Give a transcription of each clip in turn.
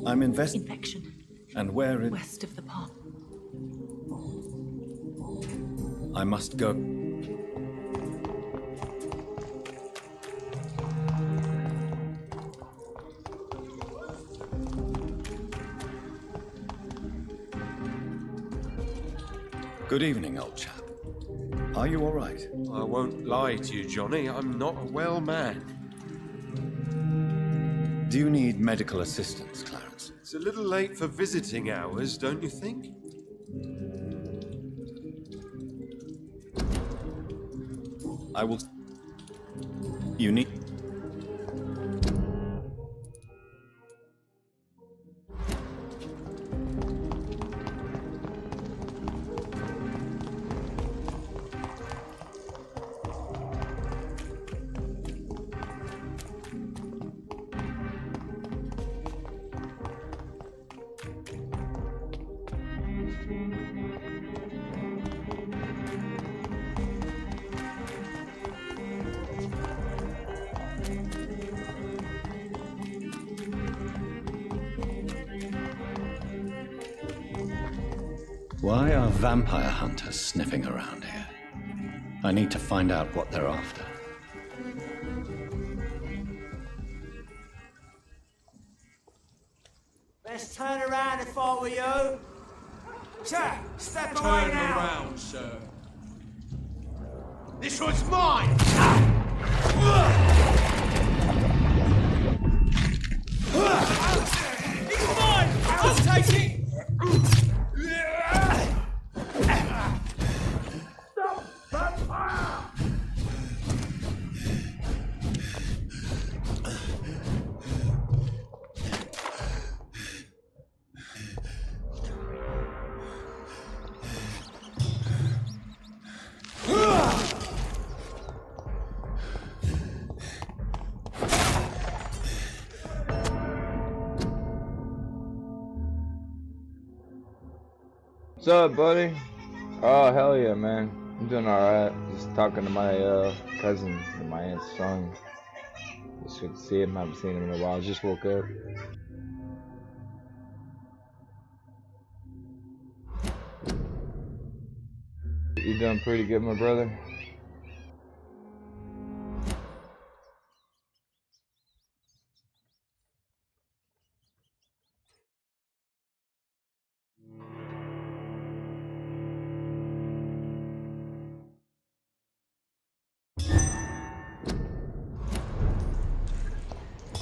I'm Infection. And where is... West of the pond. I must go. Good evening, old chap. Are you all right? I won't lie to you, Johnny. I'm not a well man. Do you need medical assistance, Clarence? It's a little late for visiting hours, don't you think? I will... You need... Why are vampire hunters sniffing around here? I need to find out what they're after. Let's turn around if I were you. Sir, step away now. Turn around, sir. This one's mine! It's mine! I'll take it! Stop that fire! What's up, buddy? Oh, hell yeah, man. I'm doing alright. Just talking to my cousin and my aunt's son. Just good to see him. Haven't seen him in a while. Just woke up. You doing pretty good, my brother?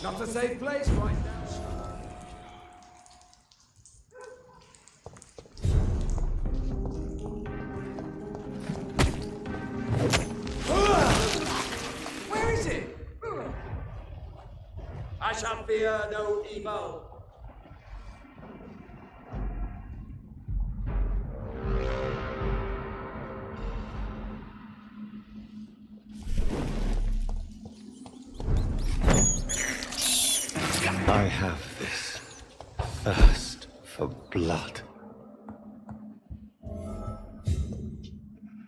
Not a safe place right now. Where is it? I shall fear no evil. I have this thirst for blood.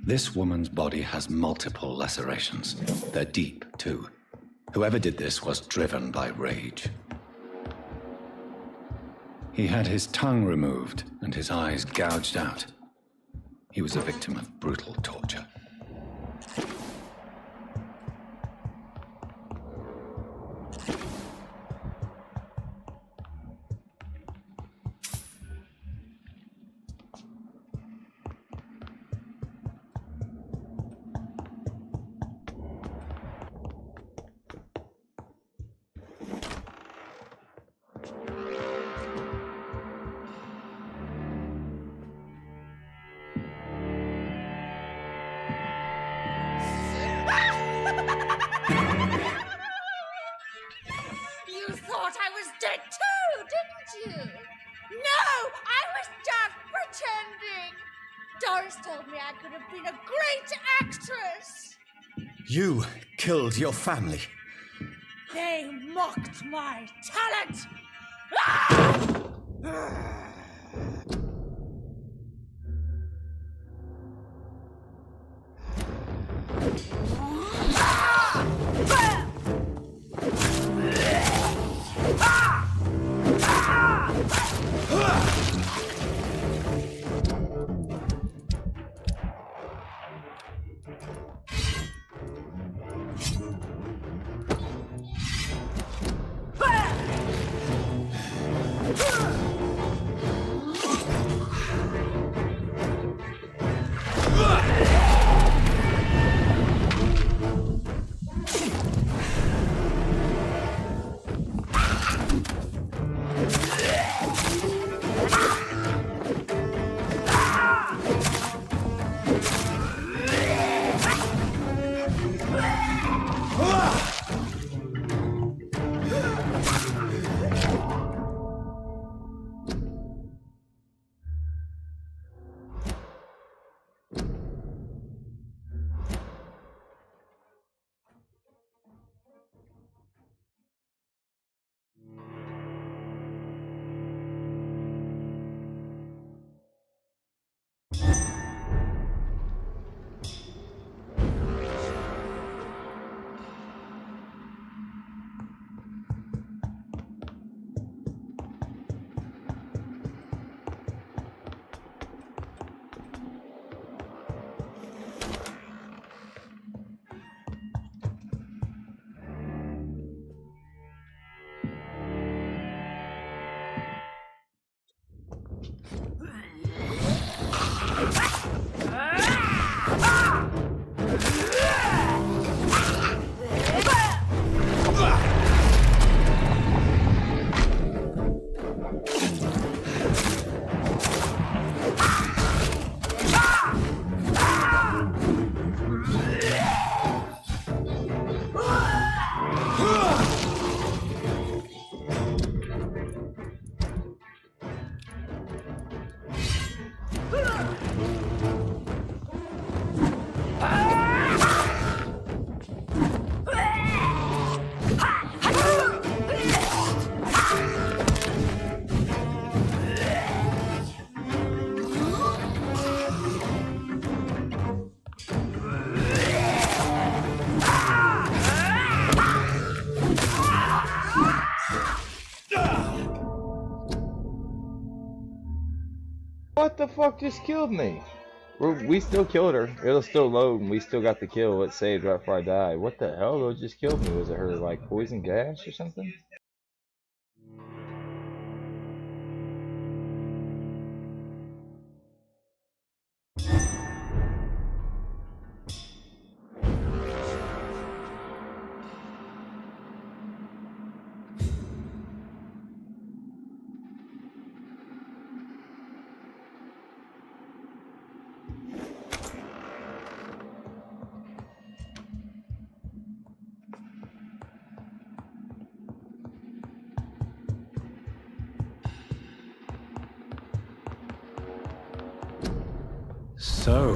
This woman's body has multiple lacerations. They're deep, too. Whoever did this was driven by rage. He had his tongue removed and his eyes gouged out. He was a victim of brutal torture. it too, didn't you? No, I was just pretending. Doris told me I could have been a great actress. You killed your family. They mocked my talent. Ah! What the fuck just killed me? We still killed her. It'll still load and we still got the kill. It saved right before I died. What the hell? What just killed me? Was it her like poison gas or something? So,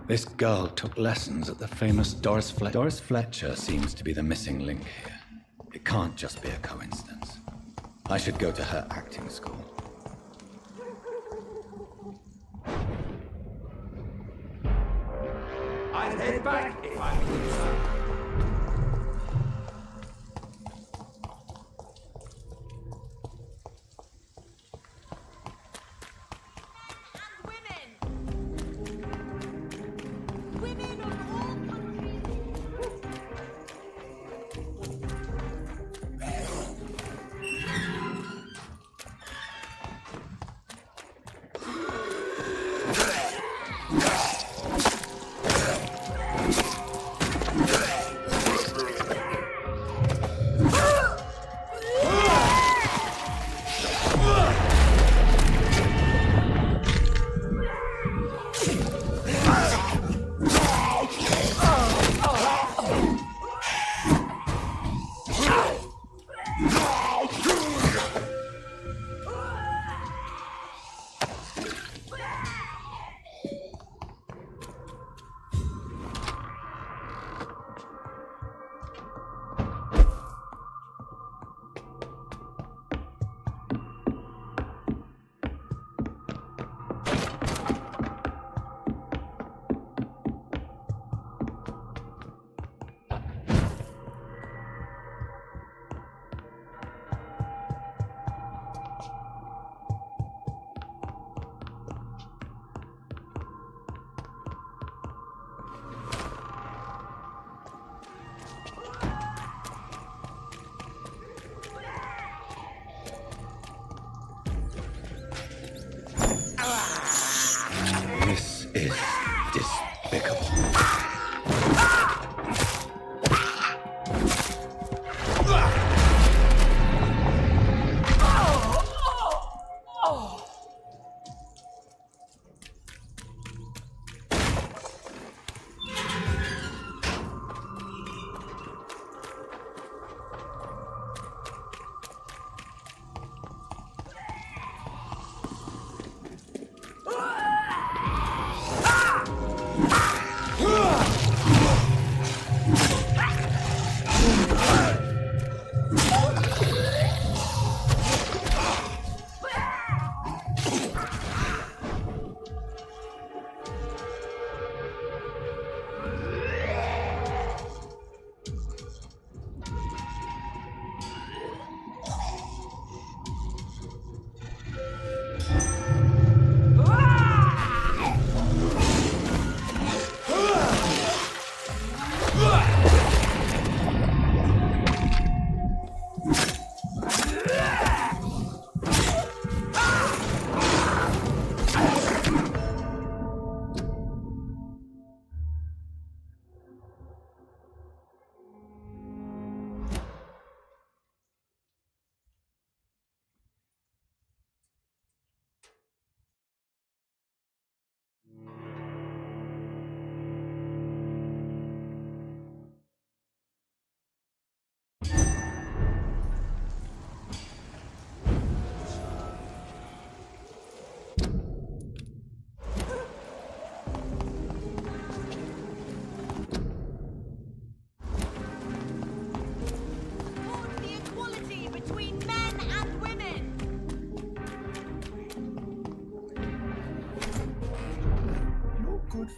this girl took lessons at the famous Doris Fletcher. Doris Fletcher seems to be the missing link here. It can't just be a coincidence. I should go to her acting school. I'd head back if I could do so.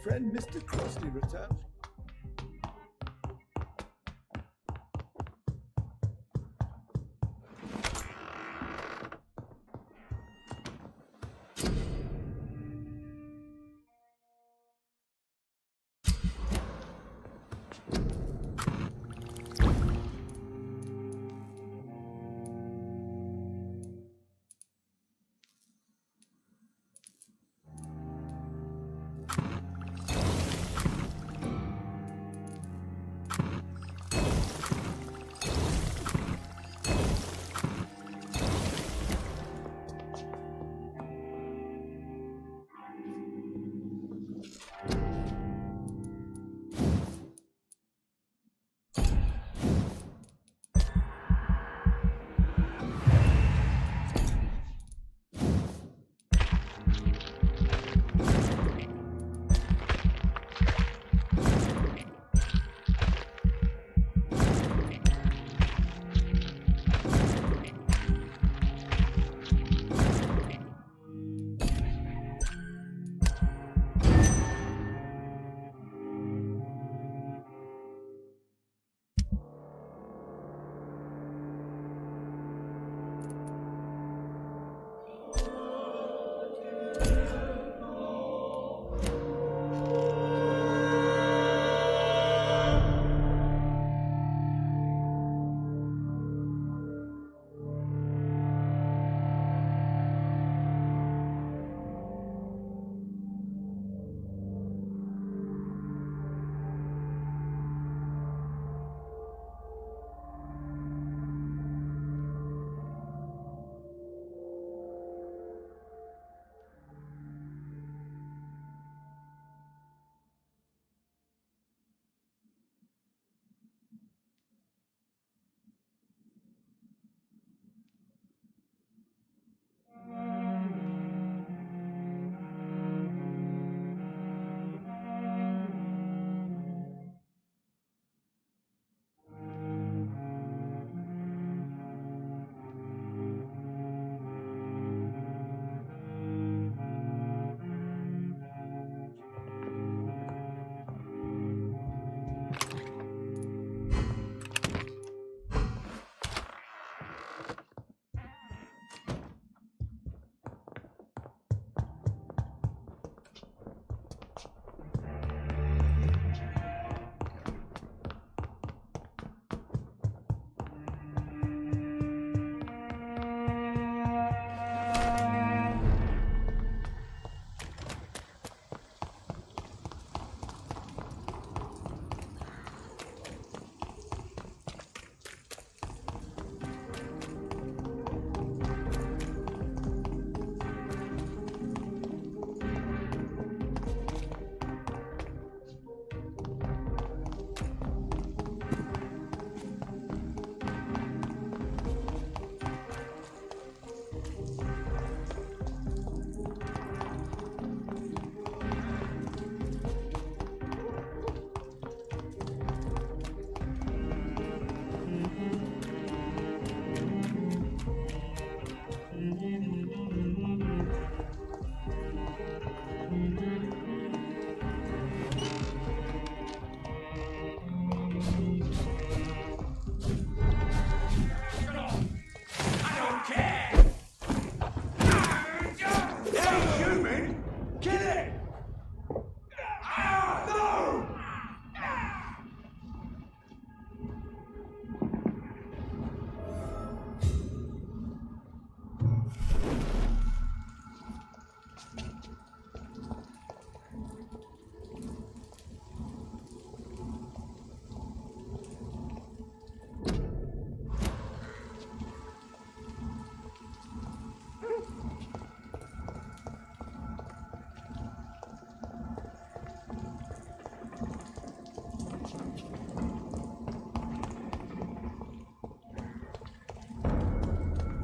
friend Mr. Crossley returned.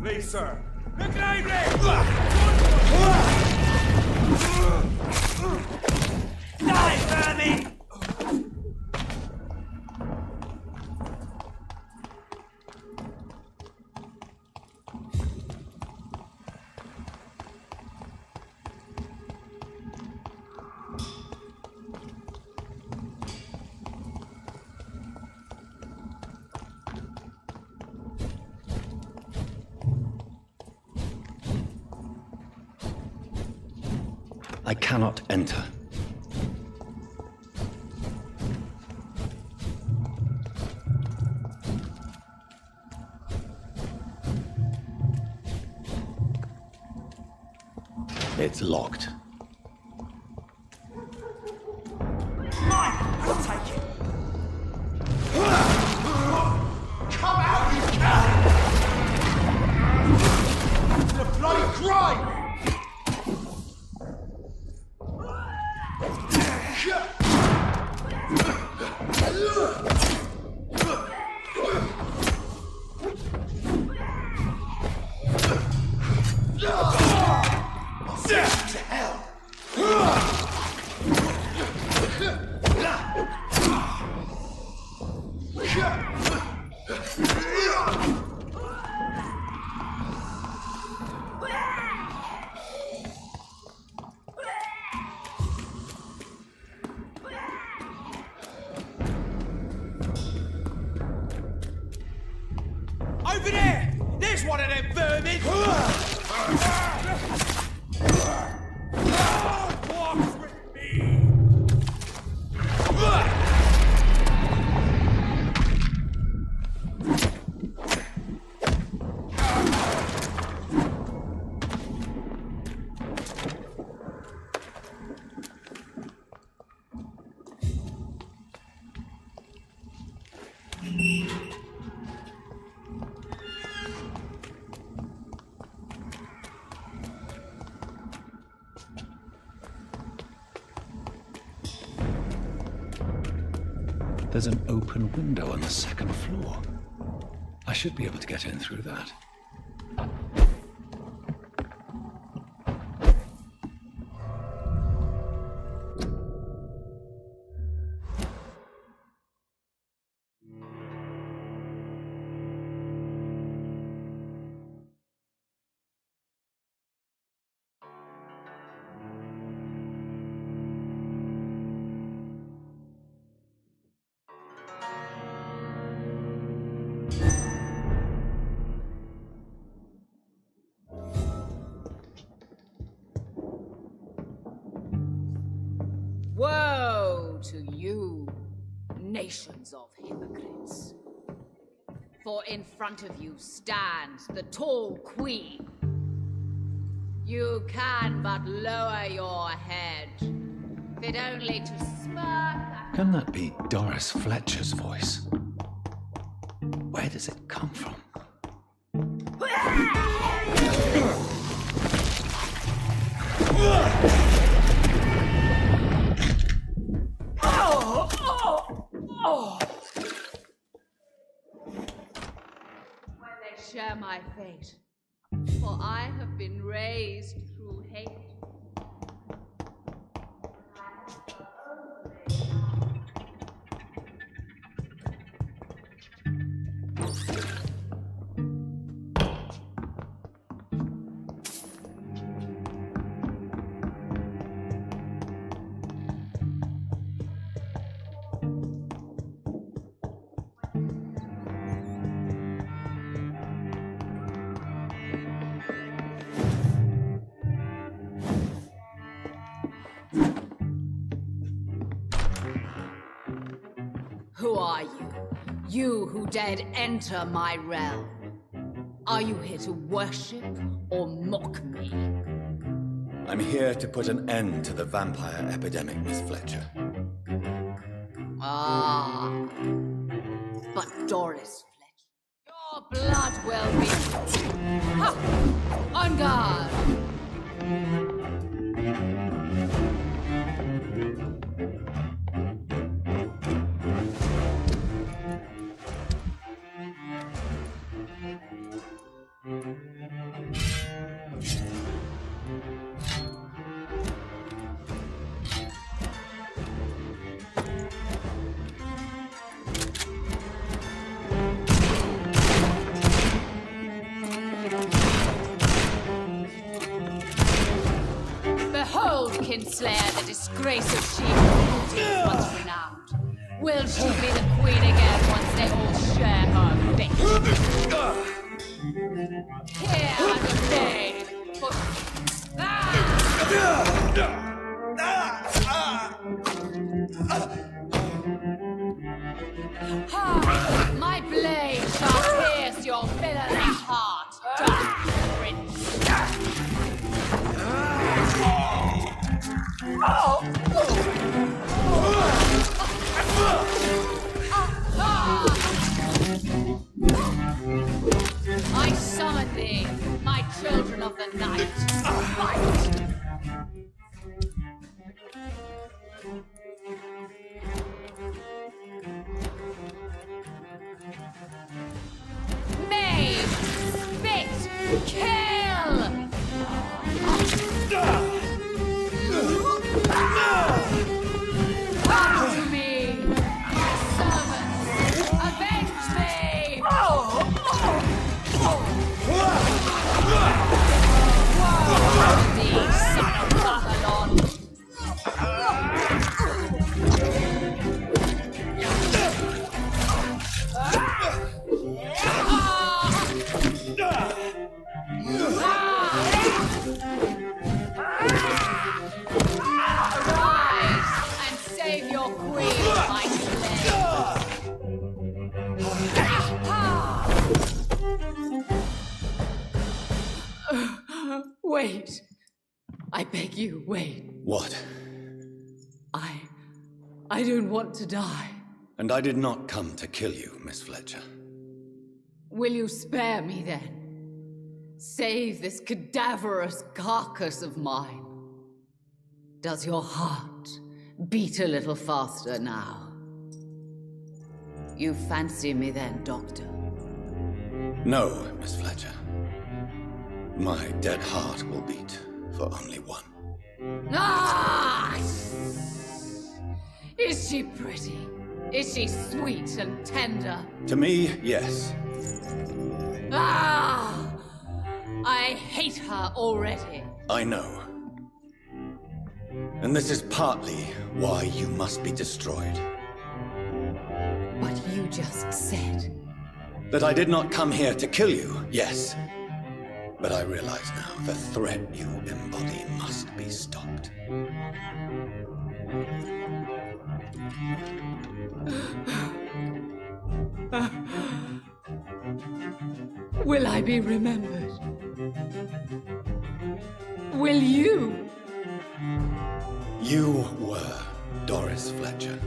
Please, sir. Die, vermin! I cannot enter. It's locked. Mine! I'll take it! Come out, you cat! It's a bloody crime! To hell! Over there! There's one of them vermin! Walk with me! There's an open window on the second floor. I should be able to get in through that. Woe to you, nations of hypocrites. For in front of you stands the tall queen. You can but lower your head, fit only to smirk. Can that be Doris Fletcher's voice? Where does it come from? When they share my fate, for I have been raised through hate. Who are you? You who dared enter my realm. Are you here to worship or mock me? I'm here to put an end to the vampire epidemic, Miss Fletcher. Ah. But Doris Fletcher, your blood will be... Ha! On guard! Behold, Kinslayer, the disgrace of she who once renowned. Will she be the queen again once they all share her fate? Here are the blade. Ah! I summon thee, my children of the night. Fight! Maim! Spit! Kill! Come to me, servants! Avenge me! Thee, son of Babylon! Arise and save your queen, my slave! Wait. I beg you, wait. What? I don't want to die. And I did not come to kill you, Miss Fletcher. Will you spare me then? Save this cadaverous carcass of mine. Does your heart beat a little faster now? You fancy me then, Doctor? No, Miss Fletcher. My dead heart will beat for only one. Ah! Is she pretty? Is she sweet and tender? To me, yes. Ah! I hate her already. I know. And this is partly why you must be destroyed. What you just said. That I did not come here to kill you, yes. But I realize now the threat you embody must be stopped. Will I be remembered? Will you? You were Doris Fletcher,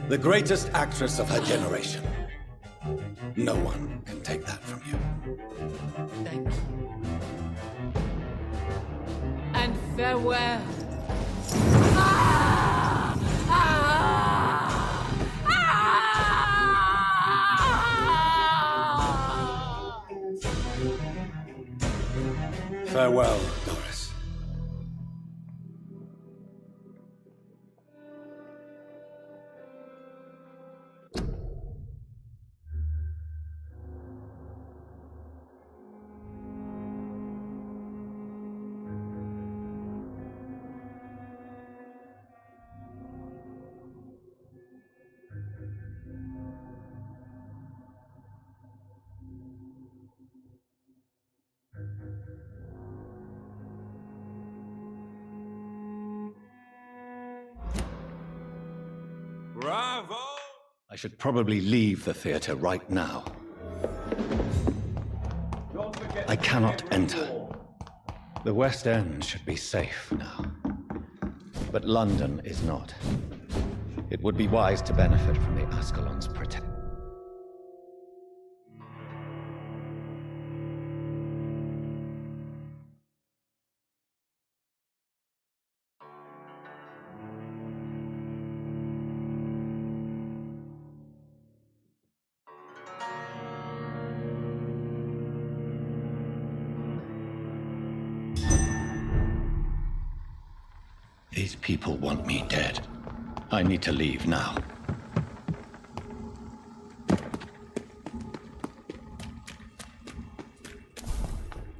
the greatest actress of her generation. No one can take that from you. Thank you. And farewell. Ah! Ah! Ah! Farewell, Doris. Bravo! I should probably leave the theater right now. I cannot enter. The West End should be safe now. But London is not. It would be wise to benefit from the Ascalon's protection. These people want me dead. I need to leave now.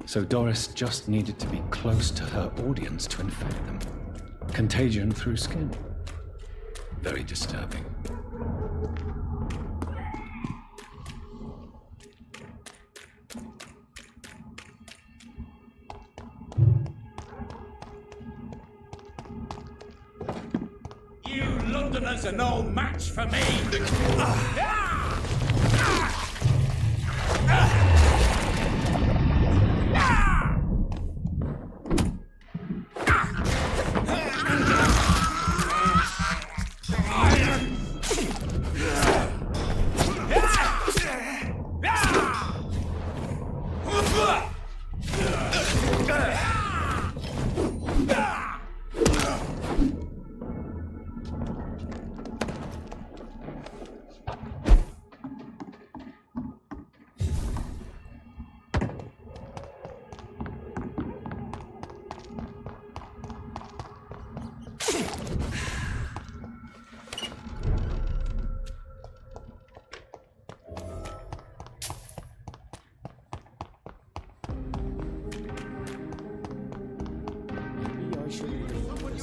So Doris just needed to be close to her audience to infect them. Contagion through skin. Very disturbing. You Londoners are no match for me.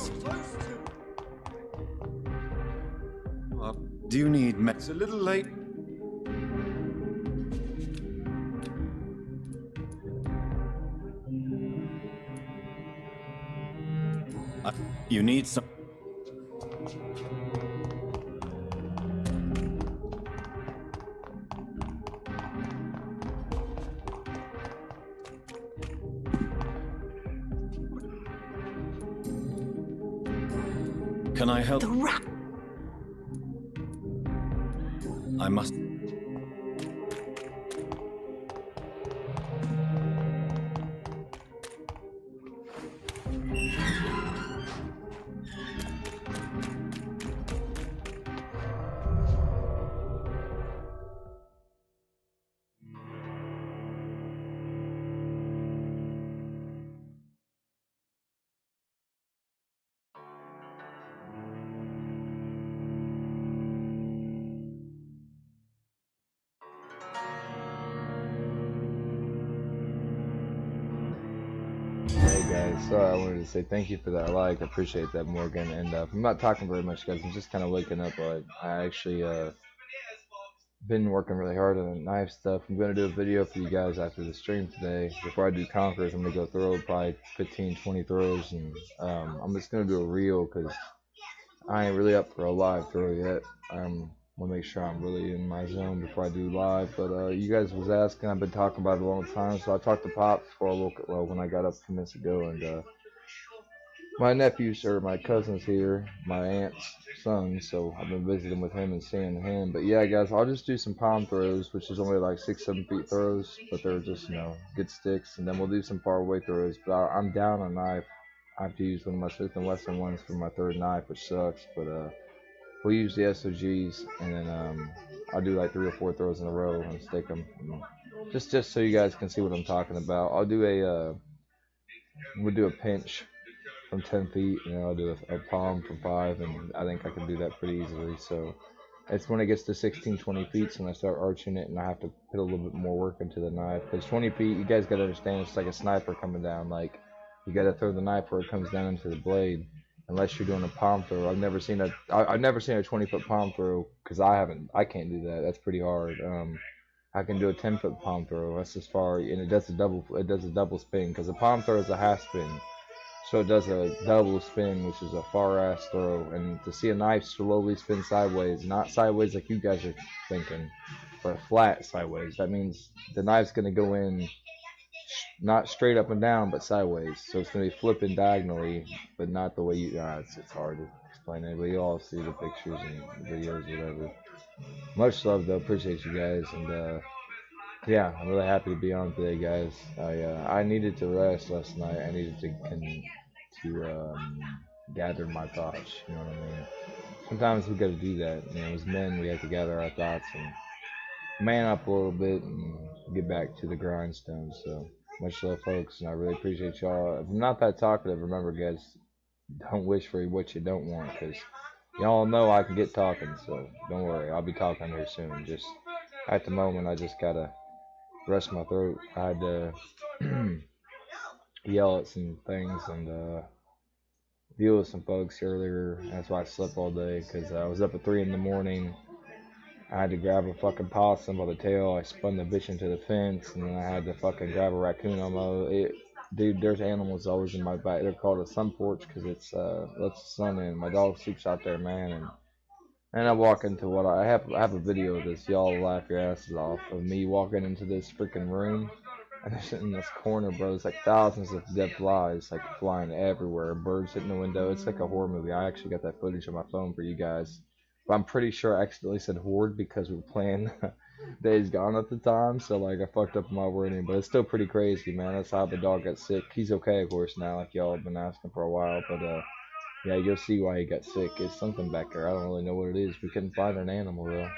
Please. Do you need It's a little late. you need some... Can I help? The rat. I must... Hey guys, sorry, I wanted to say thank you for that like. I appreciate that, Morgan. And I'm not talking very much, guys. I'm just kind of waking up. But I actually been working really hard on the knife stuff. I'm gonna do a video for you guys after the stream today. Before I do Conkers, I'm gonna go throw probably 15, 20 throws, and I'm just gonna do a reel because I ain't really up for a live throw yet. Want to make sure I'm really in my zone before I do live. But you guys was asking, I've been talking about it a long time. So I talked to Pops for a little, well, when I got up a few minutes ago, and my nephews or my cousin's here, my aunt's son, so I've been visiting with him and seeing him. But yeah, guys, I'll just do some palm throws, which is only like 6-7 feet throws, but they're just, you know, good sticks. And then we'll do some far away throws. But I'm down a knife. I have to use one of my Smith & Wesson ones for my third knife, which sucks. But we'll use the SOGs, and then I'll do like 3 or 4 throws in a row and stick them. Just so you guys can see what I'm talking about. I'll do we'll do a pinch from 10 feet, and then I'll do a palm from 5, and I think I can do that pretty easily. So it's when it gets to 16, 20 feet, so when I start arching it, and I have to put a little bit more work into the knife. Because 20 feet, you guys got to understand, it's like a sniper coming down. Like, you got to throw the knife where it comes down into the blade. Unless you're doing a palm throw, I've never seen a 20-foot palm throw, because I can't do that. That's pretty hard. I can do a 10-foot palm throw. That's as far, and it does a double spin, because a palm throw is a half spin, so it does a double spin, which is a far ass throw. And to see a knife slowly spin sideways, not sideways like you guys are thinking, but flat sideways, that means the knife's gonna go in not straight up and down, but sideways. So it's going to be flipping diagonally, but not the way you... it's hard to explain it, but you all see the pictures and the videos, whatever. Much love, though. Appreciate you guys. And, yeah, I'm really happy to be on today, guys. I needed to rest last night. I needed to gather my thoughts, you know what I mean? Sometimes we got to do that. You know, as men, we have to gather our thoughts and man up a little bit and get back to the grindstone. So much love, folks, and I really appreciate y'all. If I'm not that talkative, remember, guys, don't wish for what you don't want, because y'all know I can get talking. So don't worry, I'll be talking here soon. Just at the moment, I just gotta rest my throat. I had to yell at some things and deal with some folks earlier. That's why I slept all day, because I was up at 3 in the morning. I had to grab a fucking possum by the tail. I spun the bitch into the fence, and then I had to fucking grab a raccoon on my... Dude, there's animals always in my back. They're called a sun porch because it's lets the sun in. My dog sleeps out there, man, and I walk into what I have a video of this. Y'all laugh your asses off of me walking into this freaking room, and there's in this corner, bro. There's like thousands of dead flies like flying everywhere. Birds hitting the window. It's like a horror movie. I actually got that footage on my phone for you guys. But I'm pretty sure I accidentally said horde because we were playing Days Gone at the time, so like I fucked up my wording, but it's still pretty crazy, man. That's how the dog got sick. He's okay, of course, now, like y'all have been asking for a while, but yeah, you'll see why he got sick. It's something back there. I don't really know what it is. We couldn't find an animal though.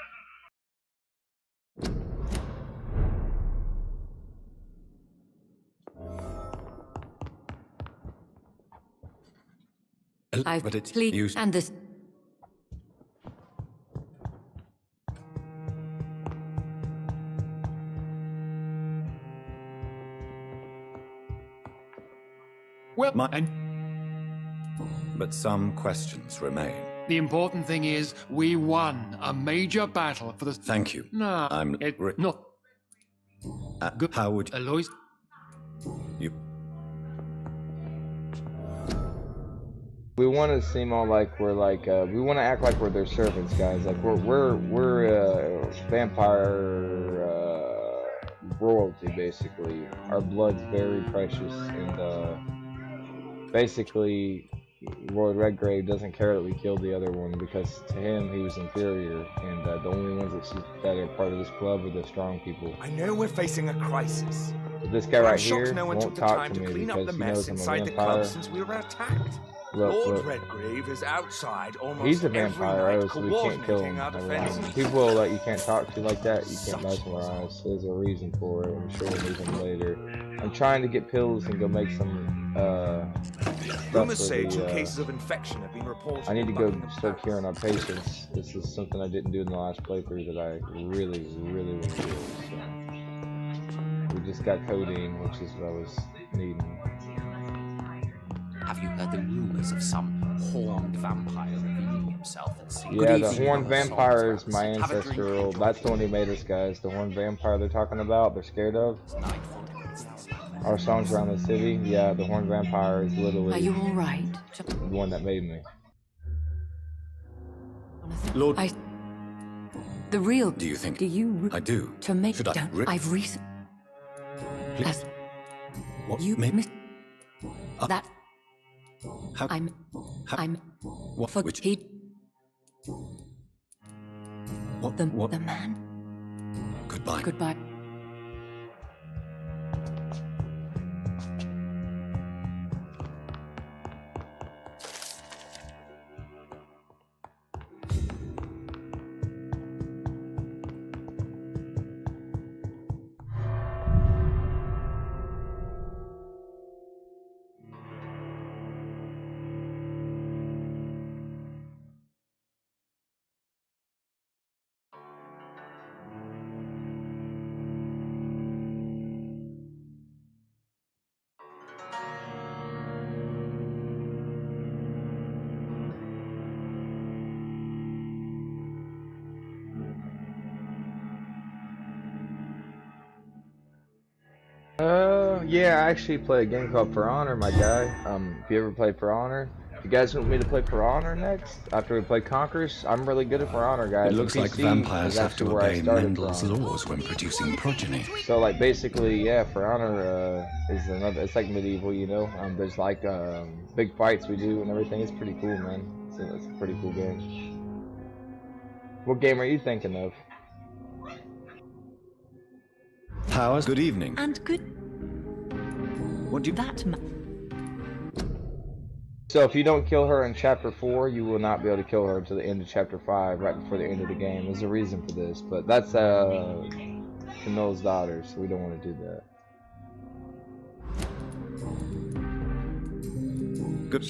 But it's used... and this. Well, But some questions remain. The important thing is, we won a major battle for the... Thank you. No, I'm not good. How would Alois? you? We want to seem all like we're like we want to act like we're their servants, guys. Like we're vampire royalty, basically. Our blood's very precious, and basically, Lord Redgrave doesn't care that we killed the other one because to him he was inferior, and the only ones that are part of this club are the strong people. I know we're facing a crisis. But this guy But I'm right shocked here no one won't took the talk time to to me clean up because the he knows mess I'm a inside the vampire. club since we were attacked. Look, Lord look. Redgrave is outside almost He's a every vampire, night so we can't kill coordinating him. our defense. People that you can't talk to like that, you can't Such mesmerize. There's a reason for it. I'm sure we'll need them later. I'm trying to get pills and go make some stuff Rumors for say the, 2 cases of infection have been reported. I need to in go Buckingham start curing our Palace. patients. This is something I didn't do in the last playthrough that I really, really want to do. So. We just got codeine, which is what I was needing. Have you heard the rumors of some horned vampire revealing himself and singing? Yeah, the horned vampire is my ancestral. That's the one who made us, guys. The horned vampire they're talking about, they're scared of. Our songs around the city, yeah, the horned vampire is literally Are you all right? the one that made me. Lord, The real. do you think? Do you? I do. To make. Should I Don't. rip? I've reason. Please. As What? you Maybe? miss that. How? I'm. What? For Which? he. What? The What? the man. Goodbye. Goodbye. Yeah, I actually play a game called For Honor, my guy. If you ever played For Honor, if you guys want me to play For Honor next, after we play Conkers, I'm really good at For Honor, guys. It looks like PC vampires is have actually to where I obey started Mendel's from. laws when producing progeny. So, like, basically, yeah, For Honor is another. It's like medieval, you know. There's like big fights we do and everything. It's pretty cool, man. It's a pretty cool game. What game are you thinking of? Powers, good evening. And good. What do you... That man. So if you don't kill her in chapter 4, you will not be able to kill her until the end of chapter 5, right before the end of the game. There's a reason for this, but that's Camille's daughter, so we don't want to do that. Good.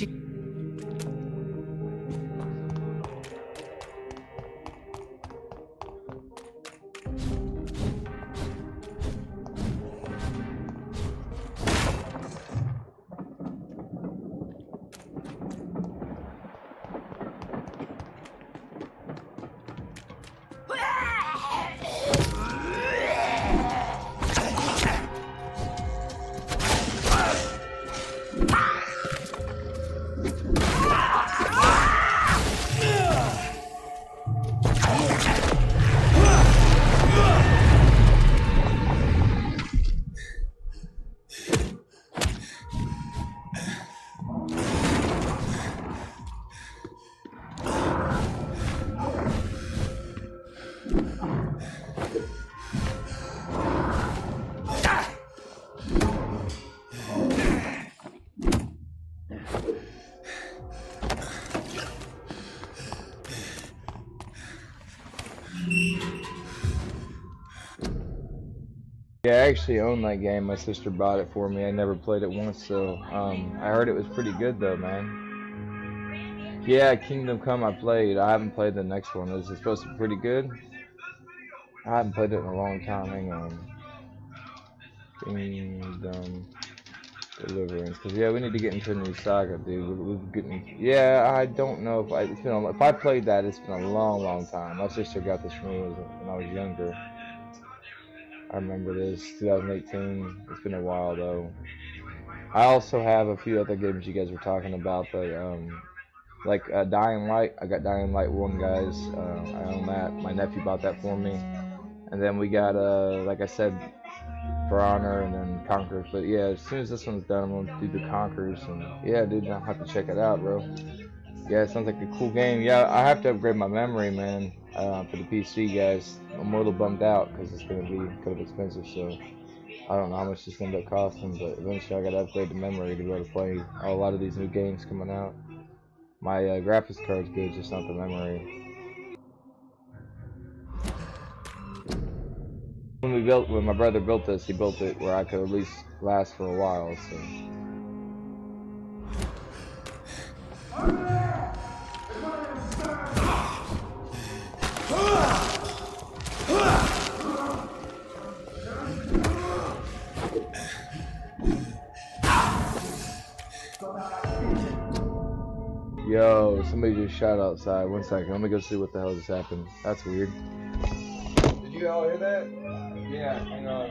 Yeah, I actually own that game. My sister bought it for me. I never played it once, so I heard it was pretty good though, man. Yeah, Kingdom Come I played. I haven't played the next one. Is it supposed to be pretty good? I haven't played it in a long time. Hang on. Kingdom Deliverance, because yeah, we need to get into a new saga, dude. We're getting, yeah, I don't know if it's been if I played that, it's been a long time. My sister got this for me when I was younger. I remember this 2018. It's been a while though. I also have a few other games you guys were talking about, but like Dying Light. I got Dying Light 1, guys. I own that. My nephew bought that for me, and then we got like I said, For Honor, and then Conkers. But yeah, as soon as this one's done, I'm gonna do the Conkers, and yeah, dude, I'll have to check it out, bro. Yeah, it sounds like a cool game. Yeah, I have to upgrade my memory, man, for the PC, guys. I'm a little bummed out because it's gonna be kind of expensive, so I don't know how much it's gonna end up costing, but eventually I gotta upgrade the memory to be able to play a lot of these new games coming out. My graphics card's good, just not the memory. When my brother built this, he built it where I could at least last for a while, so. Yo, somebody just shot outside. 1 second, let me go see what the hell just happened. That's weird. Did you all hear that? Yeah, hang on.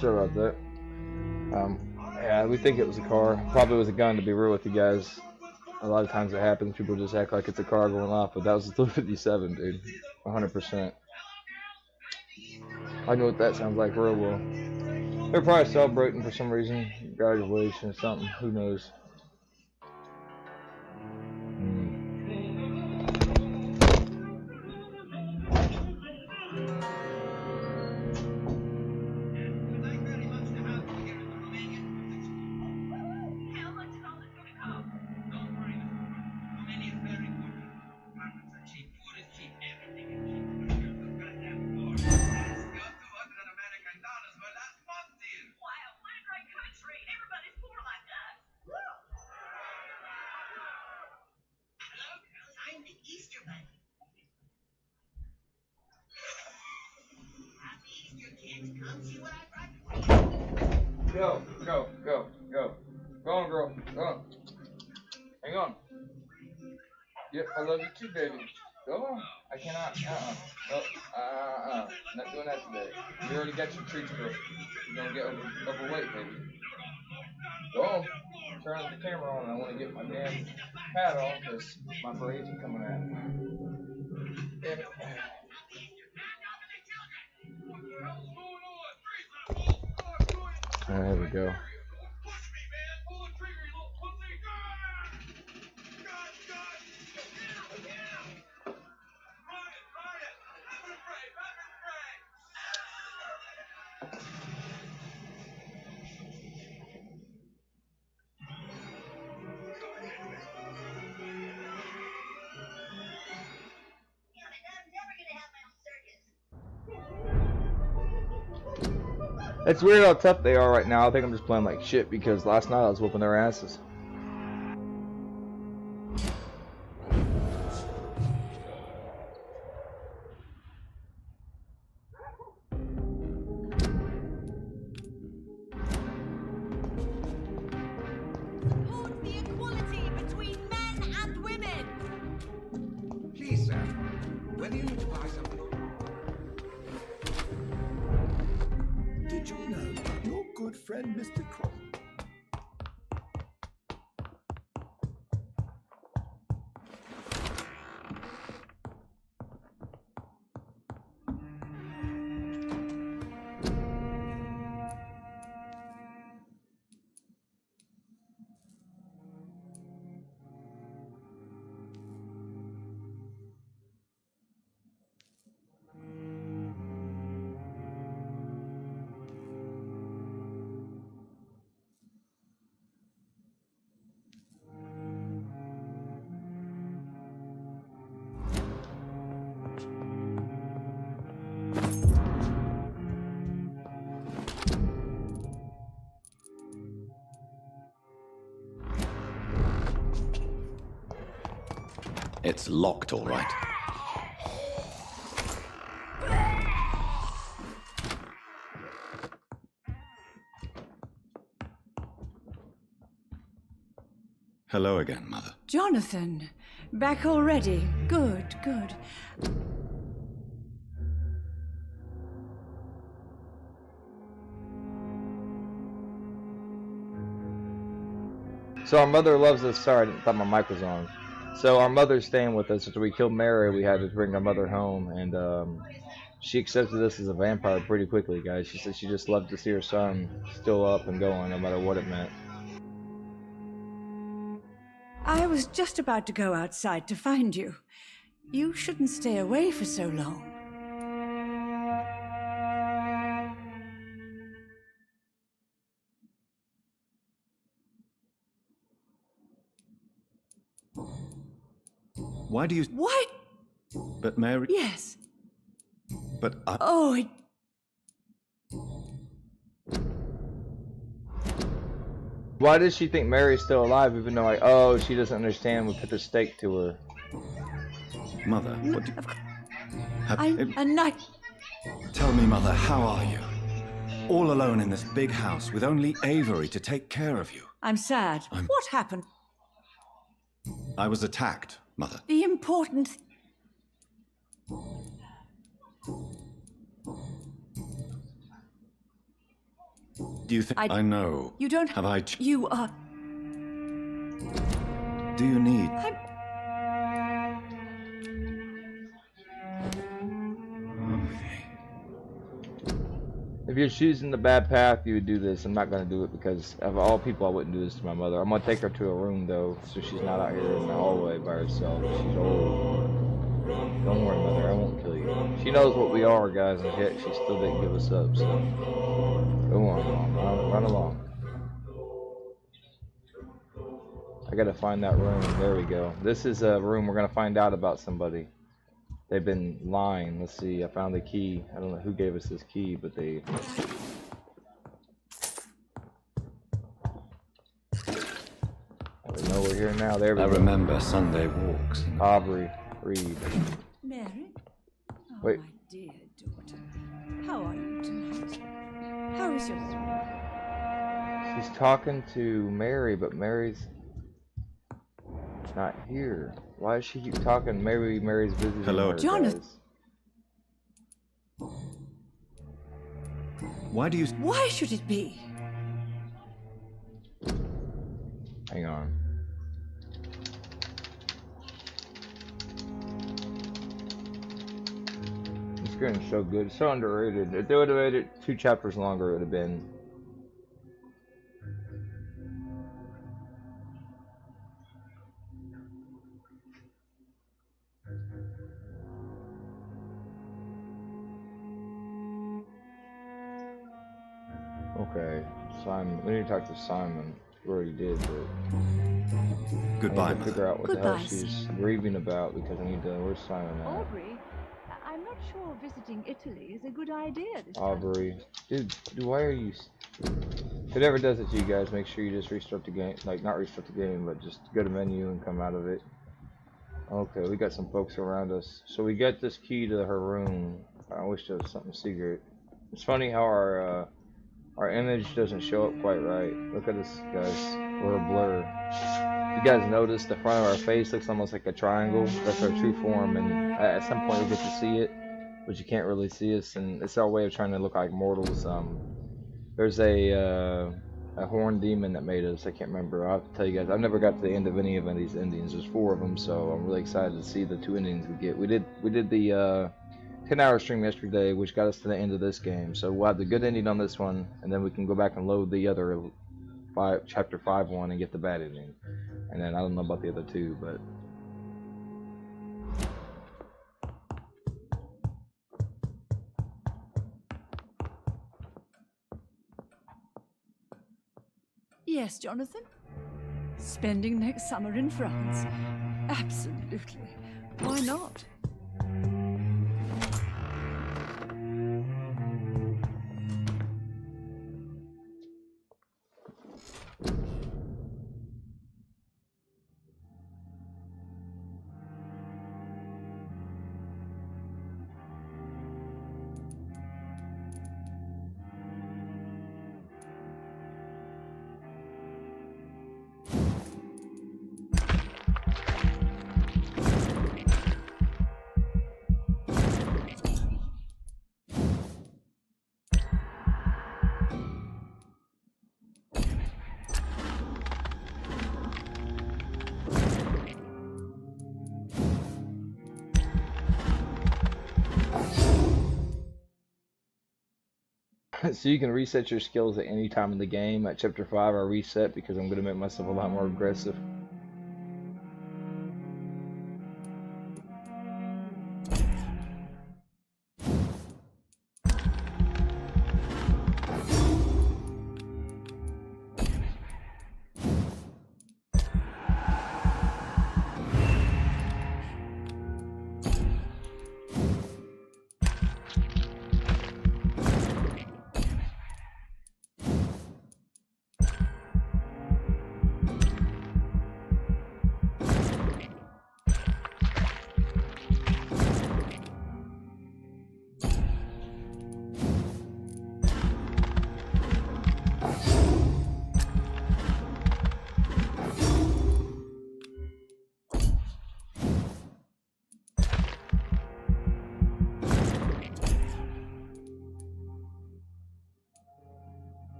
Sorry about that. Yeah, we think it was a car. Probably was a gun, to be real with you guys. A lot of times it happens. People just act like it's a car going off, but that was a 357, dude. 100%. I know what that sounds like real well. They're probably celebrating for some reason. Graduation or something. Who knows? Go, go, go, go. Go on, girl. Go on. Hang on. Yep, I love you too, baby. Go on. I cannot. Oh, not doing that today. You already got your treats, girl. You're gonna get overweight, baby. Go on. Turn the camera on. I want to get my damn hat on because my braids are coming out. Damn it. There we go. It's weird how tough they are right now. I think I'm just playing like shit because last night I was whooping their asses. Support the equality between men and women. Please, sir. When do you need to buy something? Did you know your good friend, Mr. Cross? It's locked, all right. Hello again, Mother. Jonathan, back already. Good, good. So our mother loves us. Sorry, I thought my mic was on. So our mother's staying with us. After we killed Mary, we had to bring our mother home, and she accepted us as a vampire pretty quickly, guys. She said she just loved to see her son still up and going, no matter what it meant. I was just about to go outside to find you. You shouldn't stay away for so long. Why do you... Why? But Mary... Yes. But I... Oh, it... Why does she think Mary's still alive, even though, like, oh, she doesn't understand we put the stake to her? Mother, what do... I'm not... Tell me, Mother, how are you? All alone in this big house with only Avery to take care of you. I'm sad. What happened? I was attacked, Mother. The important... Do you think I know? You don't... Have I... You are... Do you need... If you're choosing the bad path, you would do this. I'm not going to do it because of all people, I wouldn't do this to my mother. I'm going to take her to a room, though, so she's not out here in the hallway by herself. She's old. Don't worry, Mother. I won't kill you. She knows what we are, guys, and yet she still didn't give us up, so... Go on, Mom. Run along. I got to find that room. There we go. This is a room we're going to find out about somebody. They've been lying. Let's see. I found the key. I don't know who gave us this key, but they... We know we're here now. There we go. I remember Sunday walks. Aubrey Reed. Mary? Oh, Wait. my dear daughter. How are you tonight? How is your throat? She's talking to Mary, but Mary's not here. Why does she keep talking? Maybe Mary's visiting Hello, her, Jonathan. guys. Why do you... Why should it be? Hang on. This game is so good. It's so underrated. If they would have made it 2 chapters longer, it would have been Okay, Simon. We need to talk to Simon. We already did, but Goodbye, I need to figure Mother. out what the hell Goodbye, she's grieving about because I need to. Where's Simon at? Aubrey, I'm not sure visiting Italy is a good idea this time. Aubrey. Dude, why are you... If it ever does it to you guys, make sure you just restart the game. Like, not restart the game, but just go to menu and come out of it. Okay, we got some folks around us. So we got this key to her room. I wish there was something secret. It's funny how our image doesn't show up quite right. Look at this, guys. We're a blur. You guys notice the front of our face looks almost like a triangle? That's our true form, and at some point you'll get to see it, but you can't really see us, and it's our way of trying to look like mortals. There's a horned demon that made us. I can't remember. I'll have to tell you guys. I've never got to the end of any of these endings. There's 4 of them, so I'm really excited to see the 2 endings we get. We did the 10-hour stream yesterday, which got us to the end of this game. So we'll have the good ending on this one, and then we can go back and load the other chapter 5 one and get the bad ending. And then I don't know about the other 2, but. Yes, Jonathan? Spending next summer in France? Absolutely. Why not? So you can reset your skills at any time in the game. At chapter 5 I reset because I'm going to make myself a lot more aggressive.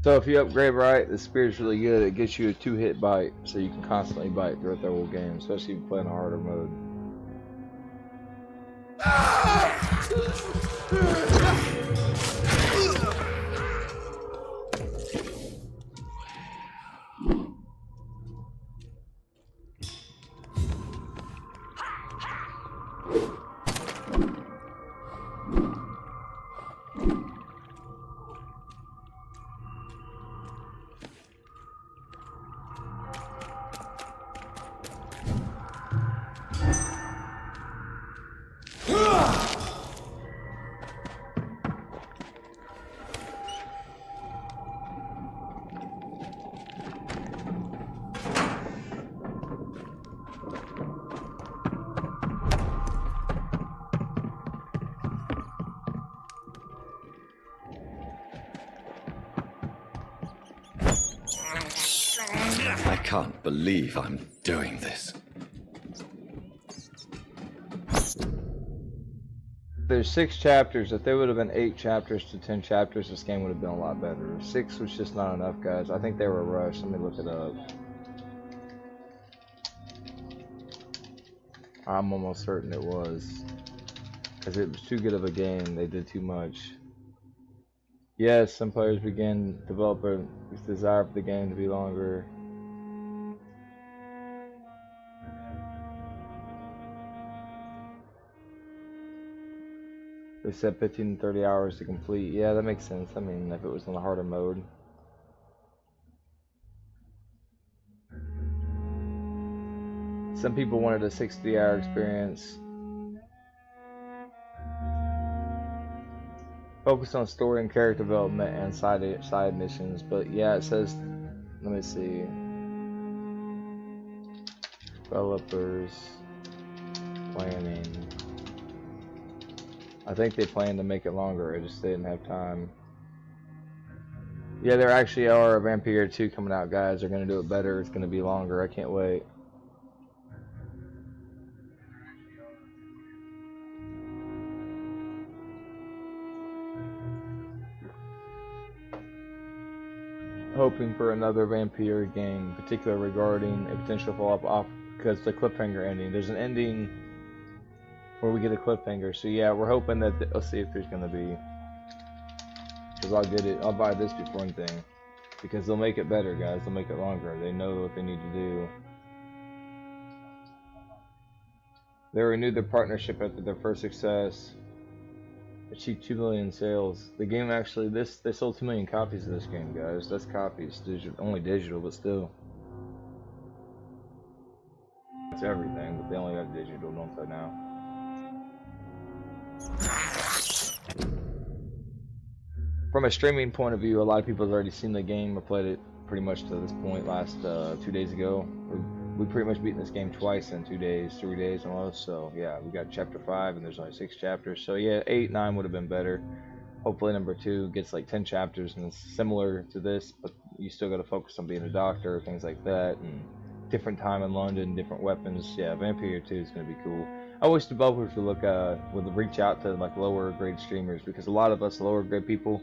So if you upgrade right, the spear's really good. It gets you a 2-hit bite, so you can constantly bite throughout the whole game, especially if you play in a harder mode. I can't believe I'm doing this. There's 6 chapters. If there would have been 8 chapters to 10 chapters, this game would have been a lot better. 6 was just not enough, guys. I think they were rushed. Let me look it up. I'm almost certain it was. Because it was too good of a game. They did too much. Yes, some players began to develop a desire for the game to be longer. They said 15 to 30 hours to complete. Yeah, that makes sense. I mean, if it was on the harder mode. Some people wanted a 60-hour experience. Focus on story and character development and side missions. But yeah, it says, let me see. Developers, planning. I think they planned to make it longer, I just didn't have time. Yeah, there actually are a Vampyr 2 coming out, guys. They're going to do it better. It's going to be longer. I can't wait. Hoping for another Vampyr game, in particular regarding a potential follow-up off because the cliffhanger ending. There's an ending where we get a cliffhanger. So yeah, we're hoping that let's see if there's gonna be. Because I'll get it. I'll buy this before anything. Because they'll make it better, guys. They'll make it longer. They know what they need to do. They renewed their partnership after their first success. Achieved 2 million sales. The game actually, they sold 2 million copies of this game, guys. That's copies, only digital, but still. It's everything, but they only got digital, don't they now? From a streaming point of view, a lot of people have already seen the game or played it pretty much to this point last 2 days ago. We pretty much beaten this game twice in 2 days, 3 days almost. So yeah, we got chapter 5 and there's only 6 chapters. So yeah, 8, 9 would have been better. Hopefully number 2 gets like 10 chapters and it's similar to this, but you still got to focus on being a doctor, things like that, and different time in London, different weapons. Yeah, Vampyr 2 is going to be cool. I wish developers would reach out to like lower grade streamers, because a lot of us lower grade people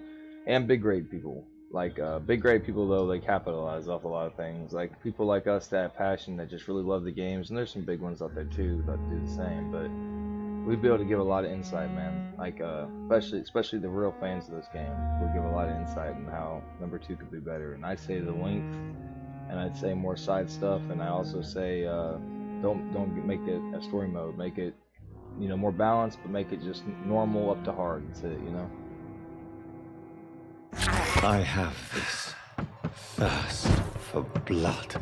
and big grade people. Like big grade people though, they capitalize off a lot of things. Like people like us that have passion, that just really love the games, and there's some big ones out there too that do the same. But we'd be able to give a lot of insight, man. Like especially the real fans of this game would give a lot of insight in how number 2 could be better. And I'd say the length, and I'd say more side stuff, and I also say don't make it a story mode. Make it more balanced, but make it just normal up to hard. That's it, I have this thirst for blood.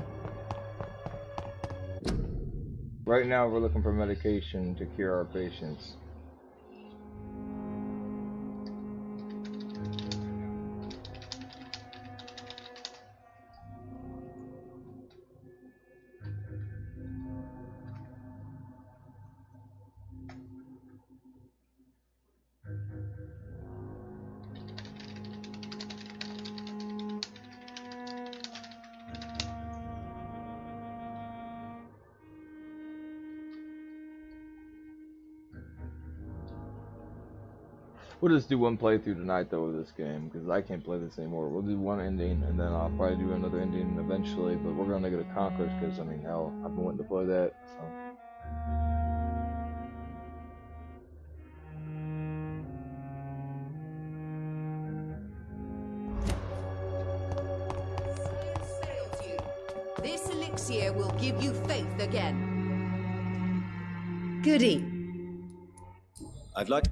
Right now we're looking for medication to cure our patients. We'll just do one playthrough tonight though of this game because I can't play this anymore. We'll do one ending and then I'll probably do another ending eventually. But we're gonna go to Conkers because I mean, hell, I've been wanting to play that. So. This elixir will give you faith again. Goody. I'd like.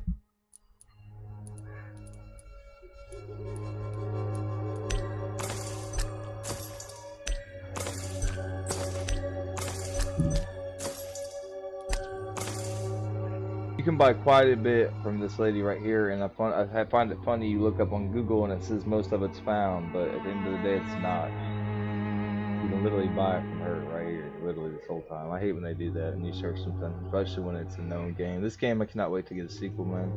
You can buy quite a bit from this lady right here, and I find it funny. You look up on Google and it says most of it's found, but at the end of the day, it's not. You can literally buy it from her right here, literally this whole time. I hate when they do that and you search something, especially when it's a known game. This game, I cannot wait to get a sequel, man.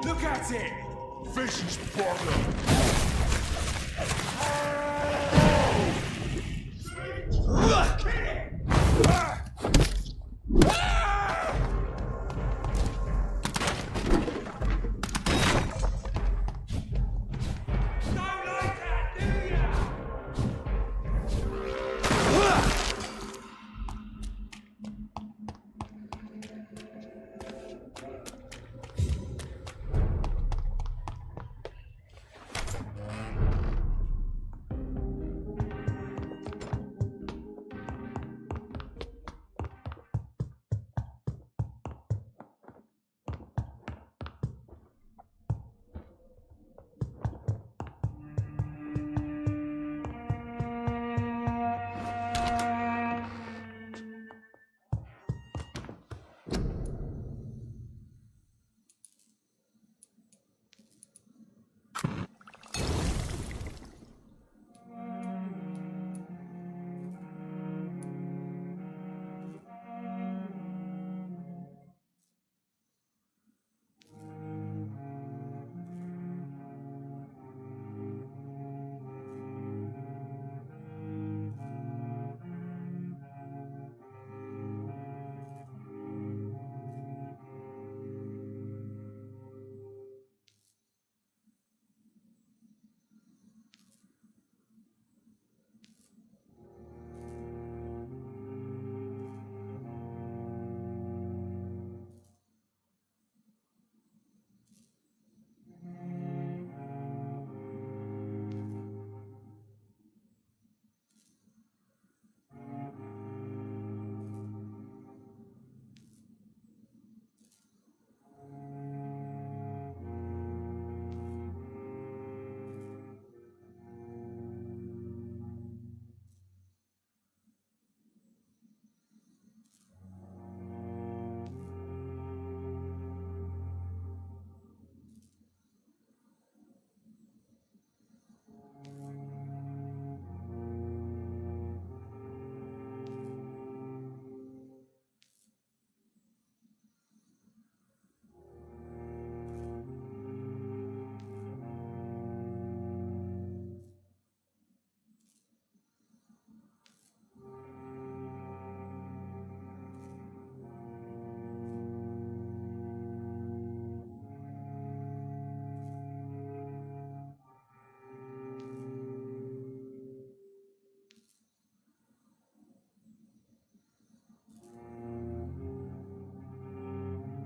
Look at it! Vicious bugger!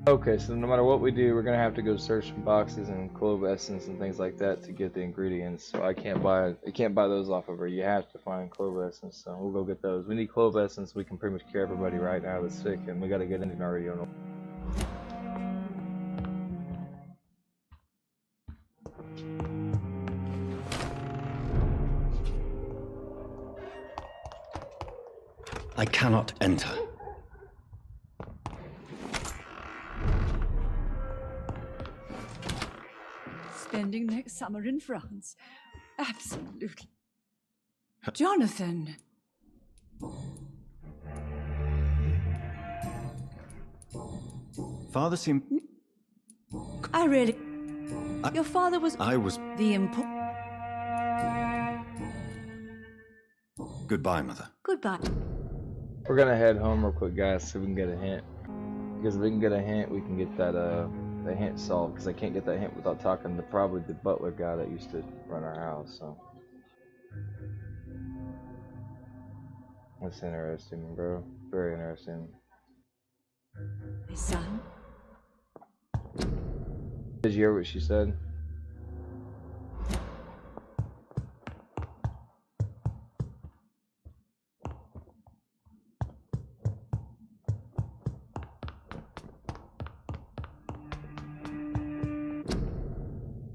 Okay, so no matter what we do, we're gonna have to go search some boxes and clove essence and things like that to get the ingredients. So I can't buy those off of her. You have to find clove essence. So we'll go get those. We need clove essence. We can pretty much cure everybody right now that's sick, and we gotta get in already on. I cannot enter. Spending next summer in France. Absolutely. Jonathan. Father seemed... I really... Your father was... I was... The import... Goodbye, Mother. Goodbye. We're gonna head home real quick, guys, so we can get a hint. Because if we can get a hint, we can get that the hint solved. Because I can't get that hint without talking to probably the butler guy that used to run our house. So that's interesting, bro. Very interesting. My son. Did you hear what she said?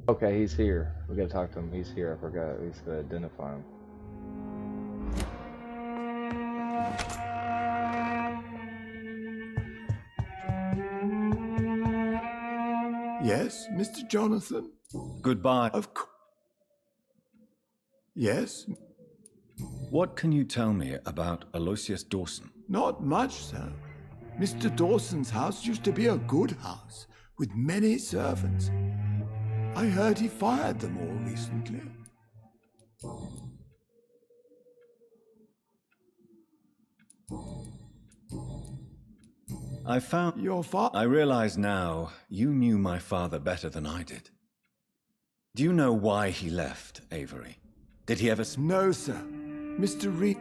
Okay, he's here. We gotta talk to him. He's here. I forgot. We just gotta identify him. Yes, Mr. Jonathan? Goodbye. Of course. Yes? What can you tell me about Aloysius Dawson? Not much, sir. Mr. Dawson's house used to be a good house, with many servants. I heard he fired them all recently. I found... Your father... I realize now you knew my father better than I did. Do you know why he left Avery? Did he ever... No, sir. Mr. Reed...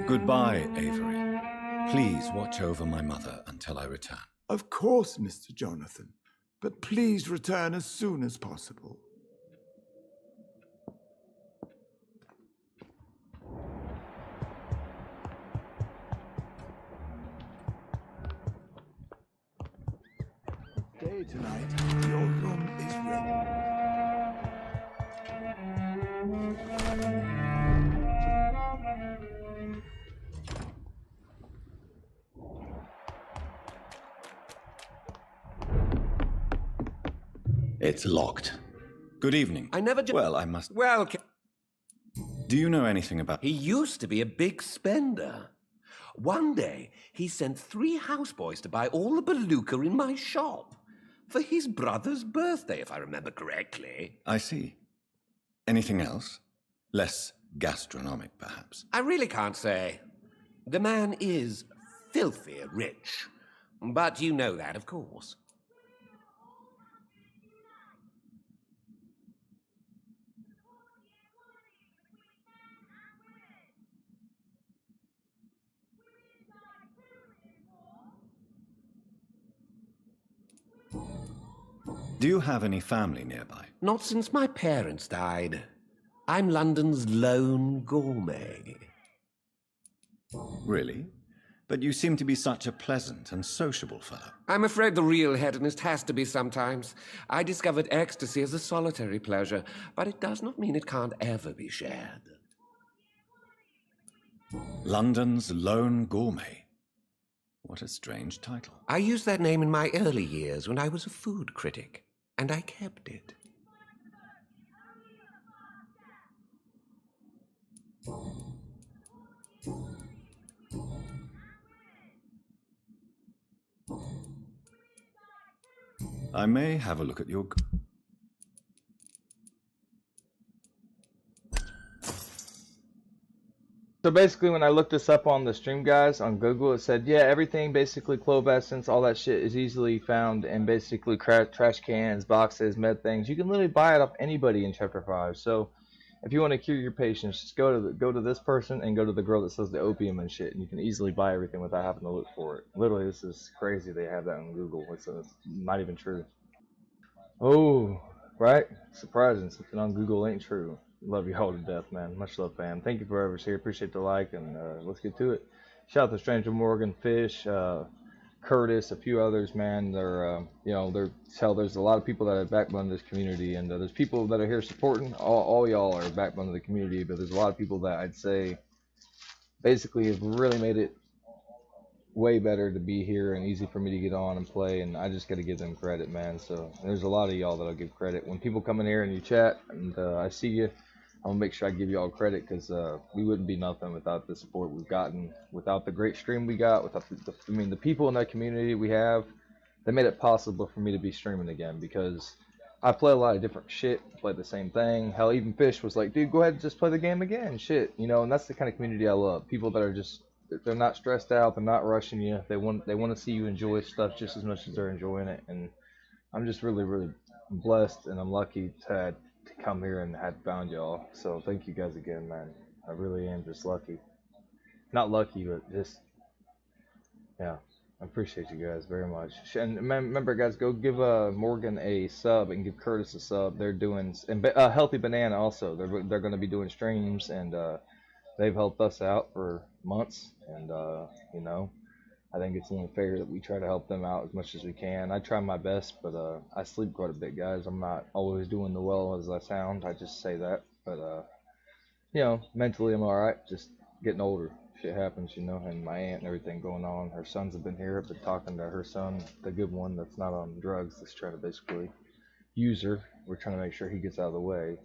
Goodbye, Avery. Please watch over my mother until I return. Of course, Mr. Jonathan. But please return as soon as possible. Day tonight, your room is ready. It's locked. Good evening. I never... Well, I must... Well, Do you know anything about... he used to be a big spender. One day, he sent 3 houseboys to buy all the beluga in my shop. For his brother's birthday, if I remember correctly. I see. Anything else? Less gastronomic, perhaps. I really can't say. The man is filthy rich. But you know that, of course. Do you have any family nearby? Not since my parents died. I'm London's lone gourmet. Really? But you seem to be such a pleasant and sociable fellow. I'm afraid the real hedonist has to be sometimes. I discovered ecstasy as a solitary pleasure, but it does not mean it can't ever be shared. London's lone gourmet. What a strange title. I used that name in my early years when I was a food critic, and I kept it. I may have a look at your... So basically, when I looked this up on the stream, guys, on Google, it said, yeah, everything, basically clove essence, all that shit is easily found in basically trash cans, boxes, med things. You can literally buy it off anybody in Chapter 5. So if you want to cure your patients, just go to this person and go to the girl that sells the opium and shit, and you can easily buy everything without having to look for it. Literally, this is crazy. They have that on Google. It's not even true. Oh, right? Surprising. Something on Google ain't true. Love you all to death, man. Much love, fam. Thank you for whoever's here. Appreciate the like, and let's get to it. Shout out to Stranger Morgan, Fish, Curtis, a few others, man. They're, there's a lot of people that are backbone of this community, and there's people that are here supporting. All y'all are backbone of the community, but there's a lot of people that I'd say basically have really made it way better to be here and easy for me to get on and play, and I just got to give them credit, man. So there's a lot of y'all that I'll give credit. When people come in here and you chat and I see you, I'm gonna make sure I give you all credit, because we wouldn't be nothing without the support we've gotten, without the great stream we got, without the people in that community we have. They made it possible for me to be streaming again, because I play a lot of different shit, play the same thing. Hell, even Fish was like, dude, go ahead and just play the game again, shit, and that's the kind of community I love. People that are just, they're not stressed out, they're not rushing you. They want to see you enjoy stuff just as much as they're enjoying it, and I'm just really, really blessed, and I'm lucky to come here and had found y'all. So thank you guys again, man. I really am just lucky. Not lucky, but just, yeah. I appreciate you guys very much. And remember, guys, go give Morgan a sub and give Curtis a sub. They're doing, and Healthy Banana also. They're going to be doing streams, and they've helped us out for months, and I think it's only fair that we try to help them out as much as we can. I try my best, but I sleep quite a bit, guys. I'm not always doing the well as I sound. I just say that, but mentally I'm all right. Just getting older. Shit happens, and my aunt and everything going on. Her sons have been here. I've been talking to her son, the good one that's not on drugs, that's trying to basically use her. We're trying to make sure he gets out of the way.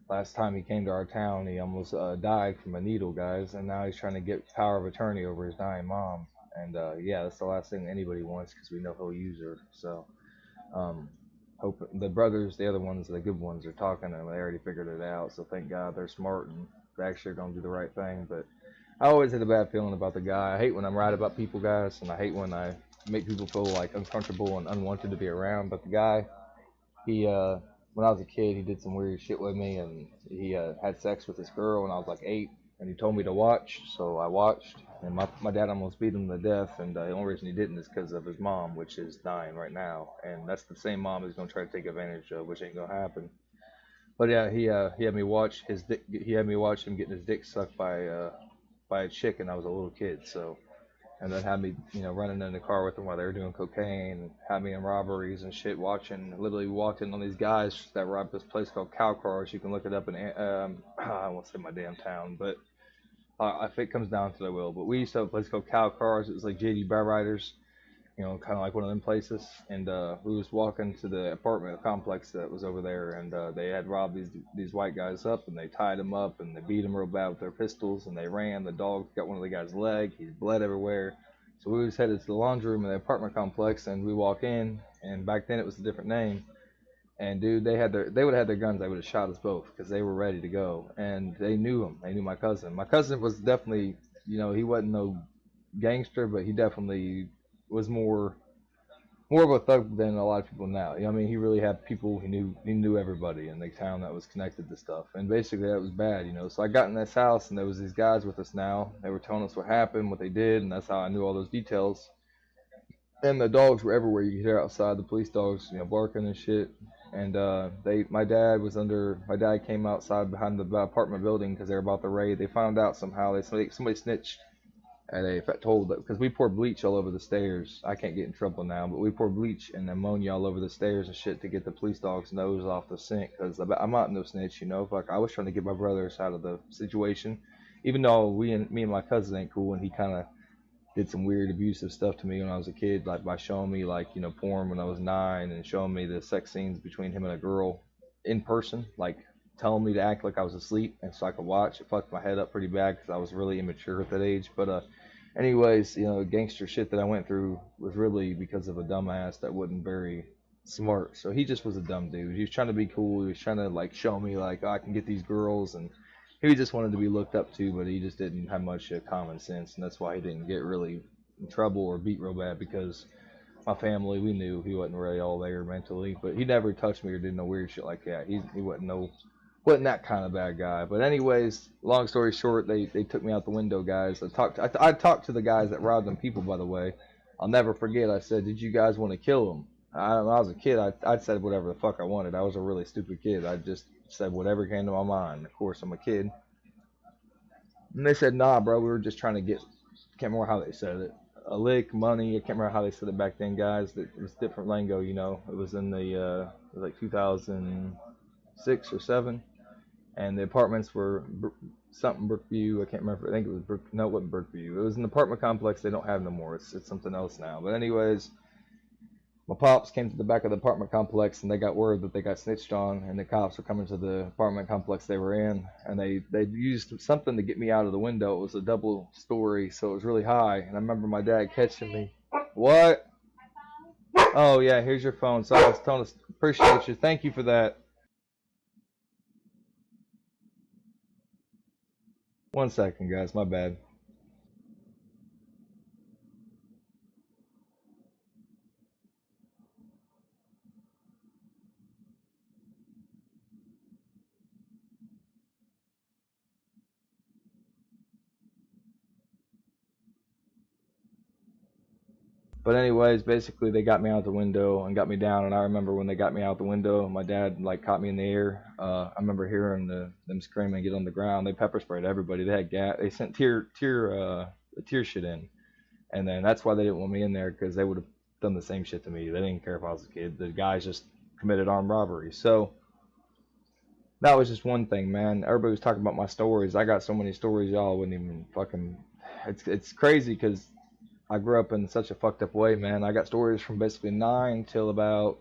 Last time he came to our town, he almost died from a needle, guys, and now he's trying to get power of attorney over his dying mom. And that's the last thing anybody wants, because we know he'll use her. So, hope the brothers, the other ones, the good ones, are talking, and they already figured it out. So thank God they're smart and they actually are gonna do the right thing. But I always had a bad feeling about the guy. I hate when I'm right about people, guys, and I hate when I make people feel like uncomfortable and unwanted to be around. But the guy, he when I was a kid, he did some weird shit with me, and he had sex with this girl when I was like 8, and he told me to watch, so I watched, and my dad almost beat him to death, and the only reason he didn't is because of his mom, which is dying right now, and that's the same mom he's gonna try to take advantage of, which ain't gonna happen. But yeah, he had me watch him getting his dick sucked by a chick, and I was a little kid, so. And then had me, running in the car with them while they were doing cocaine, had me in robberies and shit, literally walked in on these guys that robbed this place called Conkers. You can look it up in, I won't say my damn town, but if it comes down to it, I will. But we used to have a place called Conkers. It was like JD Bar Riders, kind of like one of them places. And we was walking to the apartment complex that was over there, and they had robbed these white guys up, and they tied them up, and they beat them real bad with their pistols, and they ran. The dog got one of the guy's leg. He's bled everywhere. So we was headed to the laundry room in the apartment complex, and we walk in, and back then it was a different name. And dude, they would have had their guns. They would have shot us both, because they were ready to go. And they knew him. They knew my cousin. My cousin was definitely, he wasn't no gangster, but he definitely was more of a thug than a lot of people now. He really had people. He knew everybody in the town that was connected to stuff. And basically that was bad, So I got in this house, and there was these guys with us now. They were telling us what happened, what they did, and that's how I knew all those details. And the dogs were everywhere. You could hear outside the police dogs, barking and shit. And my dad came outside behind the apartment building because they were about to raid. They found out somehow. Somebody snitched. And they told that, because we pour bleach all over the stairs. I can't get in trouble now, but we pour bleach and ammonia all over the stairs and shit to get the police dog's nose off the sink. Because I'm not no snitch, Fuck, I was trying to get my brothers out of the situation, even though me and my cousin ain't cool, and he kind of did some weird abusive stuff to me when I was a kid, like by showing me porn when I was 9, and showing me the sex scenes between him and a girl in person, like telling me to act like I was asleep and so I could watch. It fucked my head up pretty bad because I was really immature at that age. But anyways, gangster shit that I went through was really because of a dumbass that wasn't very smart. So he just was a dumb dude. He was trying to be cool. He was trying to show me I can get these girls, and he just wanted to be looked up to, but he just didn't have much common sense, and that's why he didn't get really in trouble or beat real bad, because my family, we knew he wasn't really all there mentally. But he never touched me or did no weird shit like that. He wasn't no wasn't that kind of bad guy. But anyways, long story short, they took me out the window, guys. I talked to the guys that robbed them people, by the way. I'll never forget. I said, "Did you guys want to kill them?" When I was a kid, I said whatever the fuck I wanted. I was a really stupid kid. I just said whatever came to my mind. Of course, I'm a kid. And they said, "Nah, bro, we were just trying to get." Can't remember how they said it. A lick, money. I can't remember how they said it back then, guys. It was different lingo, you know. It was in the it was like 2006 or 7. And the apartments were something Brookview. I can't remember. I think it was no, it wasn't Brookview. It was an apartment complex they don't have no more. It's something else now. But anyways, my pops came to the back of the apartment complex and they got word that they got snitched on, and the cops were coming to the apartment complex they were in, and they used something to get me out of the window. It was a double story, so it was really high. And I remember my dad catching me. What? Oh yeah, here's your phone. So I was telling us, appreciate you. Thank you for that. 1 second, guys. My bad. But anyways, basically they got me out the window and got me down. And I remember when they got me out the window, my dad like caught me in the air. I remember hearing them screaming, "Get on the ground!" They pepper sprayed everybody. They had gas. They sent tear shit in, and then that's why they didn't want me in there, because they would have done the same shit to me. They didn't care if I was a kid. The guys just committed armed robbery. So that was just one thing, man. Everybody was talking about my stories. I got so many stories, y'all wouldn't even fucking. It's crazy because I grew up in such a fucked up way, man. I got stories from basically 9 till about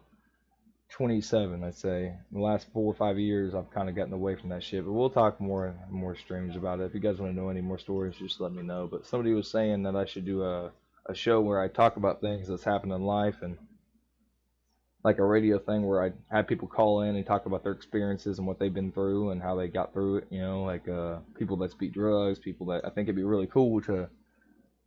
27, I'd say. In the last 4 or 5 years, I've kind of gotten away from that shit. But we'll talk more streams about it. If you guys want to know any more stories, just let me know. But somebody was saying that I should do a show where I talk about things that's happened in life, and like a radio thing where I have people call in and talk about their experiences and what they've been through and how they got through it. You know, like people that speak drugs, people that I think it'd be really cool to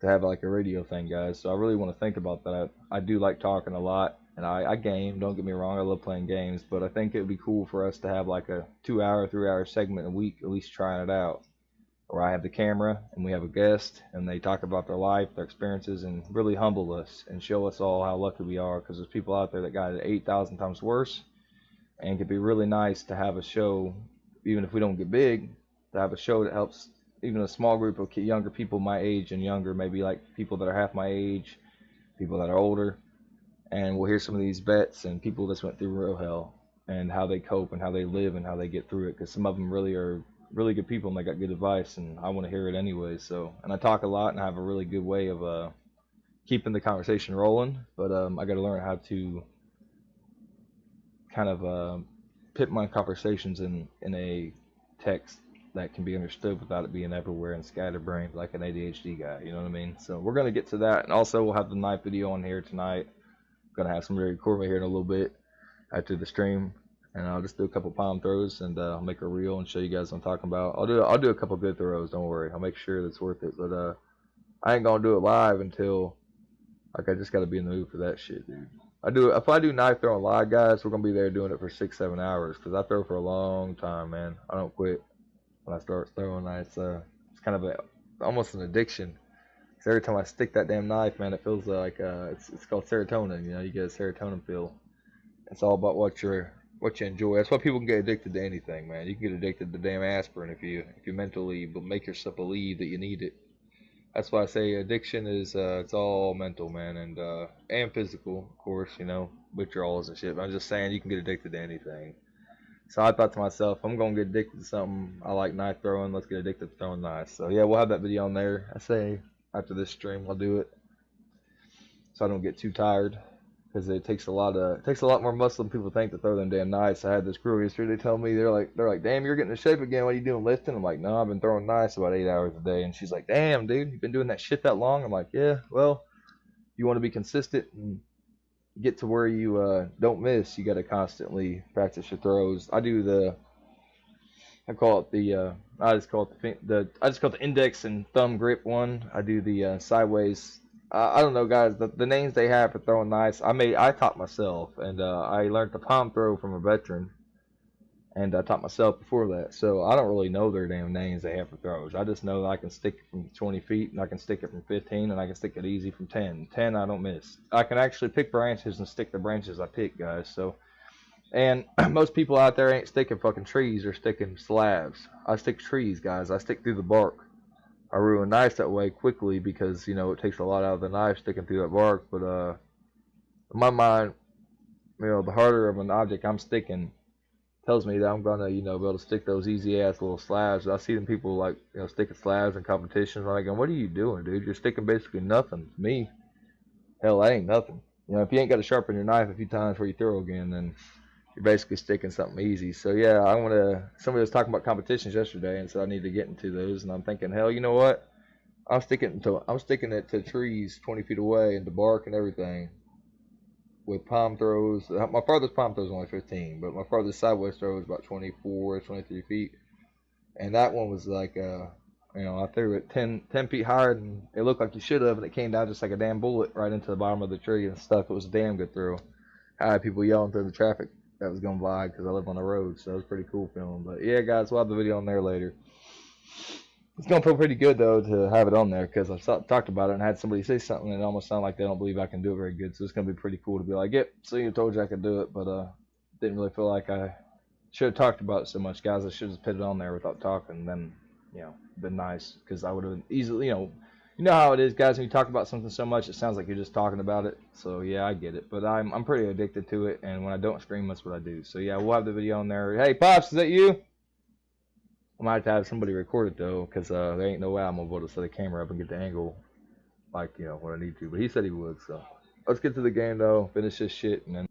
have like a radio thing, guys. So I really want to think about that. I do like talking a lot, and I game, don't get me wrong, I love playing games, but I think it would be cool for us to have like a 2-hour, 3-hour segment a week, at least trying it out, where I have the camera and we have a guest and they talk about their life, their experiences, and really humble us and show us all how lucky we are, because there's people out there that got it 8,000 times worse. And it could be really nice to have a show, even if we don't get big, to have a show that helps even a small group of younger people my age and younger, maybe like people that are half my age, people that are older, and we'll hear some of these vets and people that went through real hell and how they cope and how they live and how they get through it, because some of them really are really good people and they got good advice, and I want to hear it anyway. So, and I talk a lot and I have a really good way of keeping the conversation rolling, but I got to learn how to kind of put my conversations in a text that can be understood without it being everywhere and scatterbrained like an ADHD guy, you know what I mean? So we're going to get to that, and also we'll have the knife video on here tonight. I'm going to have somebody record me here in a little bit after the stream, and I'll just do a couple palm throws, and I'll make a reel and show you guys what I'm talking about. I'll do a couple good throws, don't worry. I'll make sure that's worth it, but I ain't going to do it live until, like, I just got to be in the mood for that shit, dude. If I do knife throwing live, guys, we're going to be there doing it for 6-7 hours, because I throw for a long time, man. I don't quit. When I start throwing, it's kind of almost an addiction. So every time I stick that damn knife, man, it feels like it's called serotonin. You know, you get a serotonin pill. It's all about what you enjoy. That's why people can get addicted to anything, man. You can get addicted to damn aspirin if you mentally make yourself believe that you need it. That's why I say addiction is it's all mental, man, and physical, of course. You know, withdrawals and shit. But I'm just saying you can get addicted to anything. So I thought to myself, I'm going to get addicted to something. I like knife throwing. Let's get addicted to throwing knives. So yeah, we'll have that video on there. I say after this stream, I'll do it, so I don't get too tired, because it takes a lot more muscle than people think to throw them damn knives. I had this crew yesterday. They tell me they're like, damn, you're getting in shape again. What are you doing, lifting? I'm like, no, I've been throwing knives about 8 hours a day. And she's like, damn, dude, you've been doing that shit that long? I'm like, yeah. Well, you want to be consistent and get to where you don't miss, you got to constantly practice your throws. I just call it the index and thumb grip one. I do the sideways. I don't know, guys, the names they have for throwing knives, I taught myself, and I learned the palm throw from a veteran, and I taught myself before that. So I don't really know their damn names they have for throws. I just know that I can stick it from 20 feet, and I can stick it from 15, and I can stick it easy from 10. 10 I don't miss. I can actually pick branches and stick the branches I pick, guys. So, and most people out there ain't sticking fucking trees or sticking slabs. I stick trees, guys. I stick through the bark. I ruin knives that way quickly because, you know, it takes a lot out of the knife sticking through that bark. But in my mind, you know, the harder of an object I'm sticking tells me that I'm gonna, you know, be able to stick those easy ass little slabs. I see them people like, you know, sticking slabs in competitions. I'm like, what are you doing, dude? You're sticking basically nothing. To me, hell, that ain't nothing. You know, if you ain't got to sharpen your knife a few times before you throw again, then you're basically sticking something easy. So yeah, somebody was talking about competitions yesterday, and so I need to get into those. And I'm thinking, hell, you know what? I'm sticking it to trees 20 feet away and to bark and everything with palm throws. My farthest palm throw is only 15, but my farthest sideways throw is about 24, 23 feet. And that one was like, you know, I threw it 10 feet higher than it looked like you should have, and it came down just like a damn bullet right into the bottom of the tree and stuck. It was a damn good throw. I had people yelling through the traffic that was going by because I live on the road, so it was pretty cool feeling. But yeah, guys, we'll have the video on there later. It's going to feel pretty good, though, to have it on there because I've talked about it and had somebody say something and it almost sounded like they don't believe I can do it very good. So it's going to be pretty cool to be like, yep, see, I told you I could do it, but didn't really feel like I should have talked about it so much, guys. I should have put it on there without talking, and then, you know, been nice because I would have easily, you know how it is, guys. When you talk about something so much, it sounds like you're just talking about it. So yeah, I get it, but I'm pretty addicted to it, and when I don't stream, that's what I do. So yeah, we'll have the video on there. Hey, Pops, is that you? I might have to have somebody record it though, because there ain't no way I'm gonna be able to set a camera up and get the angle like, you know, when I need to. But he said he would. So let's get to the game though, finish this shit, and then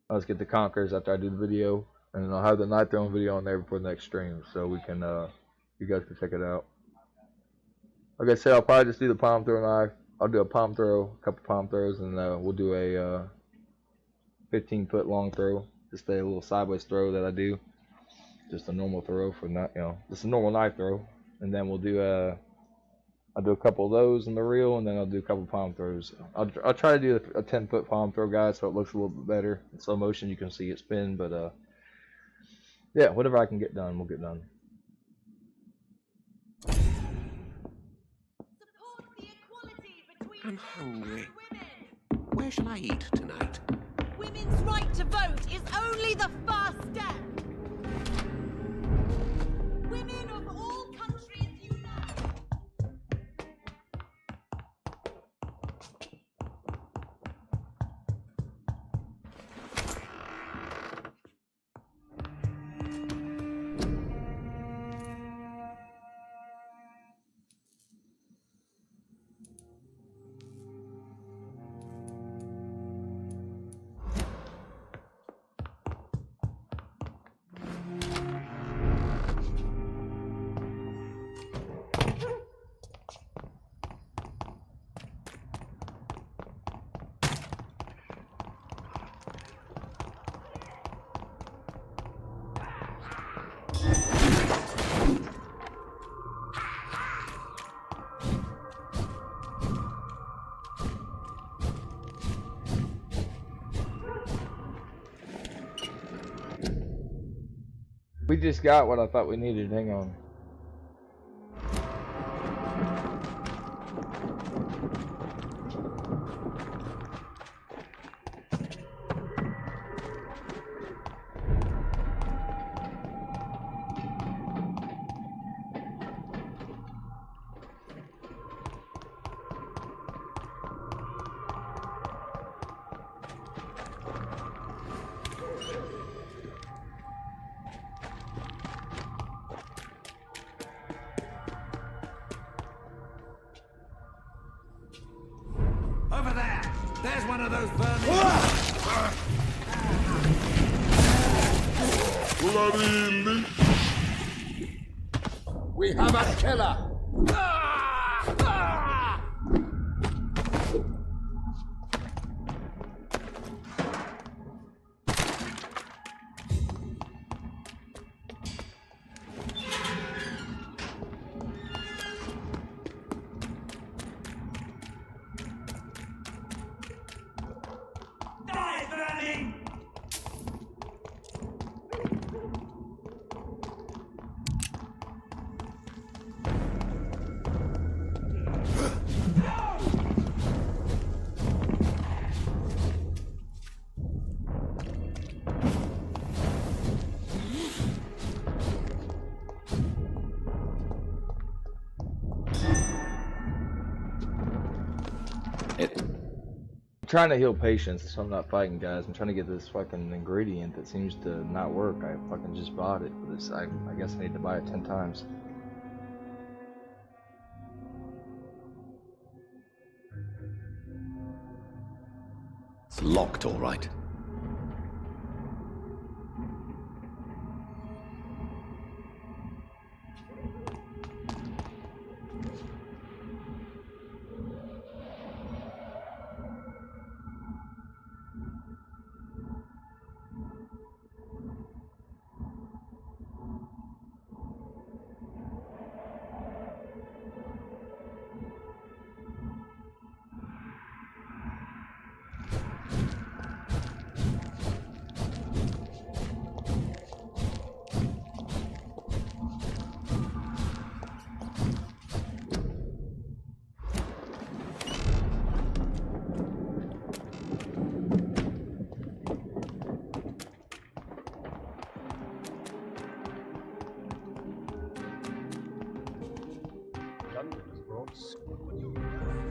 let's get the Conkers after I do the video, and then I'll have the night throwing video on there before the next stream, so we can you guys can check it out. Like I said, I'll probably just do the palm throw knife. I'll do a palm throw, a couple palm throws, and we'll do a 15-foot long throw. Just a little sideways throw that I do. Just a normal throw for not, you know, just a normal knife throw. And then we'll do I'll do a couple of those in the reel, and then I'll do a couple palm throws. I'll try to do a 10-foot palm throw, guys, so it looks a little bit better. In slow motion, you can see it spin, but yeah, whatever I can get done, we'll get done. I'm hungry. Where shall I eat tonight? Women's right to vote is only the first step. Women of all countries unite. We just got what I thought we needed. Hang on. Over there! There's one of those vermin! Bloody We have a killer! Die, vermin! I'm trying to heal patients, so I'm not fighting guys. I'm trying to get this fucking ingredient that seems to not work. I fucking just bought it, but it's, I guess I need to buy it 10 times. It's locked, all right.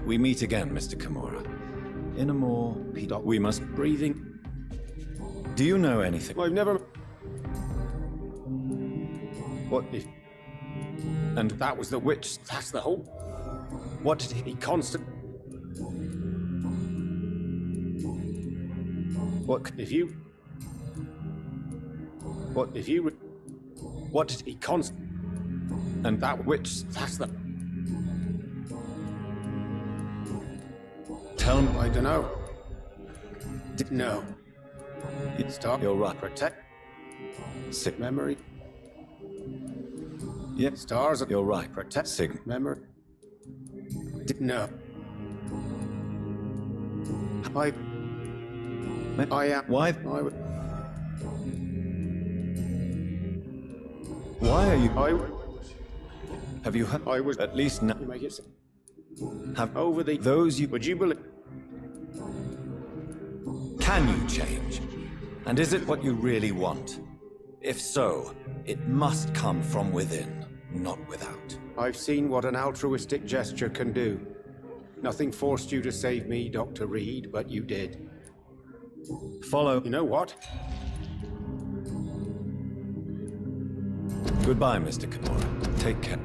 We meet again, Mr. Kimura. In a more we must breathing. Do you know anything? I've never. What if? And that was the witch. That's the whole. What did he constant? What If you. What If you. What did he constant? And that witch. That's the. Tell me. I don't know. No. Stop. You're right. Protect. Sick Memory. Yep. Stars. You're right. Protect. Sig. Memory. No. I am. Why? I would. Why are you? I. Have you heard? I was. At least now. You make it. Have Over the. those you? Would you believe? Can you change? And is it what you really want? If so, it must come from within, not without. I've seen what an altruistic gesture can do. Nothing forced you to save me, Dr. Reed, but you did. Follow. You know what? Goodbye, Mr. Kimura. Take care.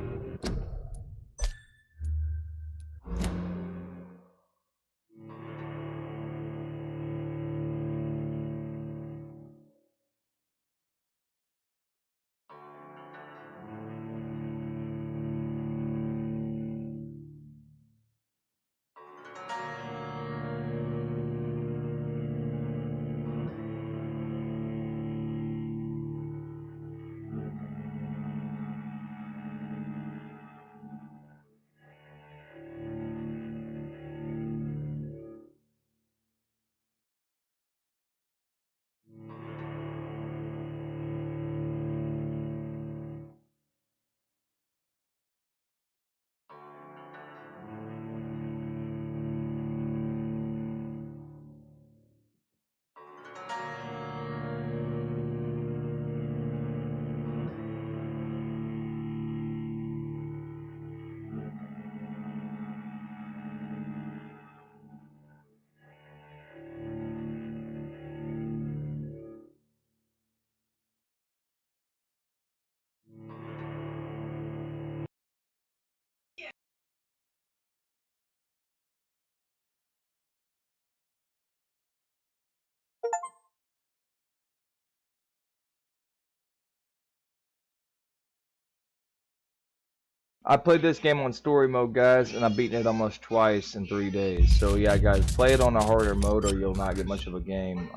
I played this game on story mode, guys, and I've beaten it almost twice in 3 days. So yeah, guys, play it on a harder mode or you'll not get much of a game.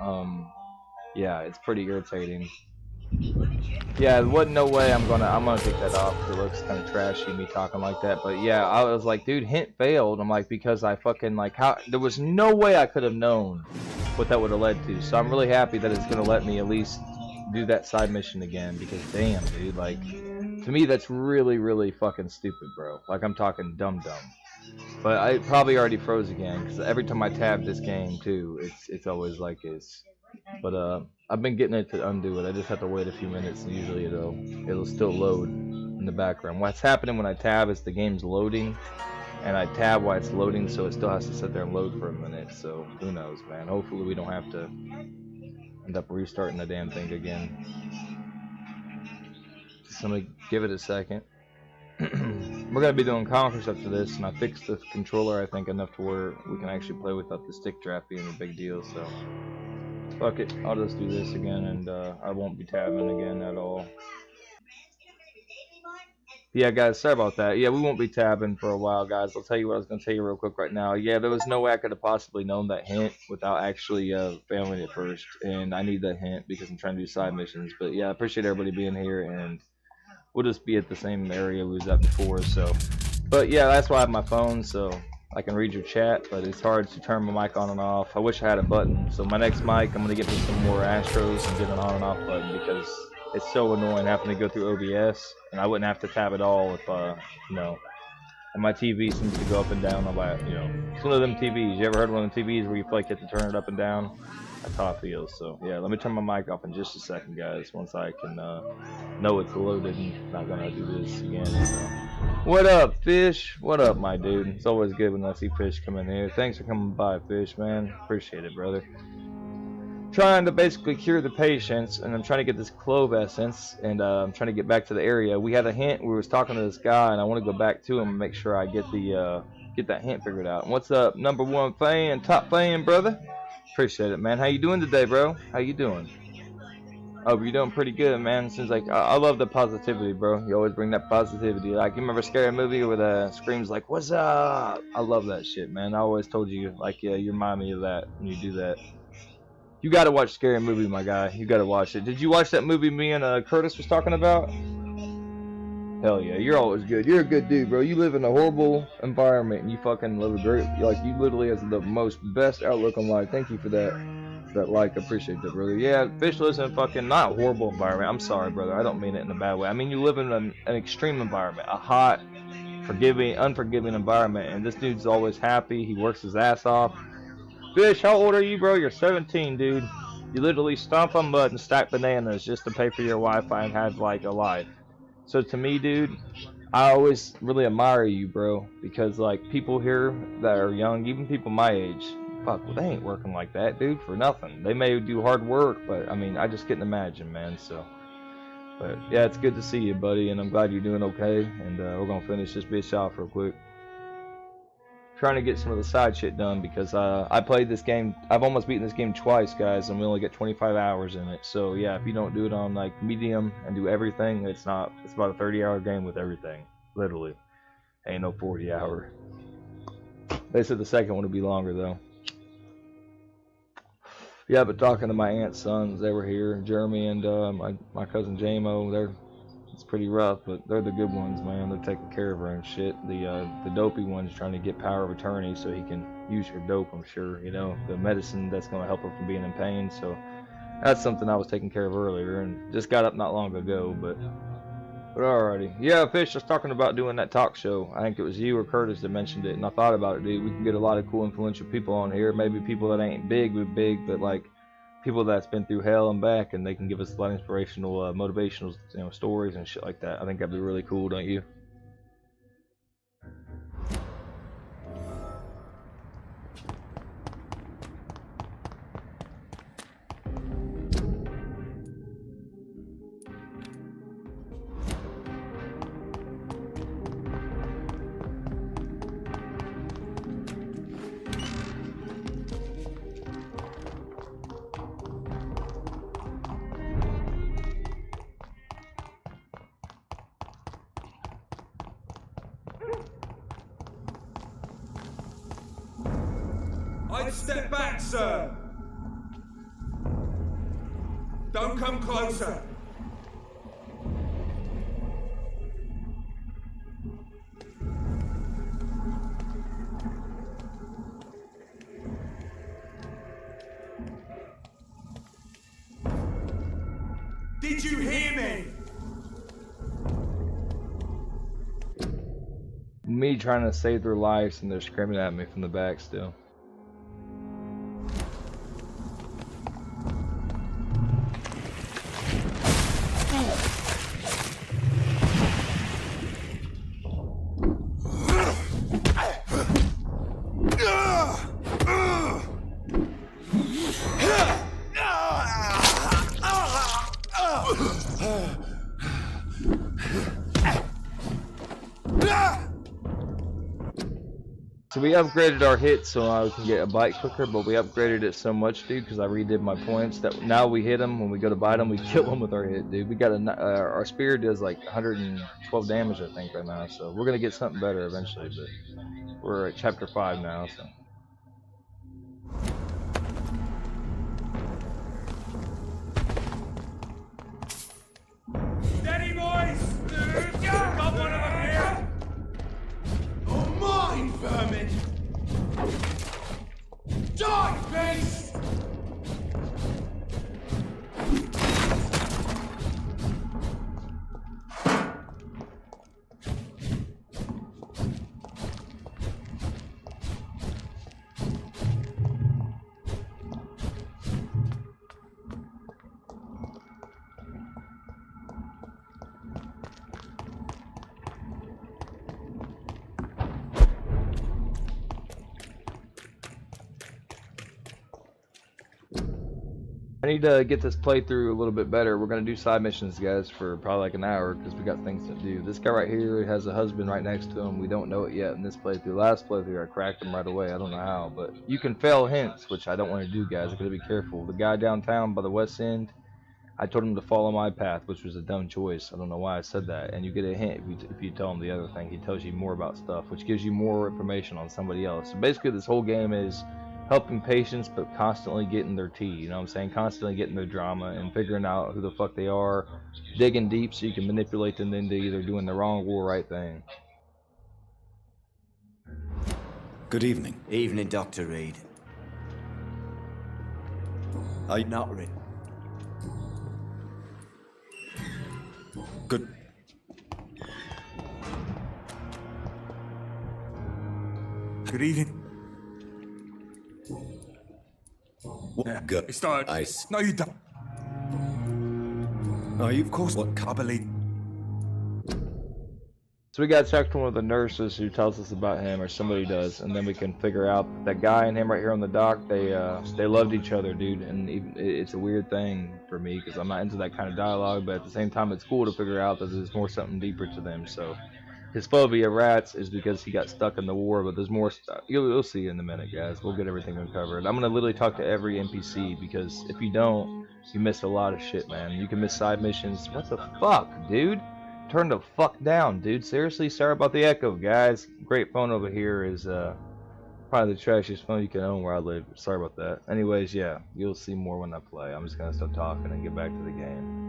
Yeah, it's pretty irritating. Yeah, what? No way I'm gonna take that off. It looks kind of trashy, me talking like that. But yeah, I was like, dude, hint failed. I'm like, because I fucking like how there was no way I could have known what that would have led to. So I'm really happy that it's gonna let me at least do that side mission again. Because damn, dude, like. To me, that's really, really fucking stupid, bro. Like, I'm talking dumb. But I probably already froze again, because every time I tab this game, too, it's always like this. But, I've been getting it to undo it. I just have to wait a few minutes, and usually it'll still load in the background. What's happening when I tab is the game's loading, and I tab while it's loading, so it still has to sit there and load for a minute. So who knows, man. Hopefully we don't have to end up restarting the damn thing again. Just let me give it a second. We're gonna be doing Conkers after this, and I fixed the controller, I think, enough to where we can actually play without the stick trap being a big deal. So fuck it, I'll just do this again, and I won't be tabbing again at all. Yeah, guys, sorry about that. Yeah, we won't be tabbing for a while, guys. I'll tell you what I was going to tell you real quick right now. Yeah, there was no way I could have possibly known that hint without actually failing it first. And I need that hint because I'm trying to do side missions. But yeah, I appreciate everybody being here. And we'll just be at the same area we was at before. So, but yeah, that's why I have my phone. So I can read your chat. But it's hard to turn my mic on and off. I wish I had a button. So my next mic, I'm going to get me some more Astros and get an on and off button because it's so annoying having to go through OBS, and I wouldn't have to tab at all if, you know, and my TV seems to go up and down on my, you know, it's one of them TVs. You ever heard one of them TVs where you feel like you have to turn it up and down? That's how it feels. So, yeah, let me turn my mic off in just a second, guys, once I can know it's loaded and not going to do this again. So. What up, Fish? What up, my dude? It's always good when I see Fish come in here. Thanks for coming by, Fish, man. Appreciate it, brother. Trying to basically cure the patients, and I'm trying to get this clove essence, and I'm trying to get back to the area. We had a hint. We was talking to this guy, and I want to go back to him and make sure I get the get that hint figured out. What's up, #1 fan, top fan, brother? Appreciate it, man. How you doing today, bro? How you doing? Oh, you're doing pretty good, man. Seems like I love the positivity, bro. You always bring that positivity. Like, you remember Scary Movie where the screams like, "What's up?" I love that shit, man. I always told you, like, yeah, you remind me of that when you do that. You gotta watch Scary Movie, my guy. You gotta watch it. Did you watch that movie me and Curtis was talking about? Hell yeah, you're always good. You're a good dude, bro. You live in a horrible environment and you fucking live a great, like, you literally have the most best outlook on life. Thank you for that. Like, appreciate that, brother. Yeah, Fish lives in a fucking, not a horrible environment. I'm sorry, brother. I don't mean it in a bad way. I mean, you live in an extreme environment, a hot, forgiving, unforgiving environment, and this dude's always happy. He works his ass off. Fish, how old are you, bro? You're 17, dude. You literally stomp on mud and stack bananas just to pay for your Wi-Fi and have, like, a life. So to me, dude, I always really admire you, bro, because, like, people here that are young, even people my age, fuck, well, they ain't working like that, dude, for nothing. They may do hard work, but, I mean, I just couldn't imagine, man, so. But, yeah, it's good to see you, buddy, and I'm glad you're doing okay, and we're going to finish this bitch off real quick. Trying to get some of the side shit done because I played this game. I've almost beaten this game twice, guys, and we only get 25 hours in it. So yeah, if you don't do it on like medium and do everything, it's about a 30-hour game with everything, literally. Ain't no 40-hour. They said the second one would be longer though. Yeah, but talking to my aunt's sons, they were here, Jeremy and my cousin Jamo. It's pretty rough, but they're the good ones, man. They're taking care of her and shit. The dopey one's trying to get power of attorney so he can use her dope, I'm sure, you know, the medicine that's going to help her from being in pain. So that's something I was taking care of earlier and just got up not long ago, but alrighty. Yeah, Fish, I was talking about doing that talk show. I think it was you or Curtis that mentioned it, and I thought about it, dude. We can get a lot of cool, influential people on here. Maybe people that ain't big, but like, people that's been through hell and back, and they can give us a lot of inspirational, motivational, you know, stories and shit like that. I think that'd be really cool, don't you? I'd step back, sir. Don't come closer. Did you hear me? Me trying to save their lives and they're screaming at me from the back still. So we upgraded our hit so I can get a bite quicker, but we upgraded it so much, dude, because I redid my points that now we hit them when we go to bite them, we kill them with our hit, dude. We got our spear does like 112 damage, I think, right now. So we're gonna get something better eventually, but we're at chapter 5 now, so. Steady, boys! Got one of them here! Oh, mine, vermin! Die, beast! I need to get this playthrough a little bit better. We're going to do side missions, guys, for probably like an hour because we got things to do. This guy right here has a husband right next to him. We don't know it yet in this playthrough. Last playthrough, I cracked him right away. I don't know how, but you can fail hints, which I don't want to do, guys. I got to be careful. The guy downtown by the west end, I told him to follow my path, which was a dumb choice. I don't know why I said that. And you get a hint if you tell him the other thing. He tells you more about stuff, which gives you more information on somebody else. So basically, this whole game is helping patients, but constantly getting their tea, you know what I'm saying? Constantly getting their drama and figuring out who the fuck they are, digging deep so you can manipulate them into either doing the wrong or right thing. Good evening. Evening, Dr. Reed. Are you Not Reed. good? Good evening. Good. It's not. No, you don't. Are you, of course, what I believe. So we got checked one of the nurses who tells us about him, or somebody does, and then we can figure out that guy and him right here on the dock, they loved each other, dude. And it's a weird thing for me because I'm not into that kind of dialogue, but at the same time it's cool to figure out that there's more something deeper to them. So his phobia of rats is because he got stuck in the war, but there's more stuff. You'll see in a minute, guys. We'll get everything uncovered. I'm gonna literally talk to every NPC because if you don't, you miss a lot of shit, man. You can miss side missions. What the fuck, dude? Turn the fuck down, dude. Seriously, sorry about the echo, guys. Great phone over here is probably the trashiest phone you can own where I live. Sorry about that. Anyways, yeah, you'll see more when I play. I'm just gonna stop talking and get back to the game.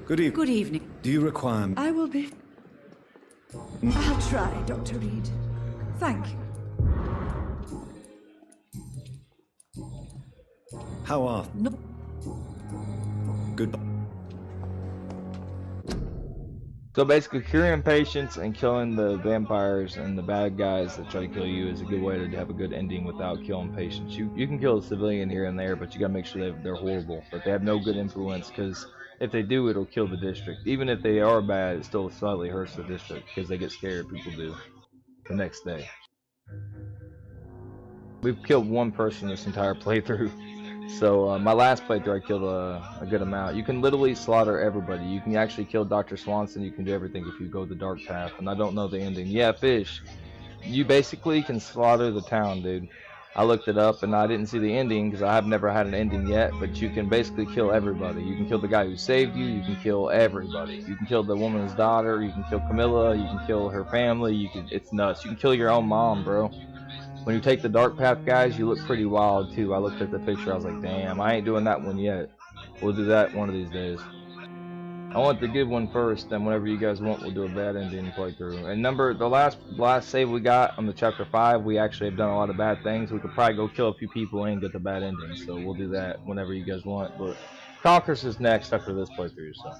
Good evening. Good evening. Do you require... I will be... I'll try, Dr. Reed. Thank you. How are... No. Goodbye. So basically, curing patients and killing the vampires and the bad guys that try to kill you is a good way to have a good ending without killing patients. You can kill a civilian here and there, but you gotta make sure they're horrible, but they have no good influence, because if they do, it'll kill the district. Even if they are bad, it still slightly hurts the district because they get scared. People do. The next day. We've killed one person this entire playthrough. So my last playthrough I killed a good amount. You can literally slaughter everybody. You can actually kill Dr. Swanson. You can do everything if you go the dark path. And I don't know the ending. Yeah, Fish. You basically can slaughter the town, dude. I looked it up and I didn't see the ending because I've never had an ending yet. But you can basically kill everybody. You can kill the guy who saved you. You can kill everybody. You can kill the woman's daughter. You can kill Camilla. You can kill her family. It's nuts. You can kill your own mom, bro. When you take the dark path, guys, you look pretty wild too. I looked at the picture, I was like, damn, I ain't doing that one yet. We'll do that one of these days. I want the good one first, then whenever you guys want, we'll do a bad ending playthrough. And the last save we got on the chapter 5, we actually have done a lot of bad things. We could probably go kill a few people and get the bad ending, so we'll do that whenever you guys want. But Conkers is next after this playthrough, so.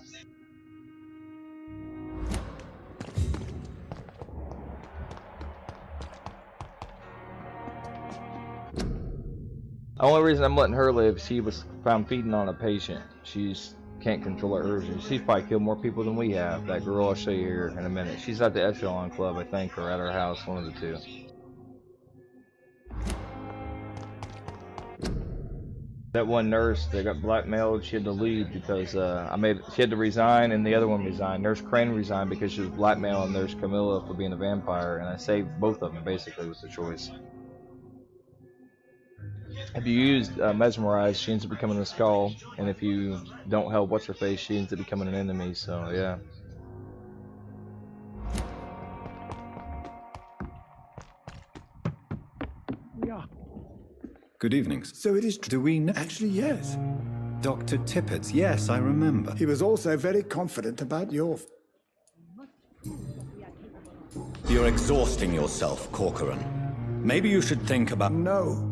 The only reason I'm letting her live, she was found feeding on a patient. She's can't control her urges. She's probably killed more people than we have. That girl I'll show you here in a minute. She's at the Echelon Club, I think, or at her house, one of the two. That one nurse that got blackmailed, she had to leave because she had to resign, and the other one resigned. Nurse Crane resigned because she was blackmailing Nurse Camilla for being a vampire, and I saved both of them basically with the choice. If you use Mesmerize, she ends up becoming a skull, and if you don't help What's-Her-Face, she ends up becoming an enemy, so yeah. Yeah. Good evening. So it is Do we know? actually, yes. Dr. Tippett, yes, I remember. He was also very confident about your... You're exhausting yourself, Corcoran. Maybe you should think about... No.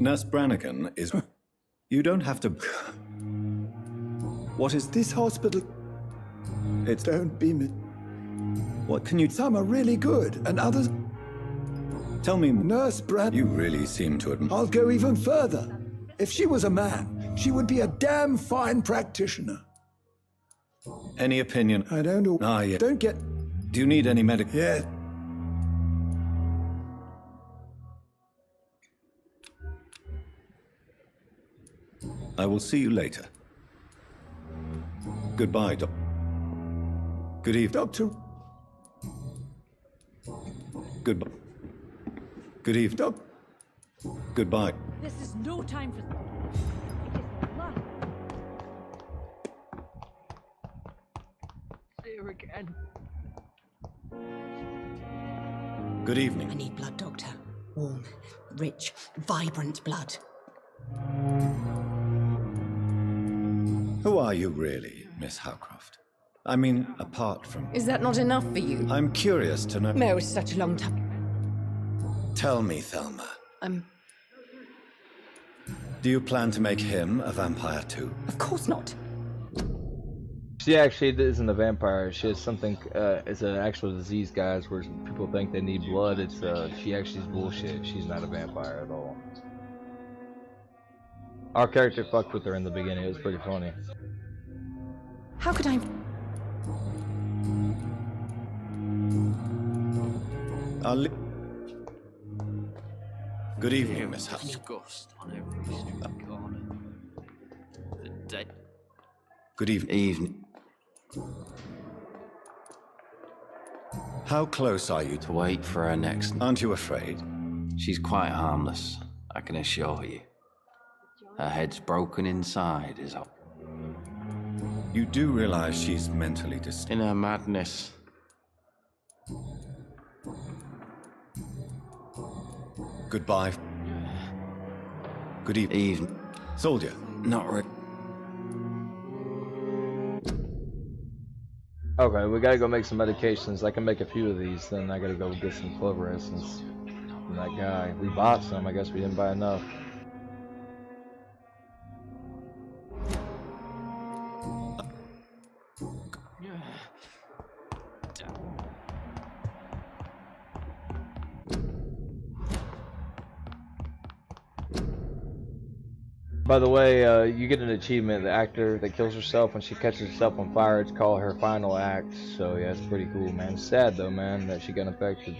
Nurse Brannigan is... You don't have to... What is... This hospital... It's... Don't be... What can you... Some are really good, and others... Tell me... Nurse Brad... You really seem to admit... I'll go even further. If she was a man, she would be a damn fine practitioner. Any opinion? I don't know. Ah, yeah. Don't get... Do you need any medical... Yeah. I will see you later. Goodbye, Doc. Good evening. Doctor... Goodbye. Good evening. Doc... Goodbye. This is no time for... Here again. Good evening. I need blood, Doctor. Warm, rich, vibrant blood. Who are you really, Miss Howcroft? I mean, apart from... Is that not enough for you? I'm curious to know... No, it's such a long time. Tell me, Thelma. Do you plan to make him a vampire too? Of course not. She actually isn't a vampire. She has something, it's an actual disease, guys, where people think they need blood. It's, she actually is bullshit. She's not a vampire at all. Our character fucked with her in the beginning. It was pretty funny. How could I... Good evening, Miss Howcroft. Disgust on every street corner. The dead. Good evening. How close are you To wait for her next. Aren't you afraid? She's quite harmless, I can assure you. Her head's broken inside, is all. You do realize she's mentally disturbed? In her madness. Goodbye. Good evening. Soldier. Not really. Okay, we gotta go make some medications. I can make a few of these, then I gotta go get some clover essence from that guy. We bought some, I guess we didn't buy enough. By the way, you get an achievement. The actor that kills herself when she catches herself on fire, it's called her final act. So yeah, it's pretty cool, man. Sad though, man, that she got infected.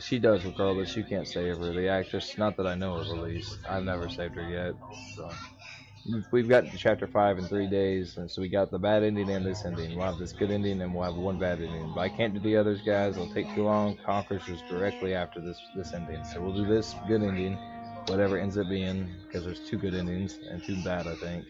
She does regardless. You can't save her. The actress, not that I know of at least. I've never saved her yet. So we've got to chapter 5 in 3 days, and so we got the bad ending and this ending. We'll have this good ending and we'll have one bad ending. But I can't do the others, guys. It'll take too long. Conkers is directly after this ending. So we'll do this good ending. Whatever ends up being, because there's 2 good endings and 2 bad, I think.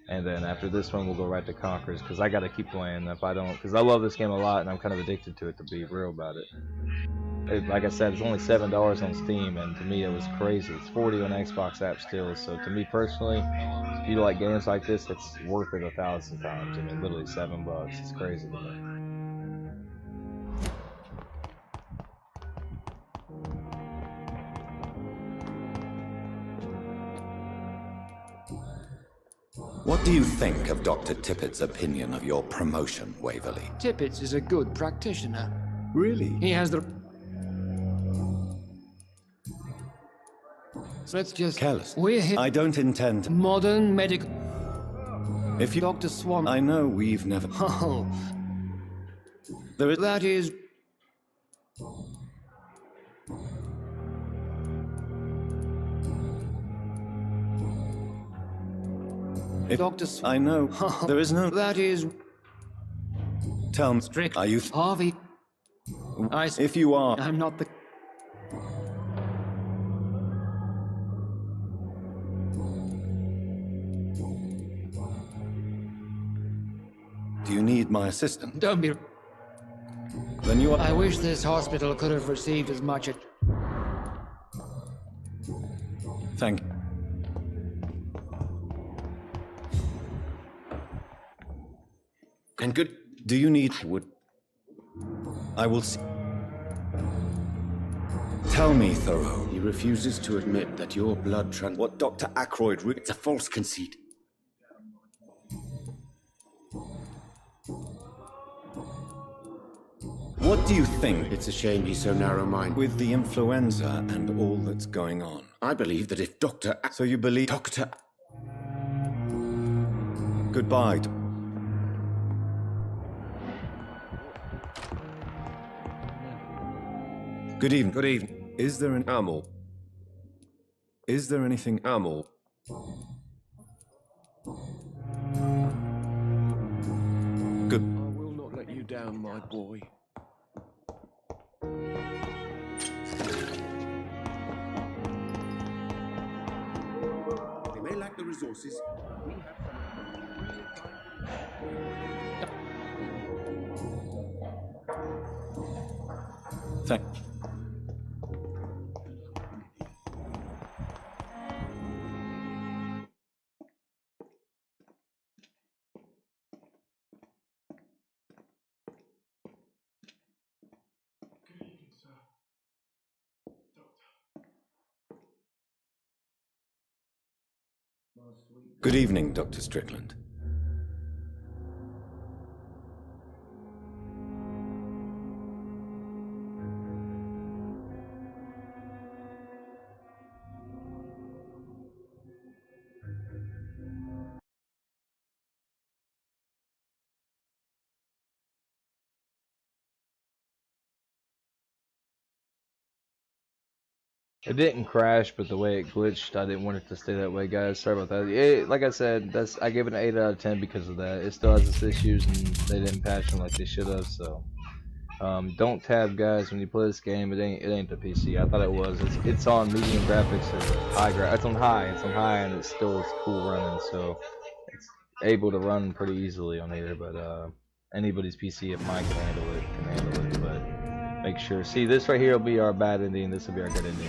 And then after this one, we'll go right to Conkers, because I got to keep playing. If I don't, because I love this game a lot, and I'm kind of addicted to it, to be real about it. Like I said, it's only $7 on Steam, and to me it was crazy. It's $40 on Xbox app still, so to me personally, If you like games like this, it's worth it 1,000 times. I mean, literally $7. It's crazy to me. What do you think of Dr. Tippett's opinion of your promotion, Waverley? Tippett is a good practitioner. Really? He has the... So let's just... Careless. We're here... I don't intend to... Modern medical... If you... Dr. Swan... I know we've never... Oh. There is... That is... Dr. I know. There is no... That is... Tell me... Strict. Are you... Harvey... If you are... I'm not the... Do you need my assistance? Don't be... Then you are... I wish this hospital could have received as much... Thank you. And good... Do you need... Would... I will see... Tell me, Thoreau. He refuses to admit that your blood What Dr. Ackroyd... It's a false conceit. What do you think? It's a shame he's so narrow-minded. With the influenza and all that's going on. I believe that if Dr. So you believe... Dr. Goodbye. Good evening. Good evening. Is there an... Amul. Is there anything... Amul. Good... I will not let you down, my boy. They may lack the resources. We have Thank... Good evening, Dr. Strickland. It didn't crash, but the way it glitched, I didn't want it to stay that way, guys. Sorry about that. Like I said, I gave it an 8 out of 10 because of that. It still has its issues, and they didn't patch them like they should have. So, don't tab, guys, when you play this game. It ain't the PC. I thought it was. It's on medium graphics or high It's on high. It's on high, and it's cool running. So, it's able to run pretty easily on here. But anybody's PC at mine can handle it. But make sure. See, this right here will be our bad ending. This will be our good ending.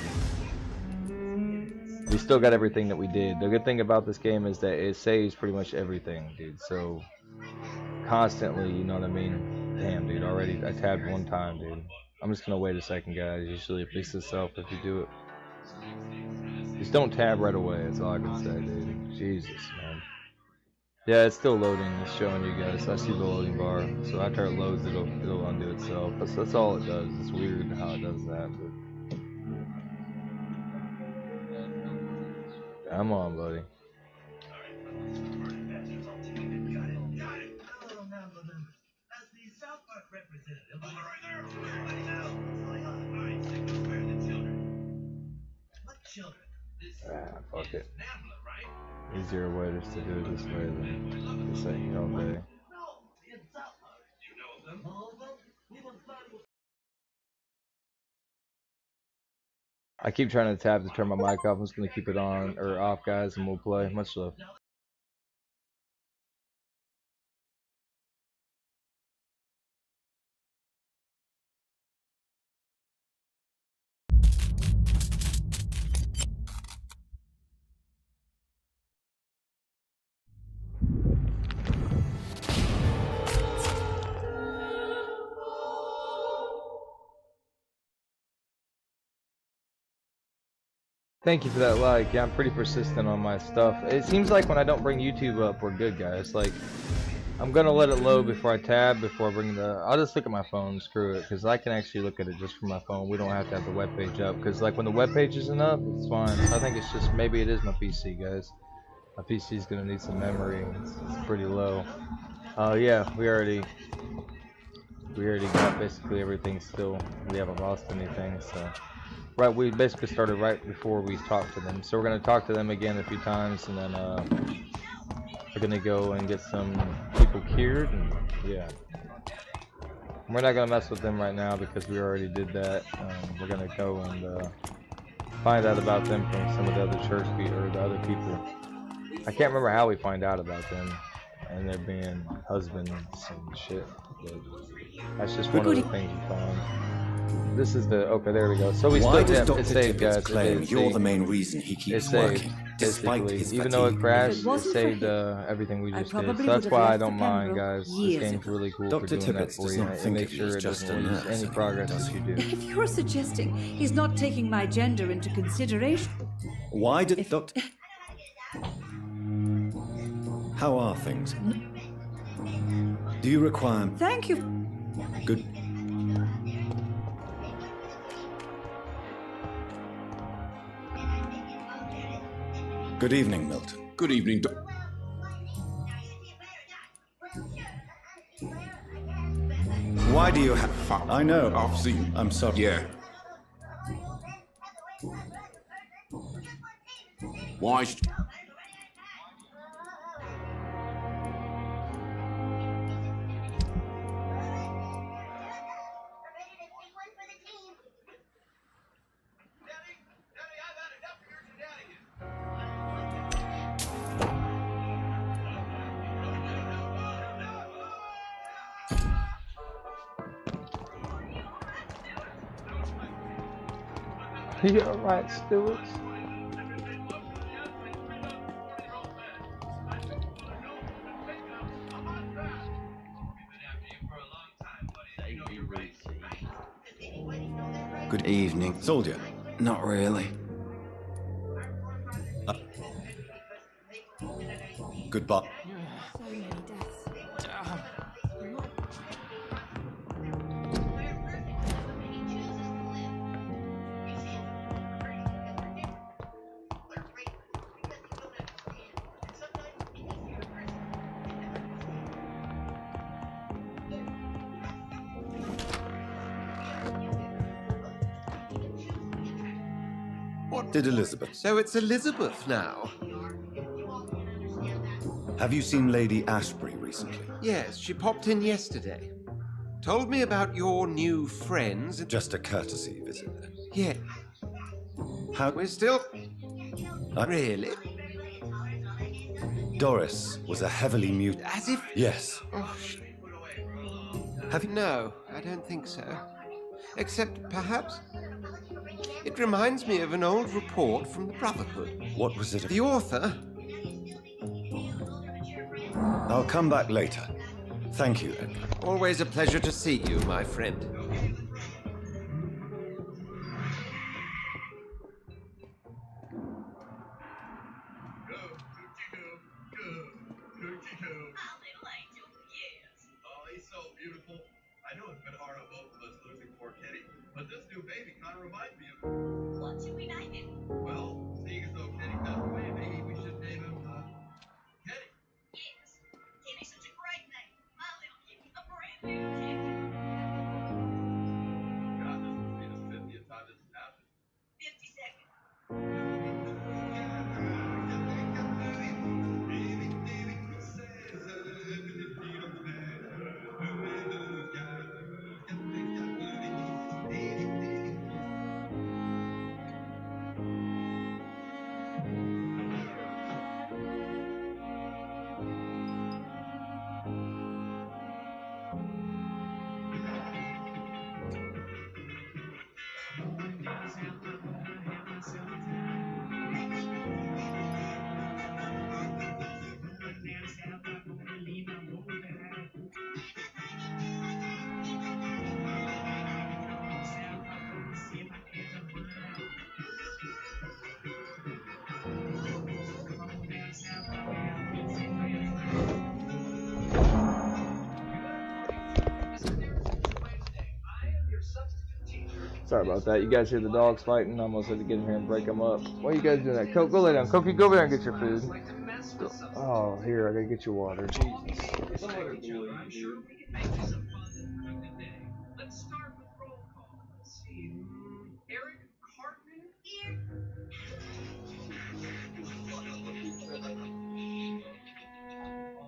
We still got everything that we did. The good thing about this game is that it saves pretty much everything, dude. So, constantly, you know what I mean? Damn, dude, already I tabbed one time, dude. I'm just gonna wait a second, guys. Usually it fixes itself if you do it. Just don't tab right away, that's all I can say, dude. Jesus, man. Yeah, it's still loading. It's showing you guys. I see the loading bar. So after it loads, it'll undo itself. That's all it does. It's weird how it does that, but... Come on, buddy. Fuck it. Easier way just to do it this way than just saying all day. I keep trying to tab to turn my mic off. I'm just gonna keep it on or off, guys, and we'll play. Much love. Thank you for that like. Yeah, I'm pretty persistent on my stuff. It seems like when I don't bring YouTube up, we're good, guys. Like, I'm gonna let it load before I tab, before I bring the... I'll just look at my phone, screw it, because I can actually look at it just from my phone. We don't have to have the webpage up, because like when the webpage isn't up, it's fine. So I think it's just, maybe it is my PC, guys. My PC is gonna need some memory. It's pretty low. Yeah, we already got basically everything still. We haven't lost anything, so... Right, we basically started right before we talked to them. So we're going to talk to them again a few times, and then we're going to go and get some people cured, and yeah. We're not going to mess with them right now because we already did that. We're going to go and find out about them from some of the other church people, or the other people. I can't remember how we find out about them, and they're being husbands and shit. But that's just one of the things we found. This is the... Okay, there we go. So we Why still... does Dr. It's saved, Tippett guys. claim It's you're saved. the main reason he keeps It's saved, working, despite basically. his Even though it fatigue? crashed, it wasn't for saved him, everything we I just did. probably So that's would have why I left don't the mind, Pembroke guys. This years game's ago. really cool Dr. for doing that Tippett for does you. not It think makes of sure you it as just doesn't a lose nurse any progress does that he? you do. If you're suggesting he's not taking my gender into consideration... Why did Dr... How are things? Do you require... Thank you. Good... Good evening, Milton. Good evening, Why do you have... I know. I've seen... I'm sorry. Yeah. Why... You're right, Stuart. Good evening. Soldier. Not really. Goodbye. So many deaths. What did Elizabeth? So it's Elizabeth now. Have you seen Lady Ashbury recently? Yes, she popped in yesterday. Told me about your new friends. Just a courtesy visit, then. Yeah. How... We're still... Really? Doris was a heavily mute... As if... Yes. Oh, Have you... No, I don't think so. Except, perhaps... It reminds me of an old report from the Brotherhood. What was it? The author... I'll come back later. Thank you, Edgar. Always a pleasure to see you, my friend. I know it's been hard on both of us losing poor Kenny, but this new baby kind of reminds me of... What should we name him? Well, seeing as though Kenny passed away, maybe we should name him, Kenny. Yes, Kenny's such a great name. My little Kenny, a brand new Kenny. God, this must be the 50th time this has happened. 50 seconds. Sorry about that. You guys hear the dogs fighting? I almost had to get in here and break them up. Why are you guys doing that? Coke, go lay down. Cokie, go over there and get your food. Oh, here, I gotta get your water. Jesus. Let's start with roll call. Let's see. Eric Cartman? Here.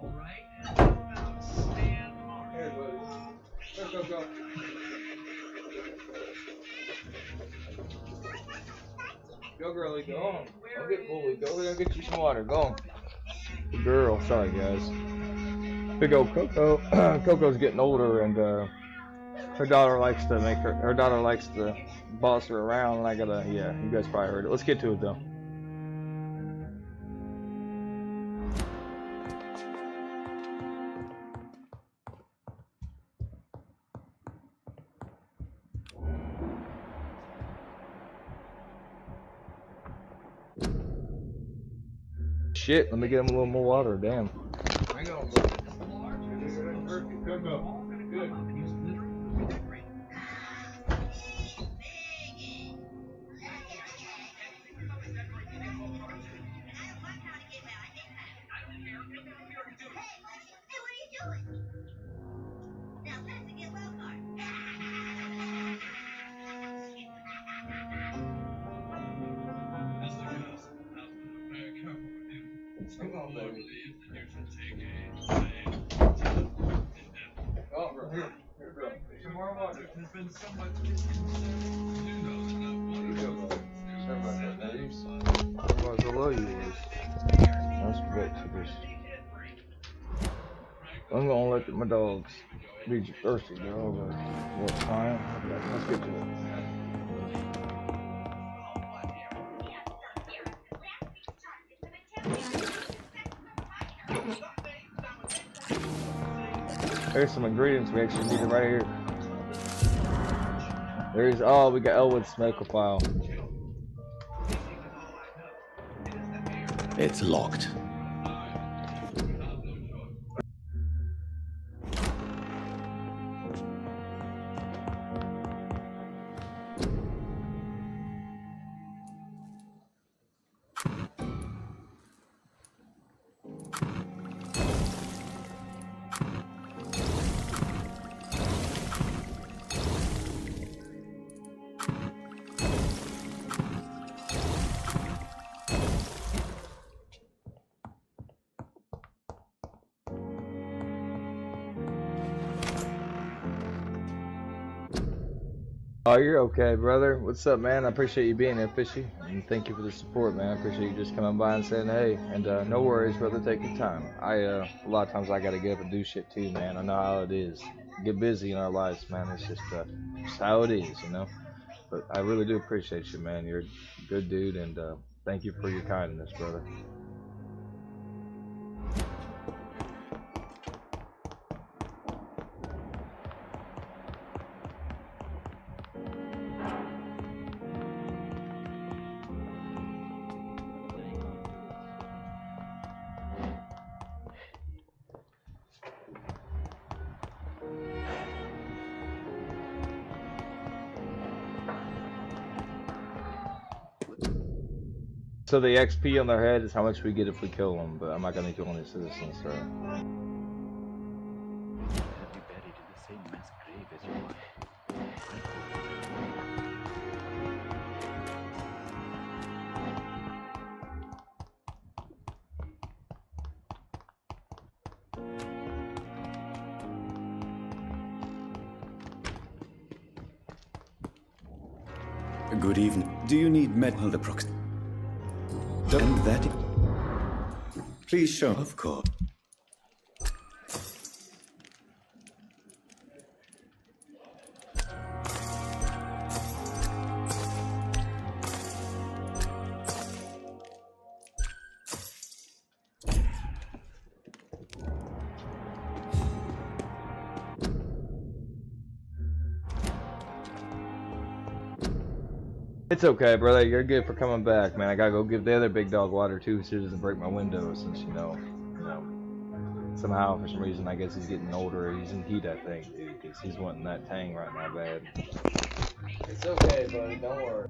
All right. And how about Stan Martin? Here, buddy. Go. Go, girlie, go on. Don't get bullied. Go over there and get you some water. Go on. Good girl. Sorry, guys. Big old Coco. Coco's getting older, and her daughter likes to boss her around, and I gotta, yeah, you guys probably heard it. Let's get to it, though. Shit, let me get him a little more water, damn. Hang on, bro. Good. Hang on, baby. Oh, here, bro. Some more water. There's been so much misconception. You know that. Sorry about that, Naves. Otherwise, I love you. Let's get to this. I'm gonna let my dogs be thirsty, dog. What time? Let's get to it. There's some ingredients we actually need right here. There's, oh, we got Elwood's smoker file. It's locked. Oh, you're okay, brother. What's up, man? I appreciate you being here, Fishy. And thank you for the support, man. I appreciate you just coming by and saying hey. And no worries, brother. Take your time. A lot of times I gotta get up and do shit too, man. I know how it is. Get busy in our lives, man. It's just how it is, you know. But I really do appreciate you, man. You're a good dude, and thank you for your kindness, brother. So the XP on their head is how much we get if we kill them, but I'm not gonna kill any citizens, so. Good evening. Do you need medical proxy? Don't that. Please show. Of course. It's okay, brother. You're good for coming back, man. I gotta go give the other big dog water too, so he doesn't break my window. Since you know, somehow for some reason, I guess he's getting older. He's in heat, I think, dude, because he's wanting that tang right now bad. It's okay, buddy. Don't worry.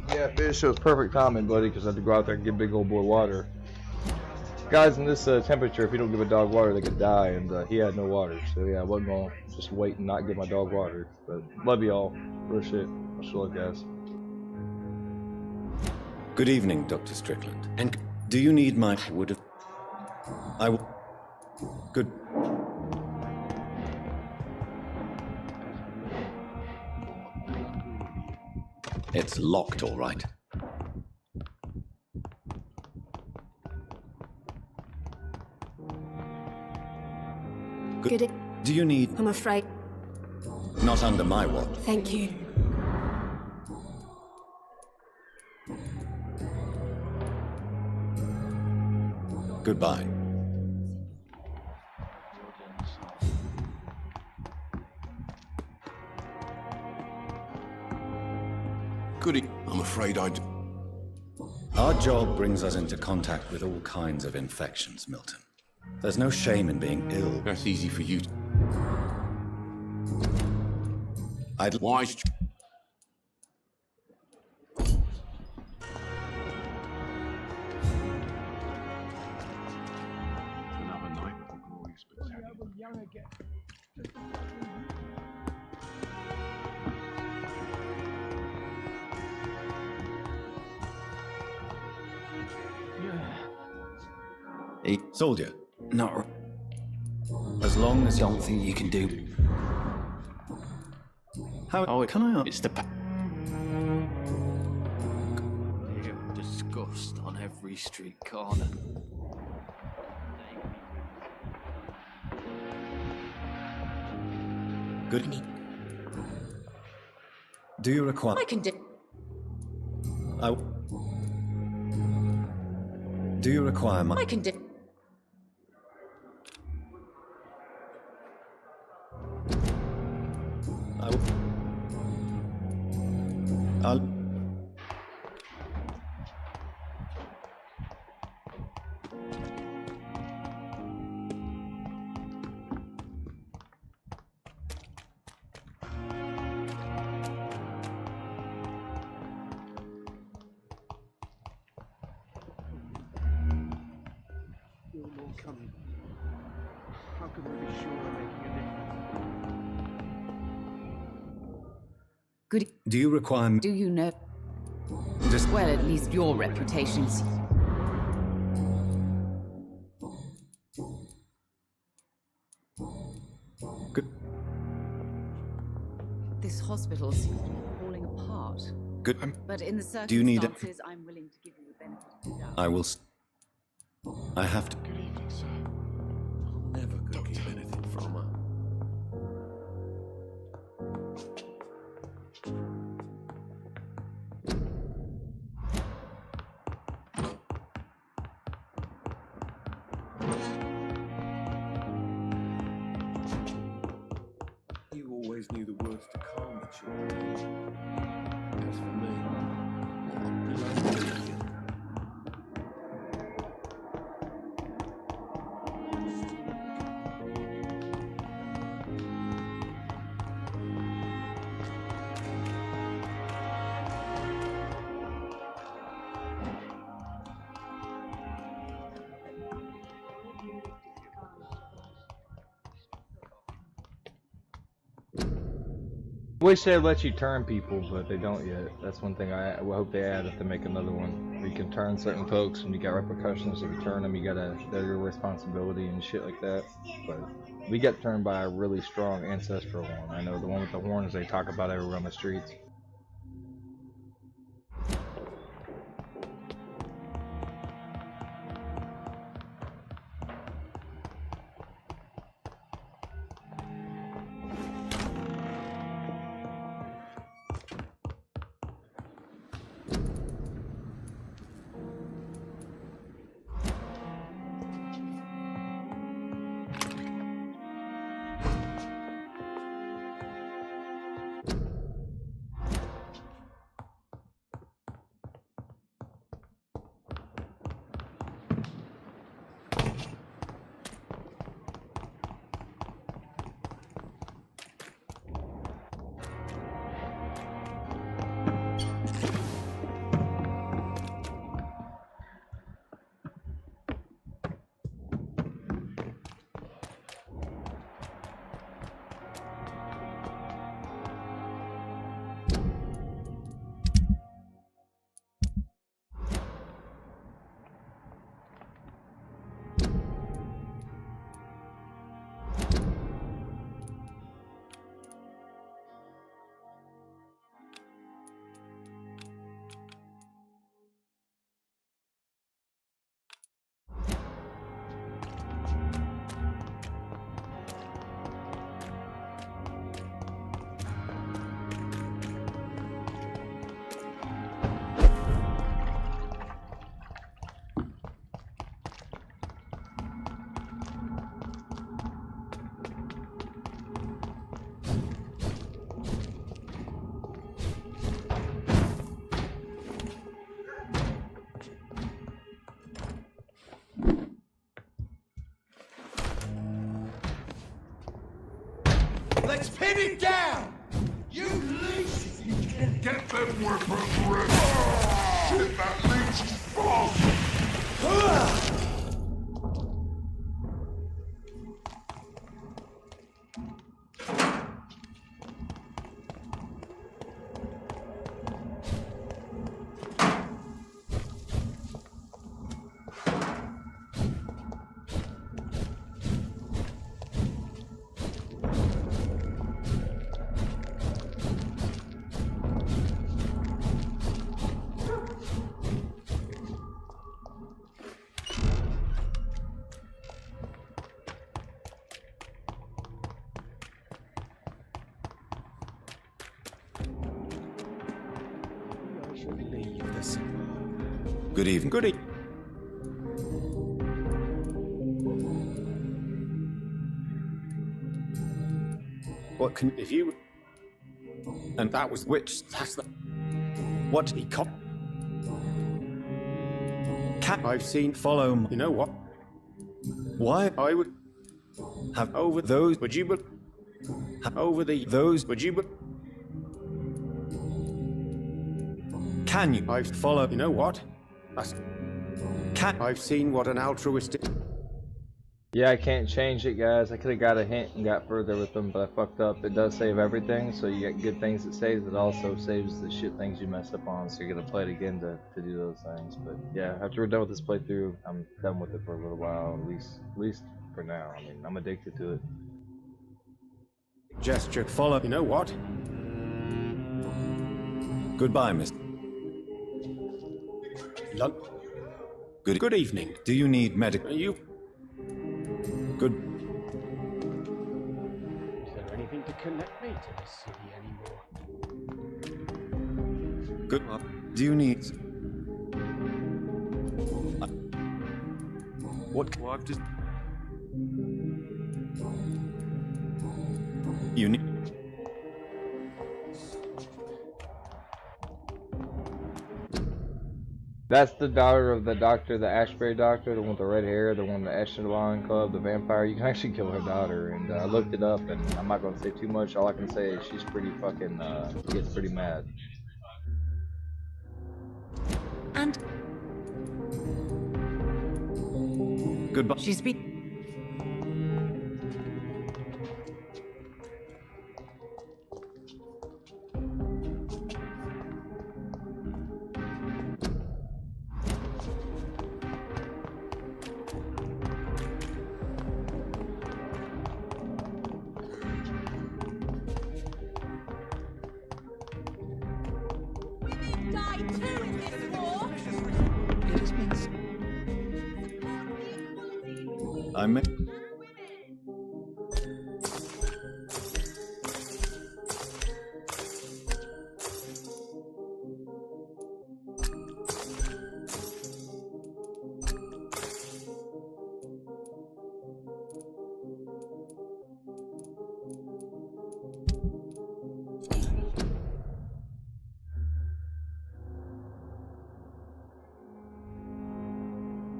Yeah, fish, it was perfect timing, buddy, because I had to go out there and get big old boy water. Guys, in this temperature, if you don't give a dog water, they could die, and he had no water. So yeah, I wasn't going to just wait and not give my dog water. But love you all. Real shit. Much love, guys. Good evening, Dr. Strickland. And do you need my... Good... It's locked, all right. Good. Do you need... I'm afraid. Not under my watch. Thank you. Goodbye. Goody. I'm afraid I'd... Our job brings us into contact with all kinds of infections, Milton. There's no shame in being ill. That's easy for you. I'd... Wise... Another night with the glorious battalion. Hey, soldier. No. As long as... Don't think you can do. How... Oh, can I... It's the... Disgust on every street corner. Good. Do you require... I can do. Do you require my... I can do. coming. How can we be sure they're making a difference? Good. Do you require me? Do you know? Just Well, at least your reputation's. Good. This hospital seems to be falling apart. Good. But in the Do you need it? circumstances, I'm willing to give you the benefit of the doubt. I will. I have to. Good evening, sir. I'm never gonna keep anything from her. You always knew the words to calm the children. As for me, I love you. Wish they'd let you turn people, but they don't yet. That's one thing I hope they add if they make another one. Where you can turn certain folks and you got repercussions if you turn them. You gotta, they're your responsibility and shit like that. But we got turned by a really strong ancestral one. I know the one with the horns they talk about everywhere on the streets. Let's pin it down! You leeches! You can Get them weapons ready! Shit, that leech is fast! Good evening. Good evening. What can if you? And that was which? That's the. What he cop? Cat. I've seen. Follow. You know what? Why I would have over those? Would you? But Have over the those? would you? But Can you? I've followed. You know what? That's. Can I've seen what an altruistic. Yeah, I can't change it, guys. I could have got a hint and got further with them, but I fucked up. It does save everything, so you get good things it saves. It also saves the shit things you messed up on, so you're gonna play it again to do those things. But yeah, after we're done with this playthrough, I'm done with it for a little while, at least for now. I mean, I'm addicted to it. Gesture. Follow. You know what? Goodbye, Miss. Good evening. Do you need medical? You. Good. Is there anything to connect me to this city anymore? Good. Do you need? What? I've just. You need. That's the daughter of the doctor, the Ashbury doctor, the one with the red hair, the one, the Echelon Club, the vampire. You can actually kill her daughter, and I looked it up, and I'm not gonna say too much. All I can say is she's pretty fucking, she gets pretty mad. And Goodbye. she's been. Die too in this war. It has been. I may.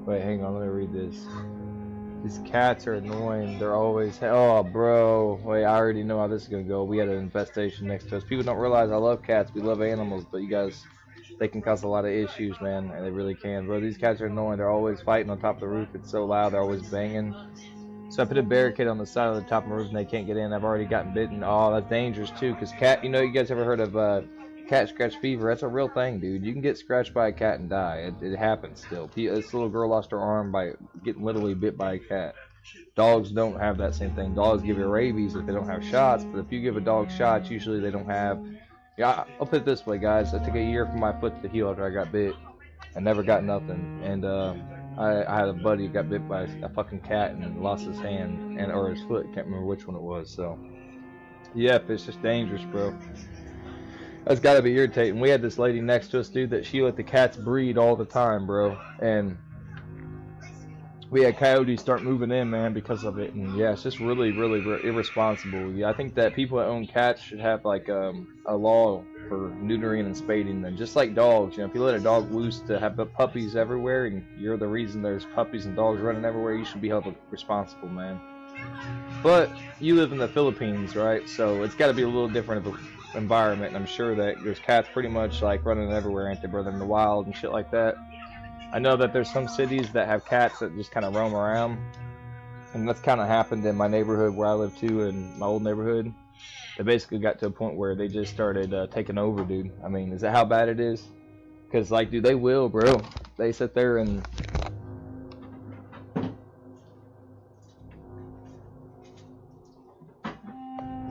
Wait, hang on, let me read this. These cats are annoying. They're always, oh, bro. Wait, I already know how this is gonna go. We had an infestation next to us. People don't realize I love cats. We love animals, but you guys, they can cause a lot of issues, man, and they really can. Bro, these cats are annoying. They're always fighting on top of the roof. It's so loud. They're always banging. So I put a barricade on the side of the top of the roof, and they can't get in. I've already gotten bitten. Oh, that's dangerous too, cause cat. You know, you guys ever heard of cat scratch fever? That's a real thing, dude. You can get scratched by a cat and die. It happens still. This little girl lost her arm by getting literally bit by a cat. Dogs don't have that same thing. Dogs give you rabies if they don't have shots, but if you give a dog shots, usually they don't have. Yeah, I'll put it this way, guys. It took a year for my foot to heal after I got bit. I never got nothing, and I had a buddy who got bit by a fucking cat and lost his hand or his foot. Can't remember which one it was. So, yep, it's just dangerous, bro. That's gotta be irritating. We had this lady next to us, dude, that she let the cats breed all the time, bro. And we had coyotes start moving in, man, because of it. And yeah, it's just really, really irresponsible. Yeah, I think that people that own cats should have like a law for neutering and spading them, just like dogs. You know, if you let a dog loose to have puppies everywhere, and you're the reason there's puppies and dogs running everywhere, you should be held responsible, man. But you live in the Philippines, right? So it's got to be a little different of a environment, and I'm sure that there's cats pretty much like running everywhere, ain't they, brother, in the wild and shit like that. I know that there's some cities that have cats that just kind of roam around, and that's kind of happened in my neighborhood where I live too, in my old neighborhood. They basically got to a point where they just started taking over, dude. I mean, is that how bad it is? Because, like, dude, they will, bro. They sit there and...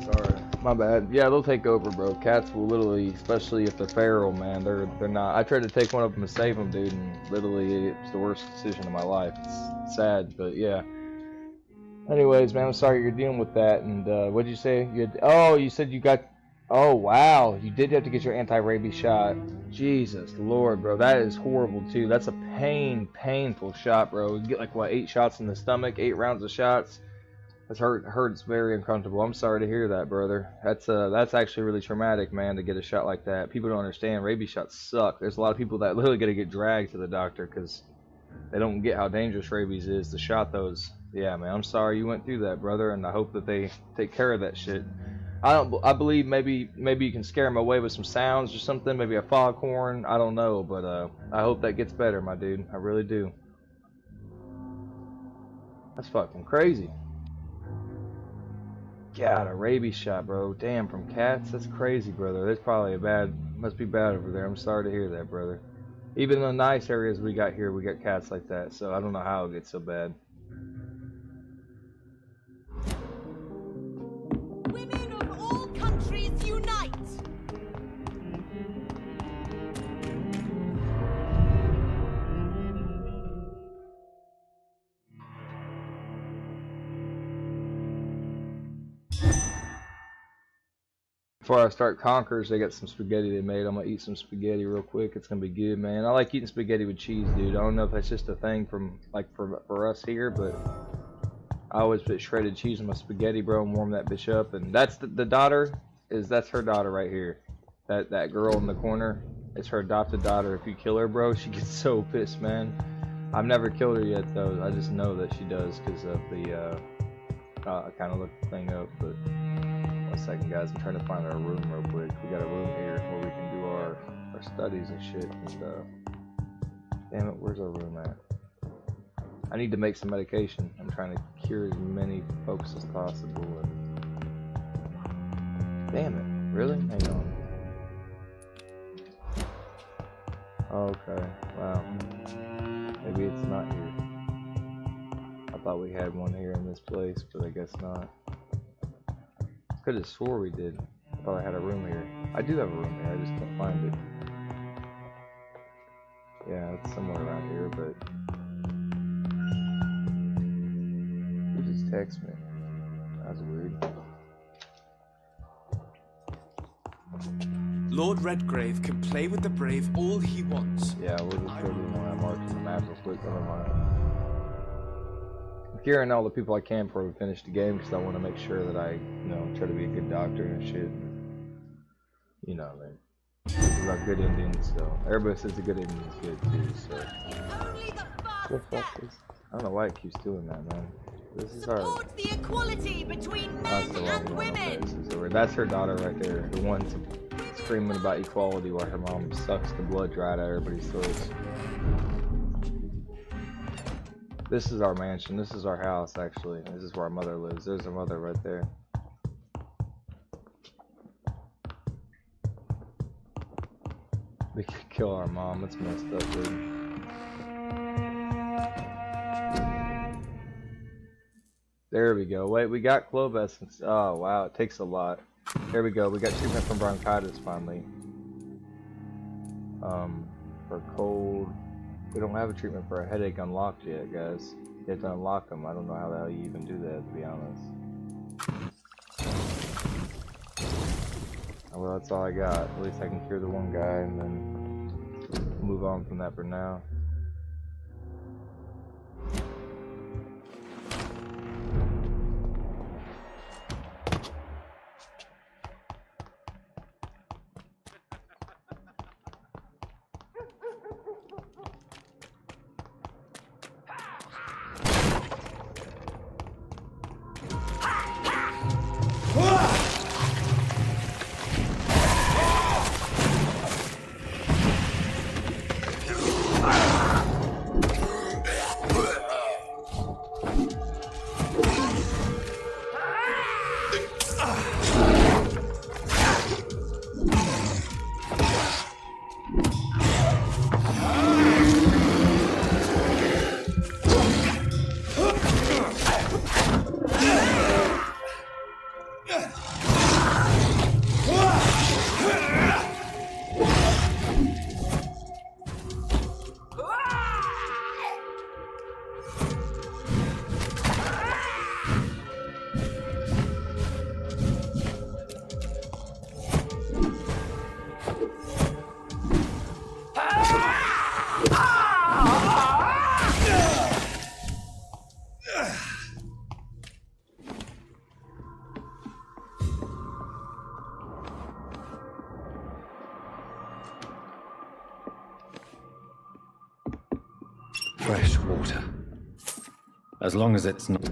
Sorry, my bad. Yeah, they'll take over, bro. Cats will literally, especially if they're feral, man. They're not. I tried to take one of them to save them, dude, and literally it's the worst decision of my life. It's sad, but yeah. Anyways, man, I'm sorry you're dealing with that. And what'd you say? You said you got. Oh wow, you did have to get your anti-rabies shot. Jesus Lord, bro, that is horrible too. That's a painful shot, bro. You get like what, 8 shots in the stomach, 8 rounds of shots. That's hurts very uncomfortable. I'm sorry to hear that, brother. That's actually really traumatic, man, to get a shot like that. People don't understand. Rabies shots suck. There's a lot of people that literally got to get dragged to the doctor because they don't get how dangerous rabies is to shot those. Yeah, man, I'm sorry you went through that, brother, and I hope that they take care of that shit. I believe maybe you can scare them away with some sounds or something, maybe a foghorn. I don't know, but I hope that gets better, my dude. I really do. That's fucking crazy. God, a rabies shot, bro. Damn, from cats? That's crazy, brother. That's probably must be bad over there. I'm sorry to hear that, brother. Even in the nice areas we got here, we got cats like that, so I don't know how it gets so bad. Women of all countries unite! Before I start Conkers, they got some spaghetti they made. I'm gonna eat some spaghetti real quick. It's gonna be good, man. I like eating spaghetti with cheese, dude. I don't know if that's just a thing from like for us here, but I always put shredded cheese on my spaghetti, bro, and warm that bitch up. And that's the daughter that's her daughter right here. That girl in the corner is her adopted daughter. If you kill her, bro, she gets so pissed, man. I've never killed her yet though. I just know that she does because of the I kind of looked the thing up, but. 1 second, guys. I'm trying to find our room real quick. We got a room here where we can do our studies and shit. And damn it, where's our room at? I need to make some medication. I'm trying to cure as many folks as possible. And damn it, really? Hang on. Okay, wow. Maybe it's not here. I thought we had one here in this place, but I guess not. Could have swore we did. I thought I had a room here. I do have a room here, I just can't find it. Yeah, it's somewhere around here, but you just text me. That's weird. Lord Redgrave can play with the brave all he wants. Yeah, we'll just go to the one I marked on the map real quick. Never mind. Curing all the people I can before we finish the game because I want to make sure that I, try to be a good doctor and shit. You know, man. We got good Indians, so everybody says the good Indian's good too. So. The fuck is? I don't know why it keeps doing that, man. This is our. The equality between men and women. So that's her daughter right there, the one screaming about equality while her mom sucks the blood right out of everybody's throats. This is our mansion. This is our house, actually. This is where our mother lives. There's our mother right there. We could kill our mom. That's messed up, dude. There we go. Wait, we got clove essence. Oh, wow. It takes a lot. There we go. We got treatment from bronchitis, finally. For cold... We don't have a treatment for a headache unlocked yet, guys. You have to unlock them. I don't know how the hell you even do that, to be honest. Well, that's all I got. At least I can cure the one guy and then move on from that for now. Fresh water. As long as it's not...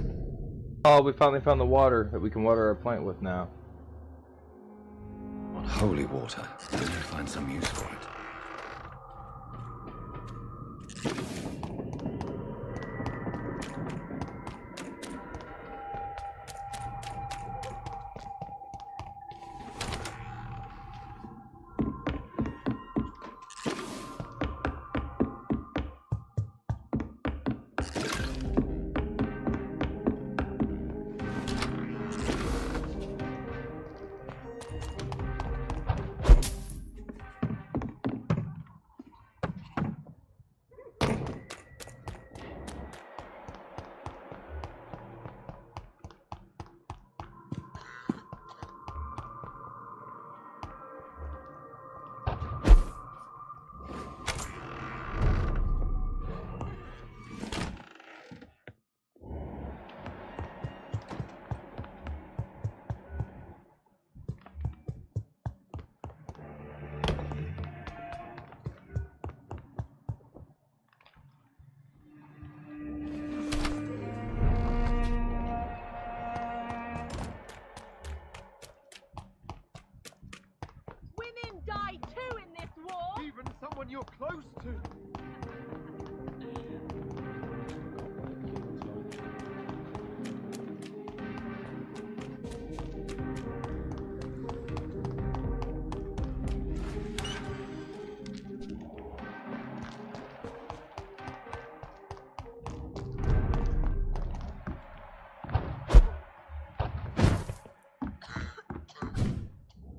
Oh, we finally found the water that we can water our plant with now. not holy water, we can find some use for it. you're close to.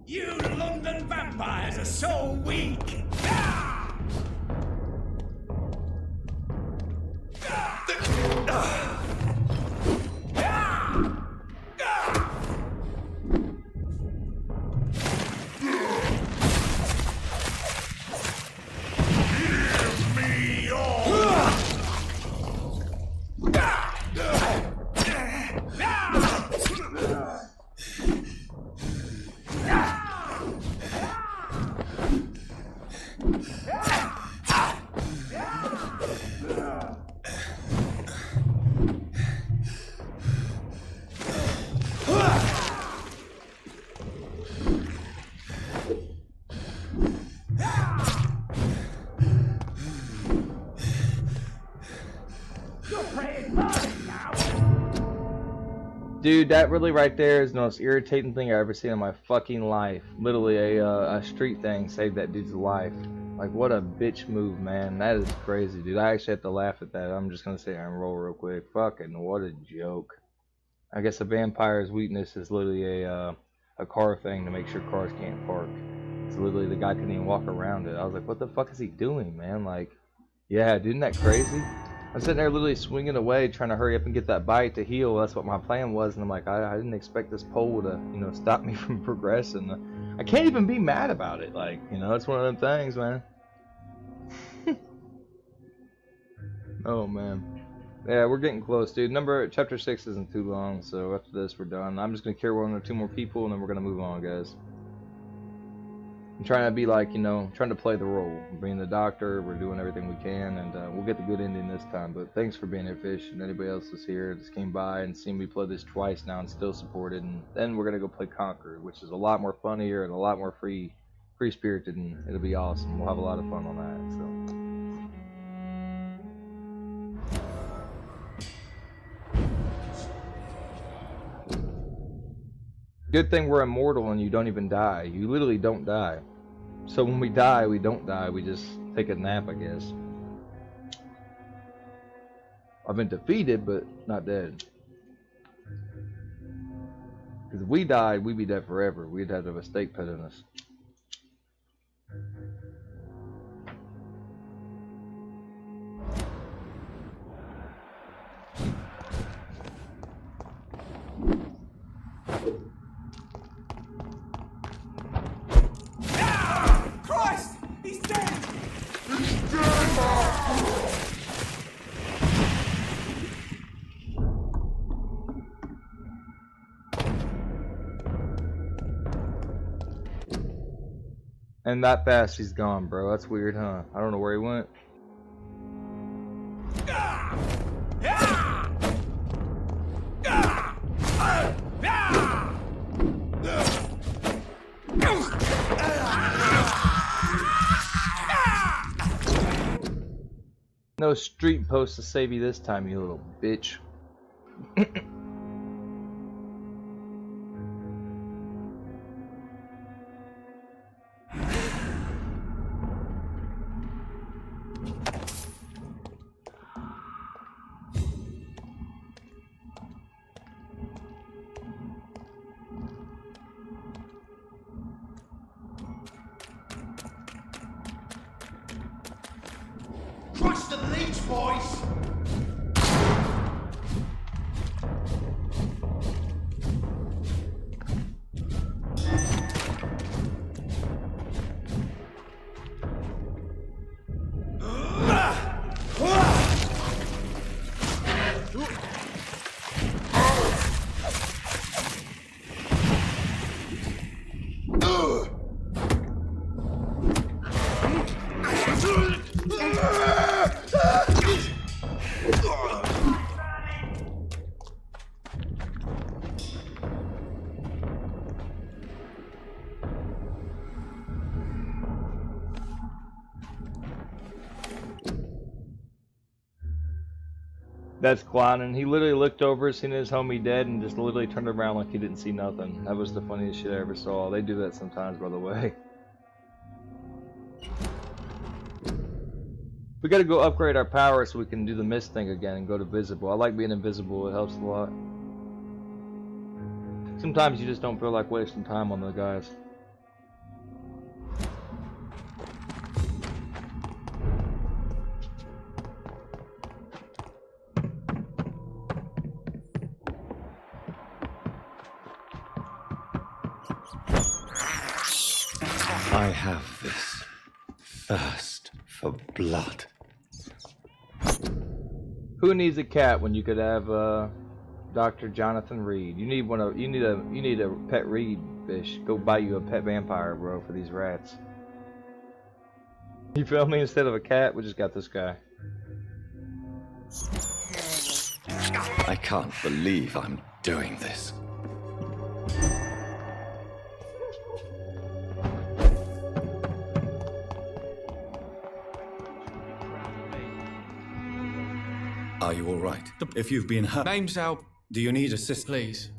You London vampires are so weak! Dude, that really right there is the most irritating thing I've ever seen in my fucking life. Literally, a street thing saved that dude's life. Like, what a bitch move, man. That is crazy, dude. I actually have to laugh at that. I'm just gonna sit here and roll real quick. Fucking, what a joke. I guess a vampire's weakness is literally a car thing to make sure cars can't park. It's literally the guy couldn't even walk around it. I was like, what the fuck is he doing, man? Like, yeah, dude, isn't that crazy? I'm sitting there literally swinging away, trying to hurry up and get that bite to heal. That's what my plan was, and I'm like, I didn't expect this pole to, you know, stop me from progressing. I can't even be mad about it. Like, you know, it's one of them things, man. Oh, man. Yeah, we're getting close, dude. Chapter 6 isn't too long, so after this, we're done. I'm just going to carry 1 or 2 more people, and then we're going to move on, guys. I'm trying to be like, you know, trying to play the role. Being the doctor, we're doing everything we can, and we'll get the good ending this time. But thanks for being here, Fish, and anybody else that's here, just came by and seen me play this twice now and still supported. And then we're going to go play Conkers, which is a lot more funnier and a lot more free-spirited, and it'll be awesome. We'll have a lot of fun on that, so... Good thing we're immortal and you don't even die. You literally don't die. So when we die, we don't die. We just take a nap, I guess. I've been defeated, but not dead. Because if we died, we'd be dead forever. We'd have to have a stake put in us. Christ! He's dead! And that fast he's gone, bro. That's weird, huh? I don't know where he went. No street post to save you this time, you little bitch. Crush the leech, boys! That's clowning. He literally looked over, seen his homie dead, and just literally turned around like he didn't see nothing. That was the funniest shit I ever saw. They do that sometimes, by the way. We gotta go upgrade our power so we can do the mist thing again and go to visible. I like being invisible, it helps a lot. Sometimes you just don't feel like wasting time on the guys. I have this thirst for blood. Who needs a cat when you could have Dr. Jonathan Reed? You need you need a pet Reed fish. Go buy you a pet vampire, bro, for these rats. You feel me? Instead of a cat, we just got this guy. I can't believe I'm doing this. Are you all right? If you've been hurt... Name's Al. Do you need assistance? Please.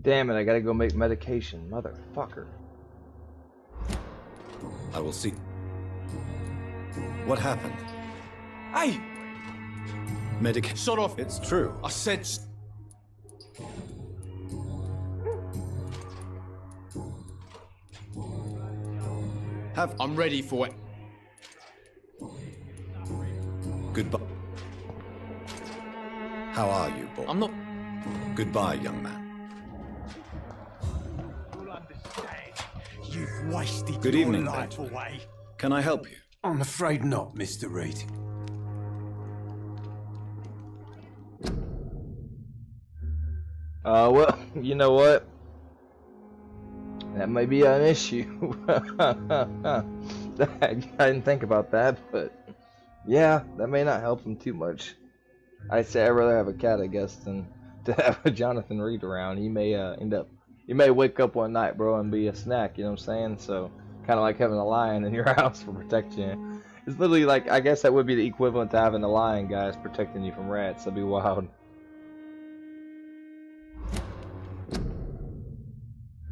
Damn it, I gotta go make medication. Motherfucker. I will see. What happened? Hey! Medication. Shut off. It's true. I said... I'm ready for it. Goodbye. How are you, boy? I'm not... Goodbye, young man. You've wasted Good your evening, life Benjamin. away. Can I help you? I'm afraid not, Mr. Reed. Well, you know what? That may be an issue. I didn't think about that, but yeah, that may not help him too much. I'd say I'd rather have a cat, I guess, than to have a Jonathan Reed around. He may you may wake up one night, bro, and be a snack, you know what I'm saying? So, kind of like having a lion in your house for protection you. It's literally like, I guess that would be the equivalent to having a lion, guys, protecting you from rats. That'd be wild.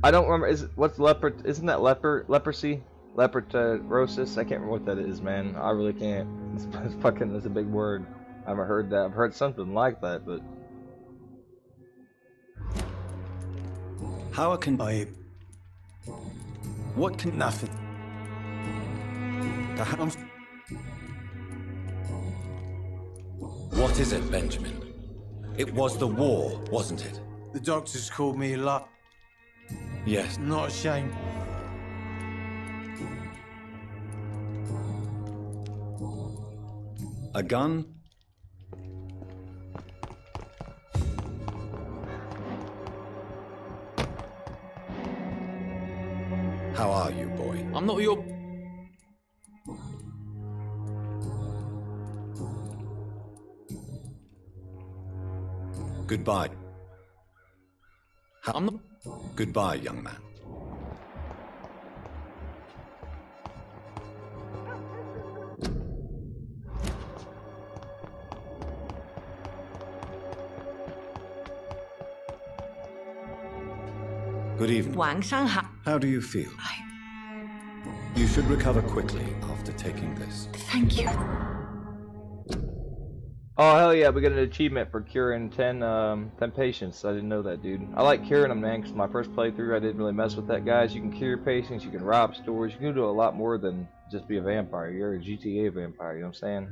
I don't remember, what's isn't that leprosy? Leprosis? I can't remember what that is, man. I really can't. It's a big word. I haven't heard that. I've heard something like that, but... How can I... What can... Nothing. Perhaps... What is it, Benjamin? It was the war, wasn't it? The doctors called me a lot. Yes. Not ashamed. A gun? How are you, boy? I'm not your... Goodbye. I'm not... Goodbye, young man. Good evening. How do you feel? You should recover quickly after taking this. Thank you. Oh, hell yeah, we got an achievement for curing 10 patients. I didn't know that, dude. I like curing them, man, because my first playthrough, I didn't really mess with that, guys. You can cure patients, you can rob stores, you can do a lot more than just be a vampire. You're a GTA vampire, you know what I'm saying?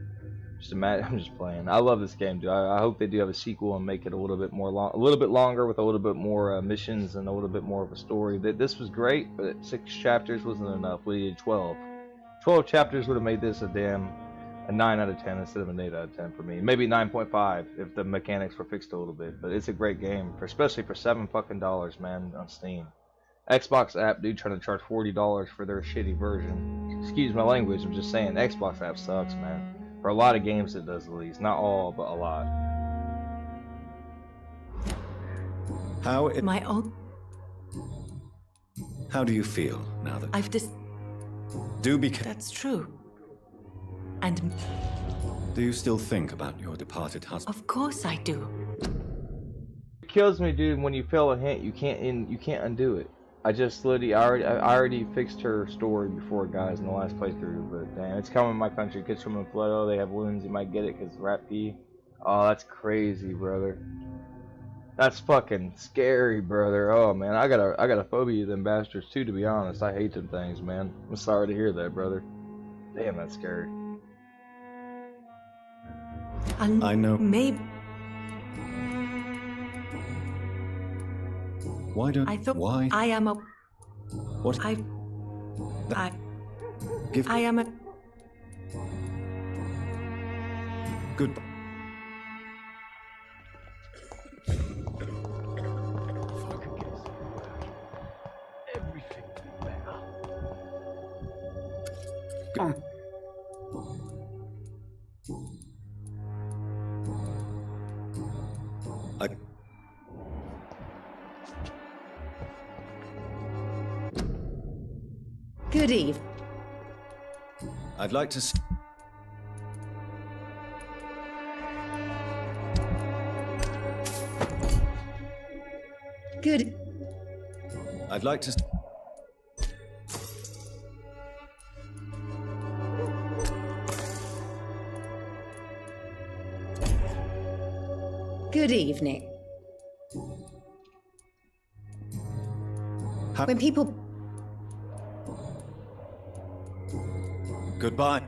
Just imagine, I'm just playing. I love this game, dude. I hope they do have a sequel and make it a little bit more a little bit longer with a little bit more missions and a little bit more of a story. This was great, but 6 chapters wasn't enough. We needed 12. 12 chapters would have made this a 9 out of 10 instead of an 8 out of 10 for me. Maybe 9.5 if the mechanics were fixed a little bit. But it's a great game, especially for $7 fucking, man, on Steam. Xbox app, dude, trying to charge $40 for their shitty version. Excuse my language, I'm just saying, Xbox app sucks, man. For a lot of games it does, at least. Not all, but a lot. My own... How do you feel now that... I've just... Do be careful. That's true. And Do you still think about your departed husband? Of course I do. It kills me, dude. When you fail a hint, you can't undo it. I just literally, I already fixed her story before, guys, in the last playthrough. But damn, it's coming in my country. Kids from Infleto, they have wounds. You might get it because rap P. Oh, that's crazy, brother. That's fucking scary, brother. Oh man, I got a phobia of them bastards too. To be honest, I hate them things, man. I'm sorry to hear that, brother. Damn, that's scary. I know. Maybe. Why don't I thought why? I am a. What? I Give. I am a. Goodbye. Good eve. I'd like to. Good. I'd like to. Good evening. When people. Goodbye.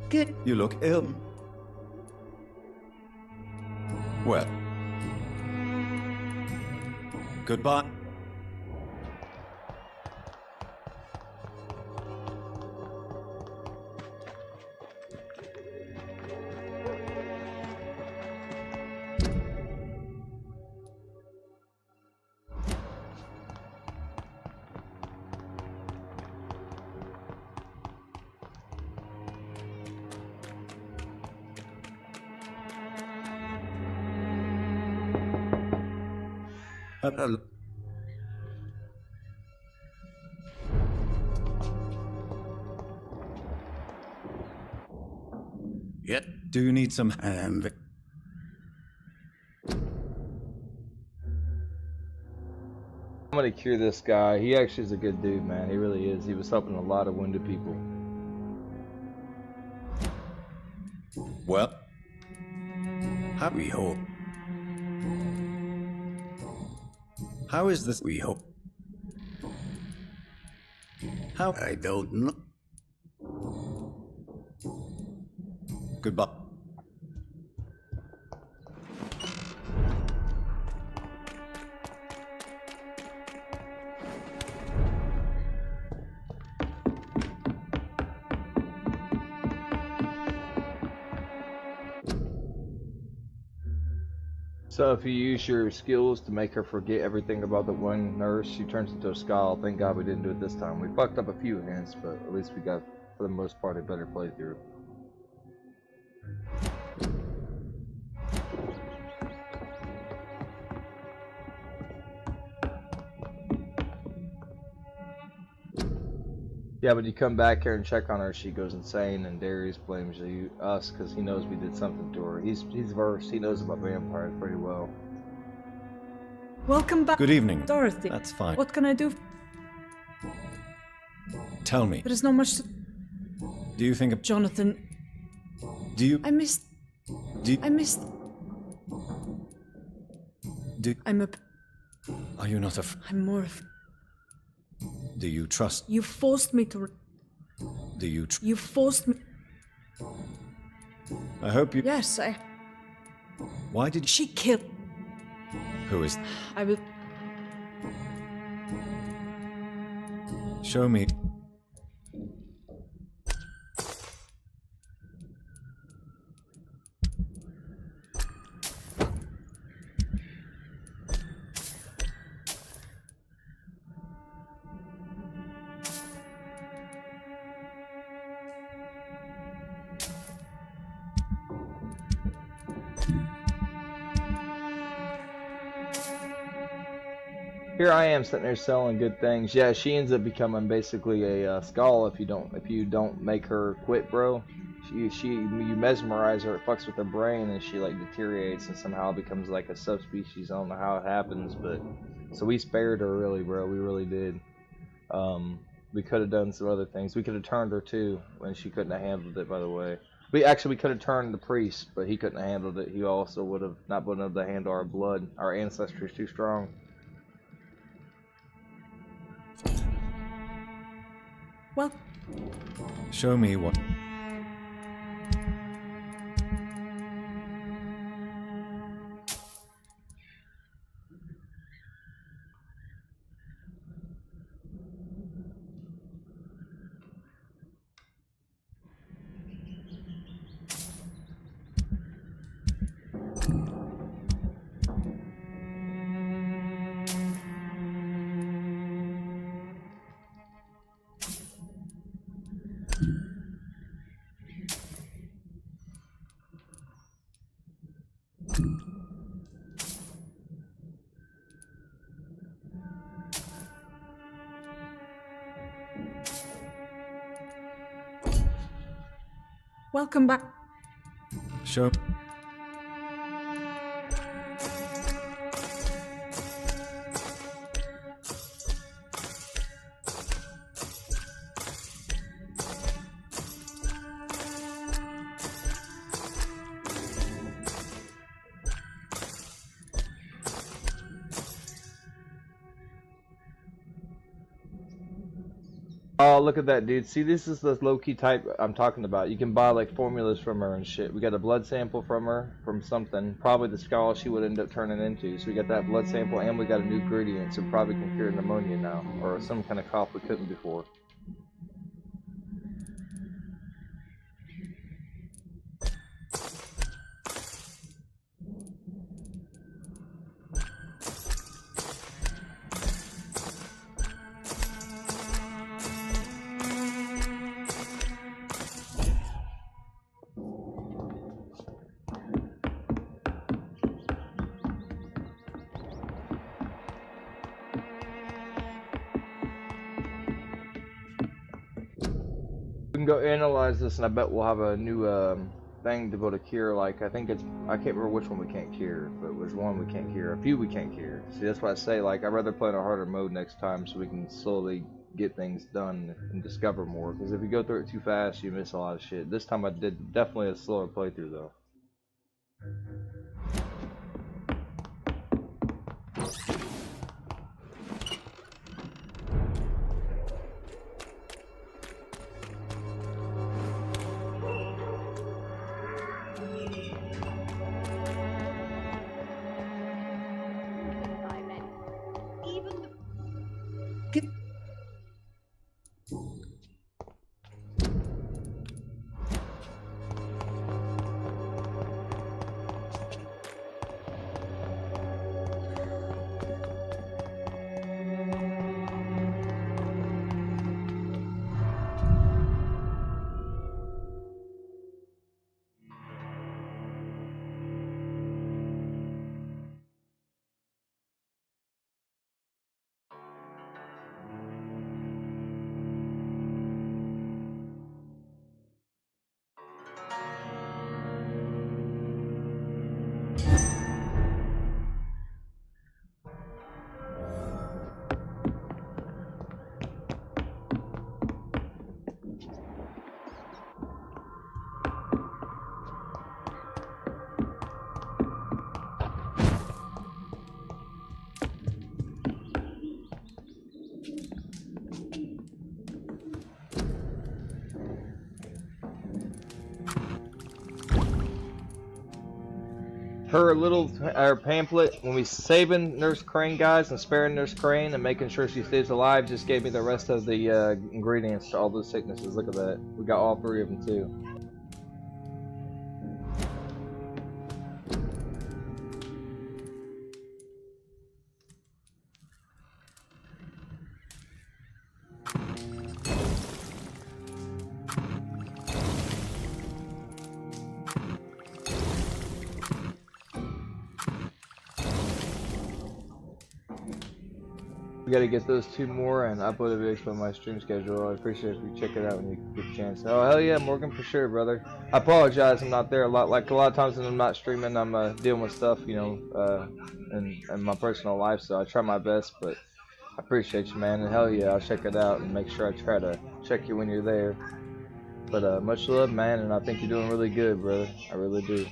Good. You look ill. Well. Goodbye. Yeah. Do you need some? I'm gonna cure this guy. He actually is a good dude, man. He really is. He was helping a lot of wounded people. Well, how we hope. How is this? We hope. How? I don't know. Goodbye. So if you use your skills to make her forget everything about the one nurse, she turns into a skull. Thank God we didn't do it this time. We fucked up a few hints, but at least we got, for the most part, a better playthrough. Yeah, but you come back here and check on her, she goes insane, and Darius blames us because he knows we did something to her. He's versed. He knows about vampires pretty well. Welcome back. Good evening, Dorothy. That's fine. What can I do? Tell me. There is not much to... Do you think of Jonathan? Do you? I missed... Do you, I missed... do, I'm a... Are you not a? I'm more of... Do you trust? You forced me to... Do you? You forced me... I hope you. Yes, I... Why did She killed... Who is? I will... Show me. Here I am sitting there selling good things. Yeah, she ends up becoming basically a skull if you don't make her quit, bro. You mesmerize her, it fucks with her brain, and she like deteriorates and somehow becomes like a subspecies. I don't know how it happens, but so we spared her, really, bro. We really did. We could have done some other things. We could have turned her too when she couldn't have handled it. By the way, we could have turned the priest, but he couldn't have handled it. He also would have not been able to handle our blood. Our ancestry is too strong. Well, Show me what. welcome back. Show. Oh, look at that, dude. See, this is the low-key type I'm talking about. You can buy, like, formulas from her and shit. We got a blood sample from her, from something. Probably the skull she would end up turning into. So we got that blood sample, and we got a new ingredient, so probably can cure pneumonia now. Or some kind of cough we couldn't before. We can go analyze this, and I bet we'll have a new thing to be able to cure. Like, I can't remember which one we can't cure, but there's one we can't cure. A few we can't cure. See, that's why I say, like, I'd rather play in a harder mode next time so we can slowly get things done and discover more. Because if you go through it too fast, you miss a lot of shit. This time I did definitely a slower playthrough, though. Her pamphlet, when we saving Nurse Crane, guys, and sparing Nurse Crane and making sure she stays alive, just gave me the rest of the ingredients to all those sicknesses. Look at that. We got all 3 of them, too. We gotta get those 2 more and upload a video on my stream schedule. I appreciate if you check it out when you get a chance. Oh hell yeah, Morgan, for sure, brother. I apologize, I'm not there a lot. Like a lot of times when I'm not streaming, I'm dealing with stuff, you know, in my personal life. So I try my best, but I appreciate you, man. And hell yeah, I'll check it out and make sure I try to check you when you're there. But much love, man, and I think you're doing really good, brother. I really do.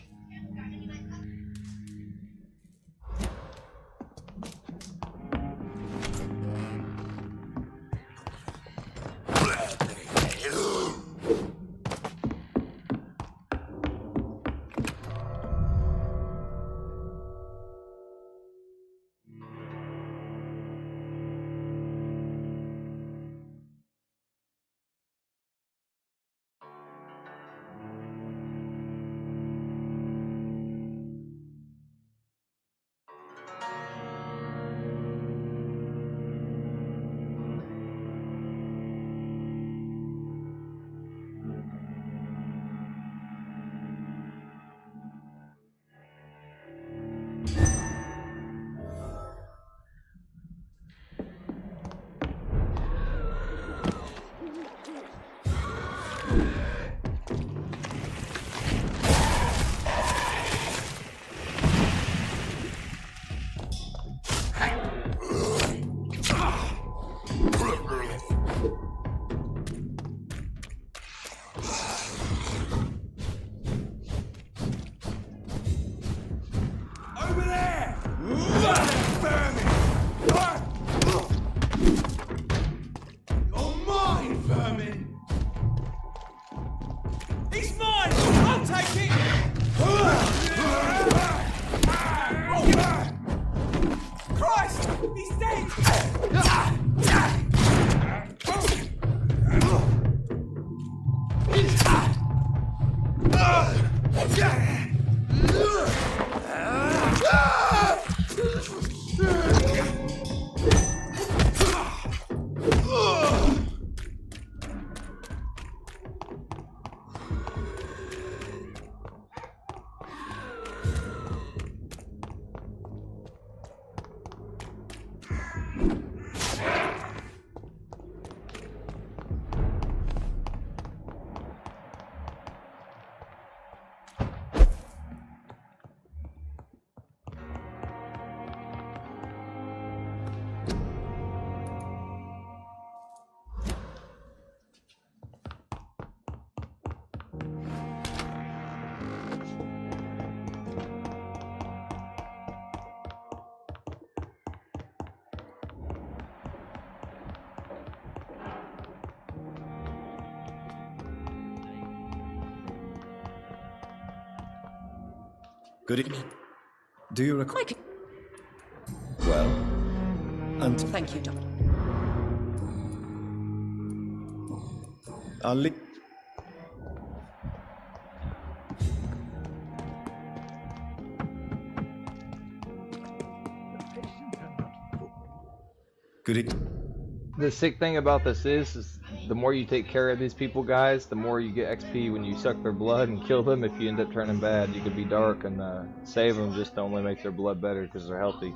Good evening. Do you recall? Well, and Thank you, Doctor. I'll leave. Good evening. The sick thing about this is the more you take care of these people, guys, the more you get XP when you suck their blood and kill them. If you end up turning bad, you could be dark and save them just to only make their blood better because they're healthy.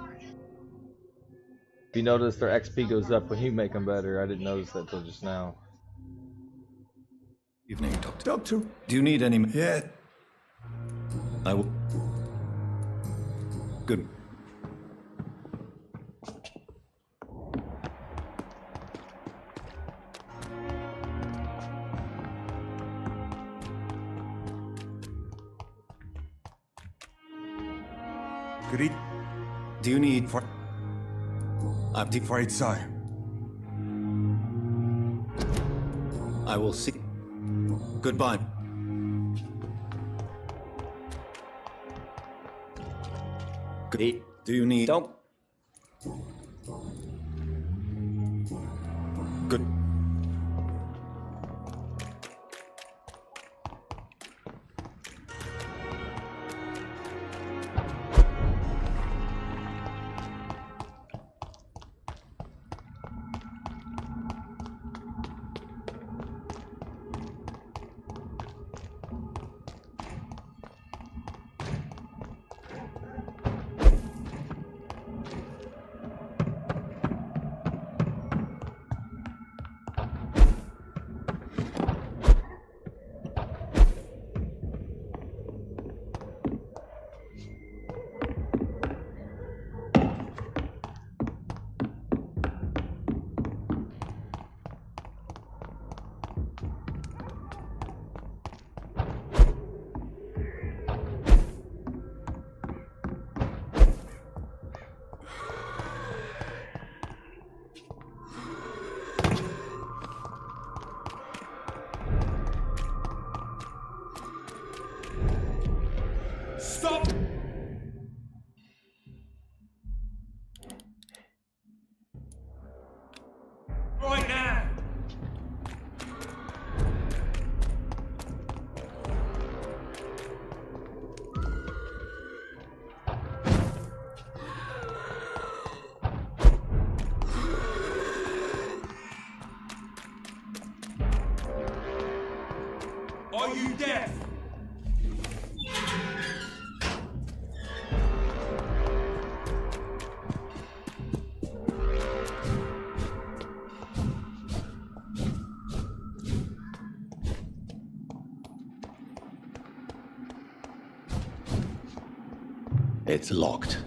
If you notice, their XP goes up when you make them better. I didn't notice that till just now. Evening, Doctor. Doctor, do you need any? Yeah. I will. Good. Good. Do you need for? I'm deep Afraid so. I will see. Goodbye. Good. Do you need? Don't. Good. Right now! Are you deaf? It's locked.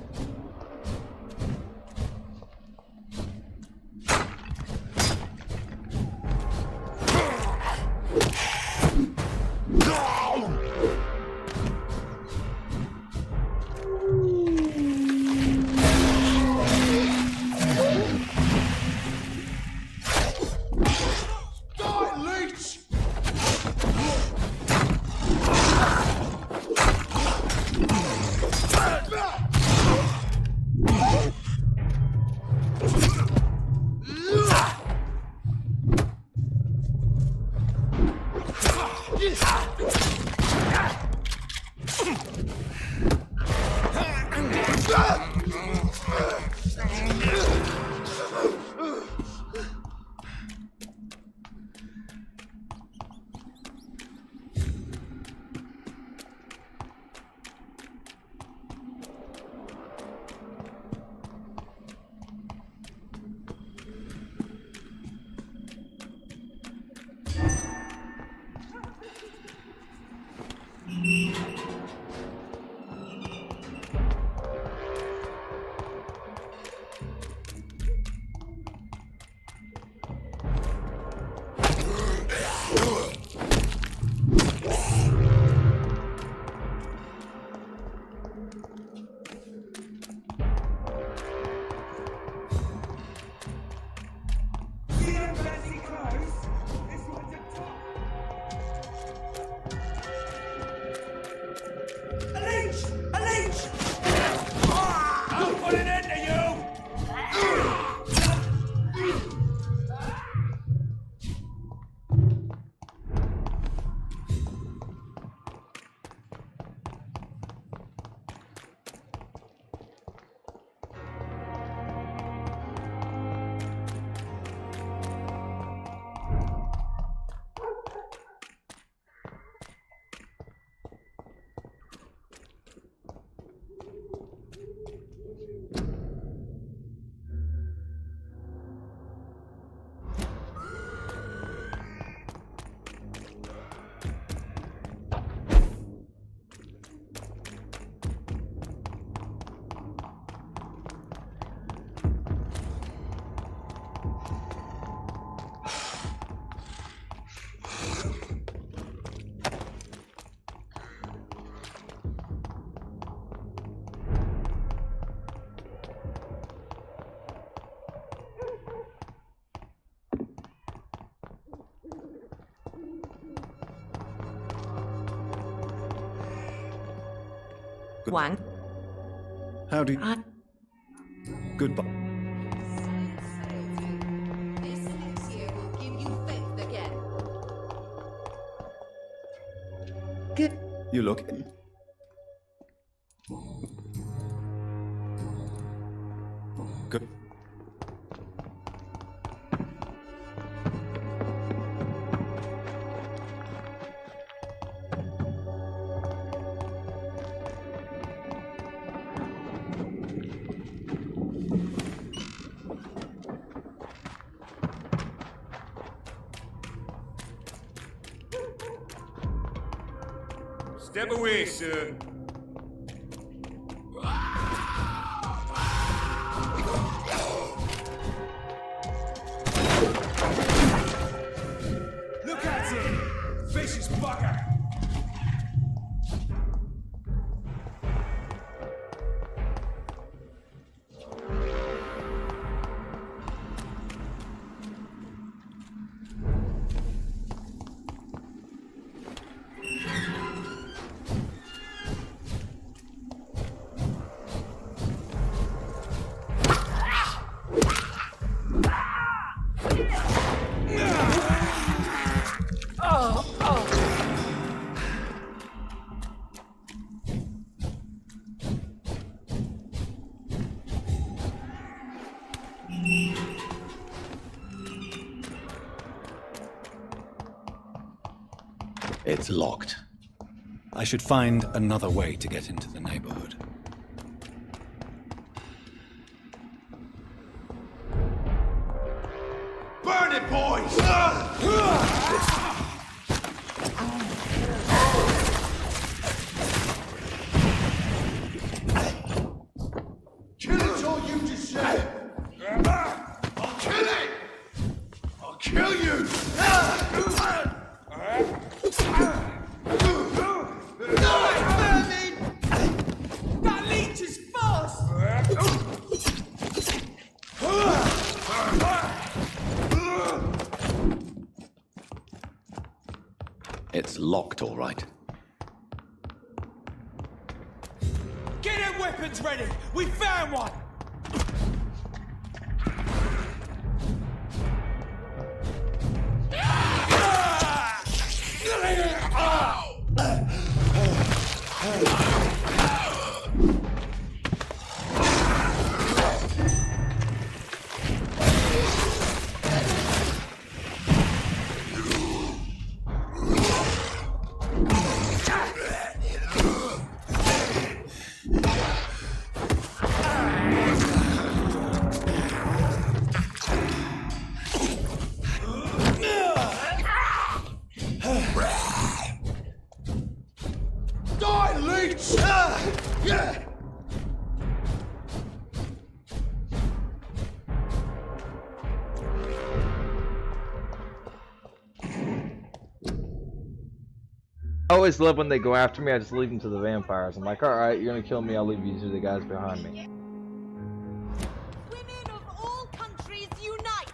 One. How do you... Goodbye. This elixir will give you faith again. Good. You look... Good. Step away, sir. Look at him! Vicious bugger! It's locked. I should find another way to get into the neighborhood. Burn it, boys! Kill it or you just said. I'll kill it! I'll kill you! That leech is fast! It's locked, all right. Get their weapons ready! We found one! Die, leech! I always love when they go after me, I just leave them to the vampires. I'm like, alright, you're gonna kill me, I'll leave you to the guys behind me. Women of all countries unite!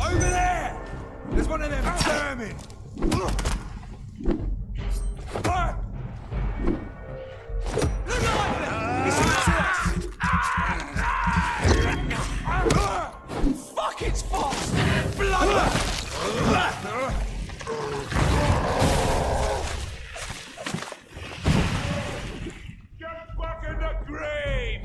Over there! There's one of them vermin! Look out! He's into us! Fuck, it's fast! Blood! Get back in the grave!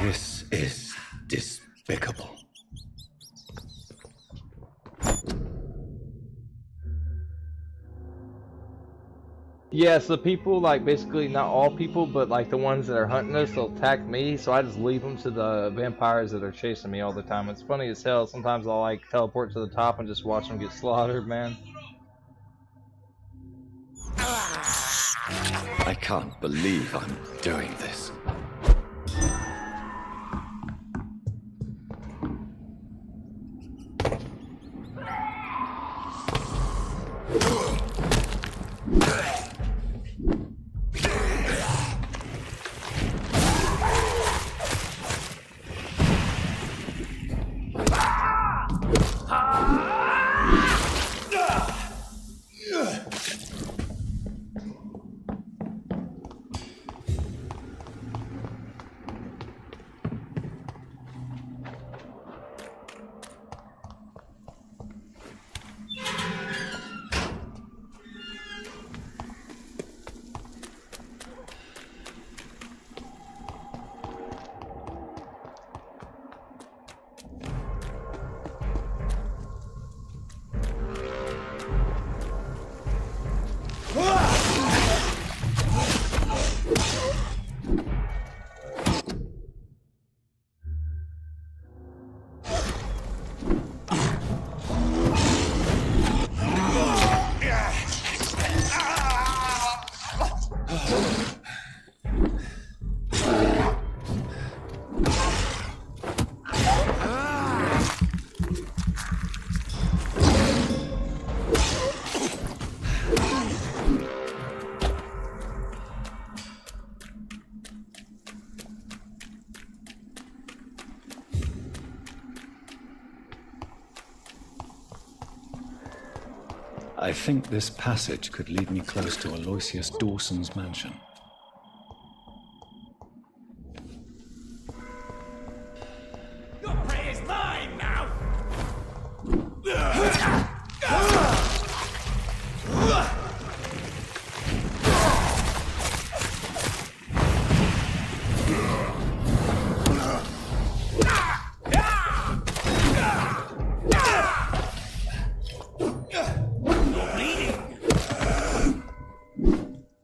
This is despicable. Yeah, so people, like, basically not all people, but like the ones that are hunting us, they'll attack me, so I just leave them to the vampires that are chasing me all the time. It's funny as hell. Sometimes I'll like teleport to the top and just watch them get slaughtered, man. I can't believe I'm doing this. I think this passage could lead me close to Aloysius Dawson's mansion. Your prey is mine now! You're bleeding!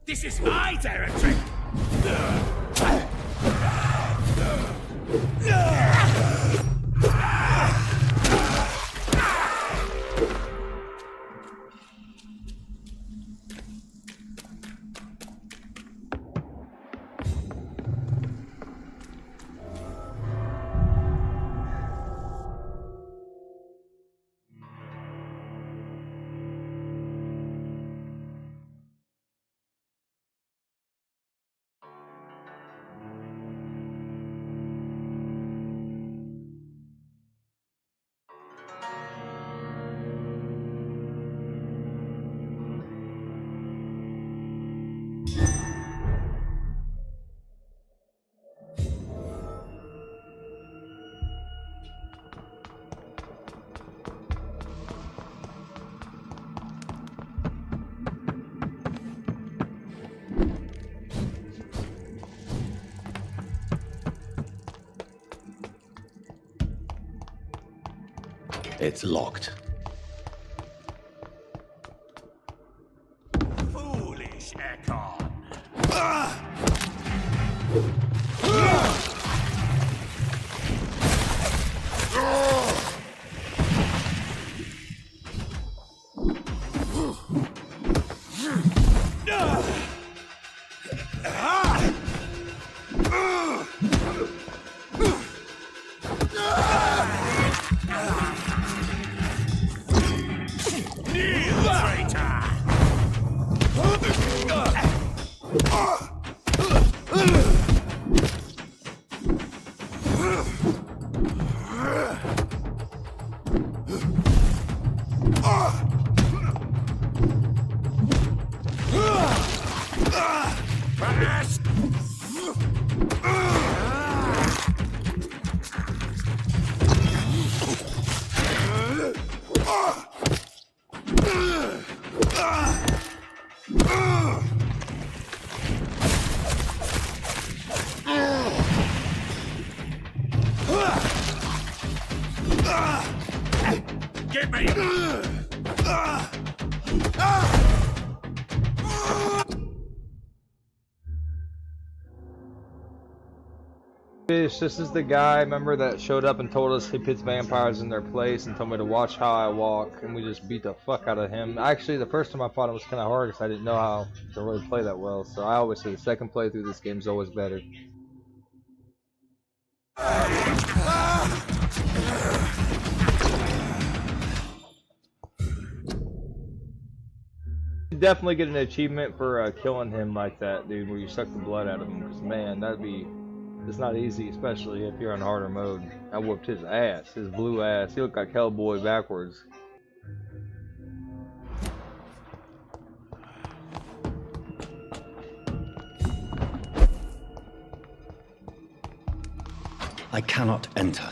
This is my territory! It's locked. Foolish Ekon! Get me! Fish, this is the guy, remember, that showed up and told us he puts vampires in their place and told me to watch how I walk, and we just beat the fuck out of him. Actually, the first time I fought him was kind of hard because I didn't know how to really play that well, so I always say the second playthrough this game is always better. You definitely get an achievement for killing him like that, dude, where you suck the blood out of him, because man, it's not easy, especially if you're on harder mode. I whooped his ass, his blue ass. He looked like Hellboy backwards. I cannot enter.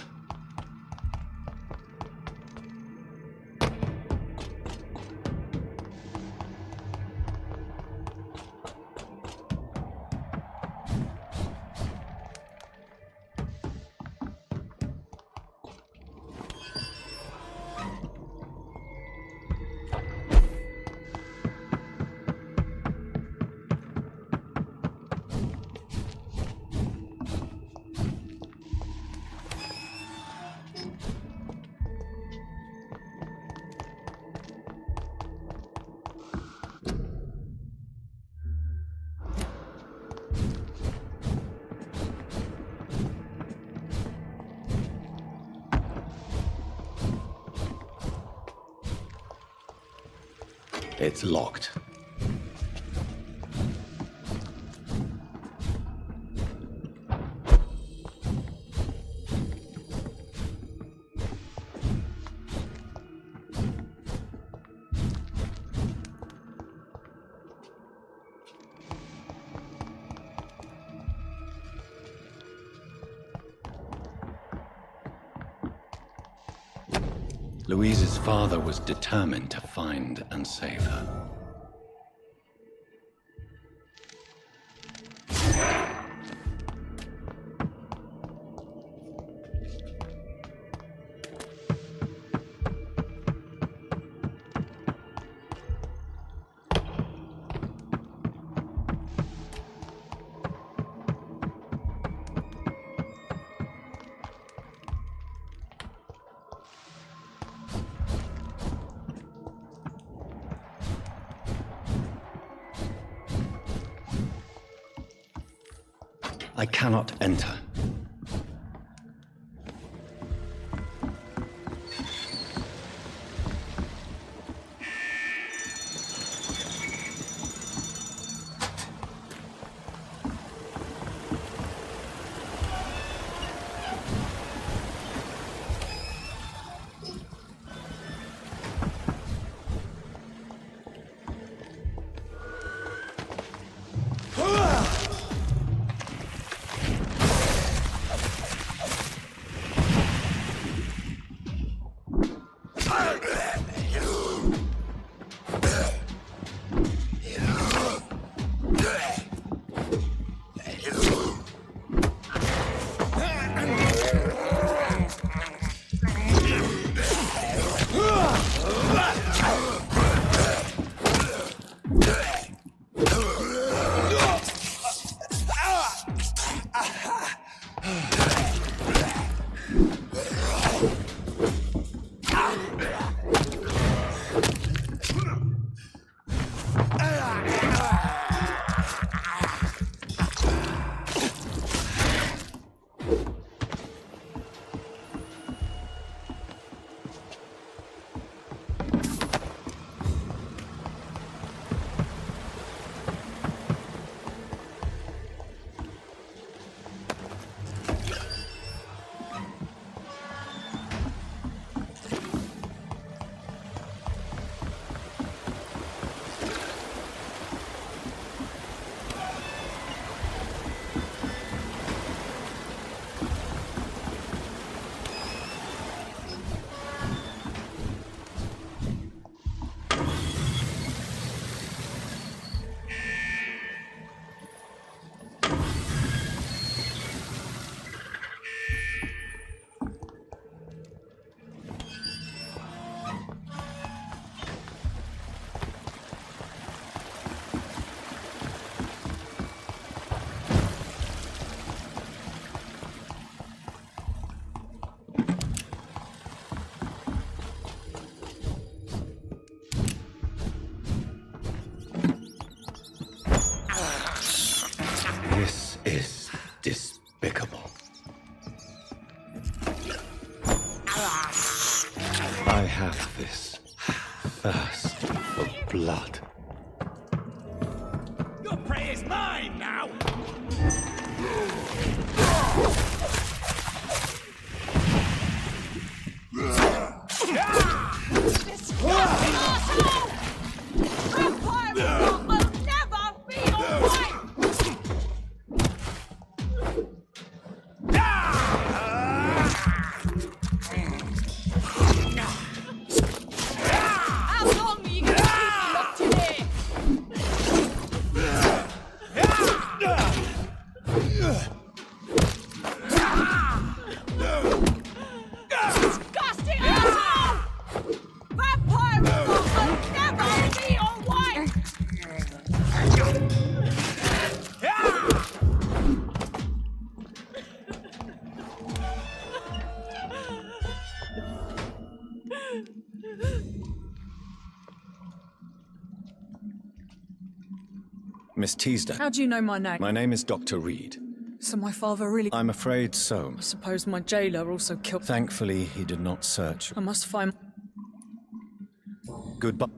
It's locked. Louise's father was determined to find and save her. I cannot enter. This is despicable. I have this thirst for blood. Your prey is mine now! Disgusting asshole! Vampire will never be your wife! How long are you gonna keep me locked in here? Disgusting asshole! Vampire will never be your wife! Miss Teasdale. How do you know my name? My name is Dr. Reed. So my father really... I'm afraid so. I suppose my jailer also killed... Thankfully, he did not search. I must find... Goodbye.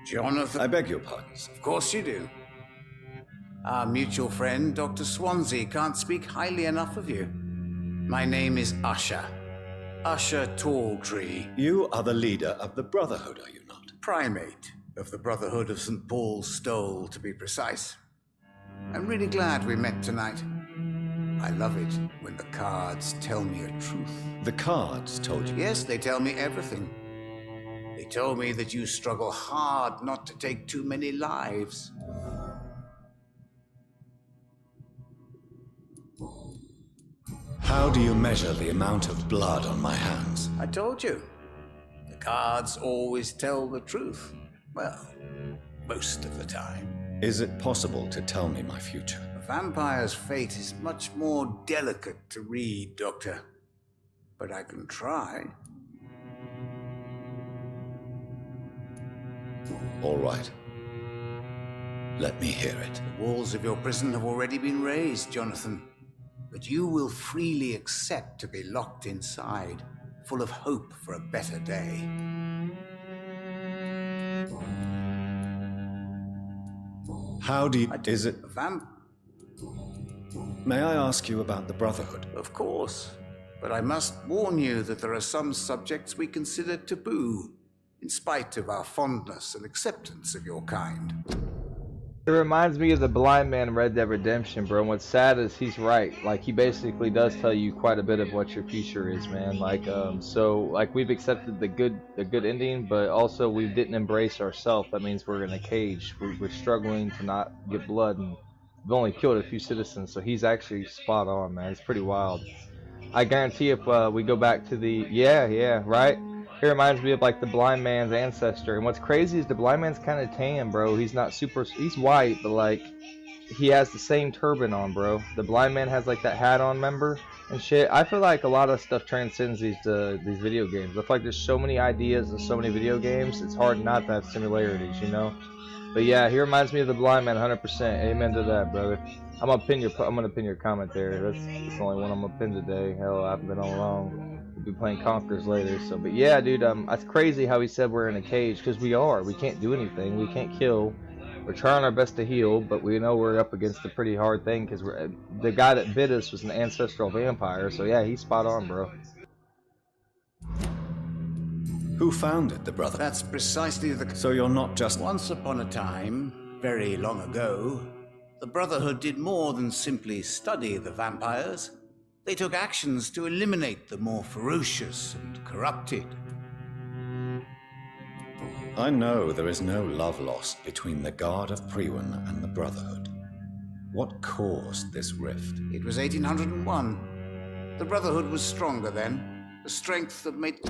Jonathan. I beg your pardons. Of course you do. Our mutual friend, Dr. Swansea, can't speak highly enough of you. My name is Usher. Usher Talltree. You are the leader of the Brotherhood, are you not? Primate of the Brotherhood of St. Paul's Stole, to be precise. I'm really glad we met tonight. I love it when the cards tell me a truth. The cards told you? Yes, they tell me everything. They told me that you struggle hard not to take too many lives. How do you measure the amount of blood on my hands? I told you. The cards always tell the truth. Well, most of the time. Is it possible to tell me my future? A vampire's fate is much more delicate to read, Doctor. But I can try. All right. Let me hear it. The walls of your prison have already been raised, Jonathan. But you will freely accept to be locked inside, full of hope for a better day. How do you... Is it... Vamp? May I ask you about the Brotherhood? Of course. But I must warn you that there are some subjects we consider taboo, in spite of our fondness and acceptance of your kind. It reminds me of the blind man in Red Dead Redemption, bro. And what's sad is he's right. Like, he basically does tell you quite a bit of what your future is, man. Like, so, like, we've accepted the good ending, but also we didn't embrace ourselves. That means we're in a cage. We're struggling to not get blood, and we've only killed a few citizens. So he's actually spot on, man. It's pretty wild. I guarantee if we go back to the yeah, right. It reminds me of like the blind man's ancestor, and what's crazy is the blind man's kind of tan, bro. He's not super, he's white, but like he has the same turban on, bro. The blind man has like that hat on, remember, and shit. I feel like a lot of stuff transcends these video games. I feel like there's so many ideas and so many video games, it's hard not to have similarities, you know. But yeah, he reminds me of the blind man 100%. Amen to that, brother. I'm gonna pin your comment there. That's the only one I'm gonna pin today. Hell, I haven't been on long. We'll be playing Conkers later. So, but yeah, dude, that's crazy how he said we're in a cage, because we are. We can't do anything. We can't kill. We're trying our best to heal, but we know we're up against a pretty hard thing, because the guy that bit us was an ancestral vampire. So yeah, he's spot on, bro. Who founded the Brotherhood? That's precisely the... So you're not just... Once upon a time, very long ago, the Brotherhood did more than simply study the vampires. They took actions to eliminate the more ferocious and corrupted. I know there is no love lost between the Guard of Priwen and the Brotherhood. What caused this rift? It was 1801. The Brotherhood was stronger then. The strength that made...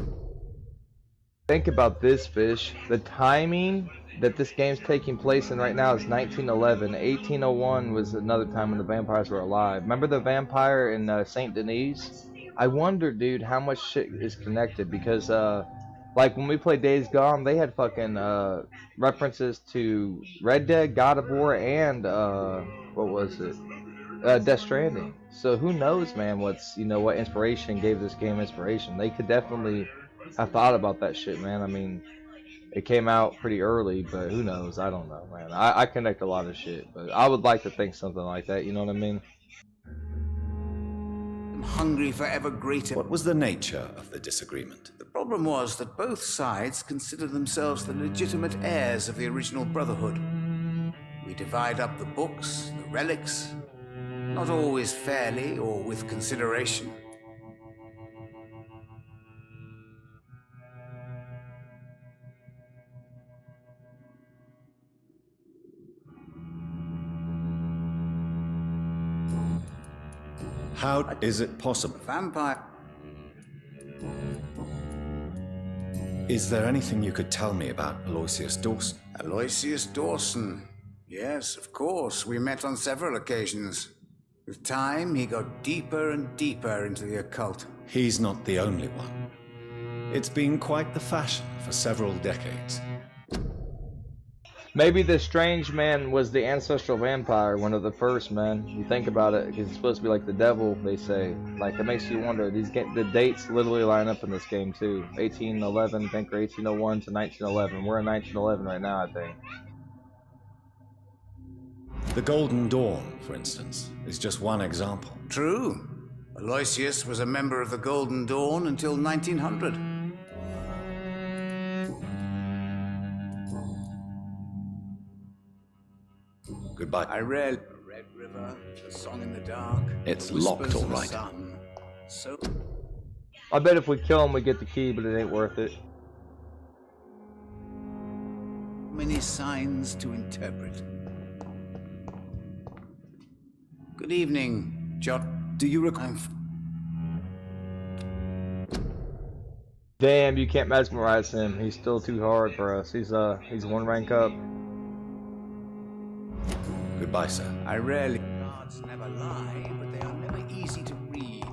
Think about this, Fish. The timing that this game's taking place in right now is 1911. 1801 was another time when the vampires were alive. Remember the vampire in St. Denis? I wonder, dude, how much shit is connected, because like when we played Days Gone, they had fucking references to Red Dead, God of War, and what was it? Death Stranding. So who knows, man, what inspiration gave this game inspiration. They could definitely have thought about that shit, man. I mean, it came out pretty early, but who knows? I don't know, man. I connect a lot of shit, but I would like to think something like that, you know what I mean? I'm hungry for ever greater... What was the nature of the disagreement? The problem was that both sides considered themselves the legitimate heirs of the original Brotherhood. We divide up the books, the relics, not always fairly or with consideration. How is it possible? Vampire... Is there anything you could tell me about Aloysius Dawson? Aloysius Dawson. Yes, of course. We met on several occasions. With time, he got deeper and deeper into the occult. He's not the only one. It's been quite the fashion for several decades. Maybe the strange man was the ancestral vampire, one of the first, man. You think about it, because it's supposed to be like the devil, they say. Like, it makes you wonder. The dates literally line up in this game, too. 1811, I think, or 1801 to 1911. We're in 1911 right now, I think. The Golden Dawn, for instance, is just one example. True. Aloysius was a member of the Golden Dawn until 1900. Goodbye. I read Red River, The Song in the Dark. It's Whispers locked, all of the right. Sun. So I bet if we kill him, we get the key, but it ain't worth it. many signs to interpret. Good evening, Jot. Do you recall? Damn, you can't mesmerize him. He's still too hard for us. He's one rank up. Goodbye, sir. I rarely. Cards never lie, but they are never easy to read.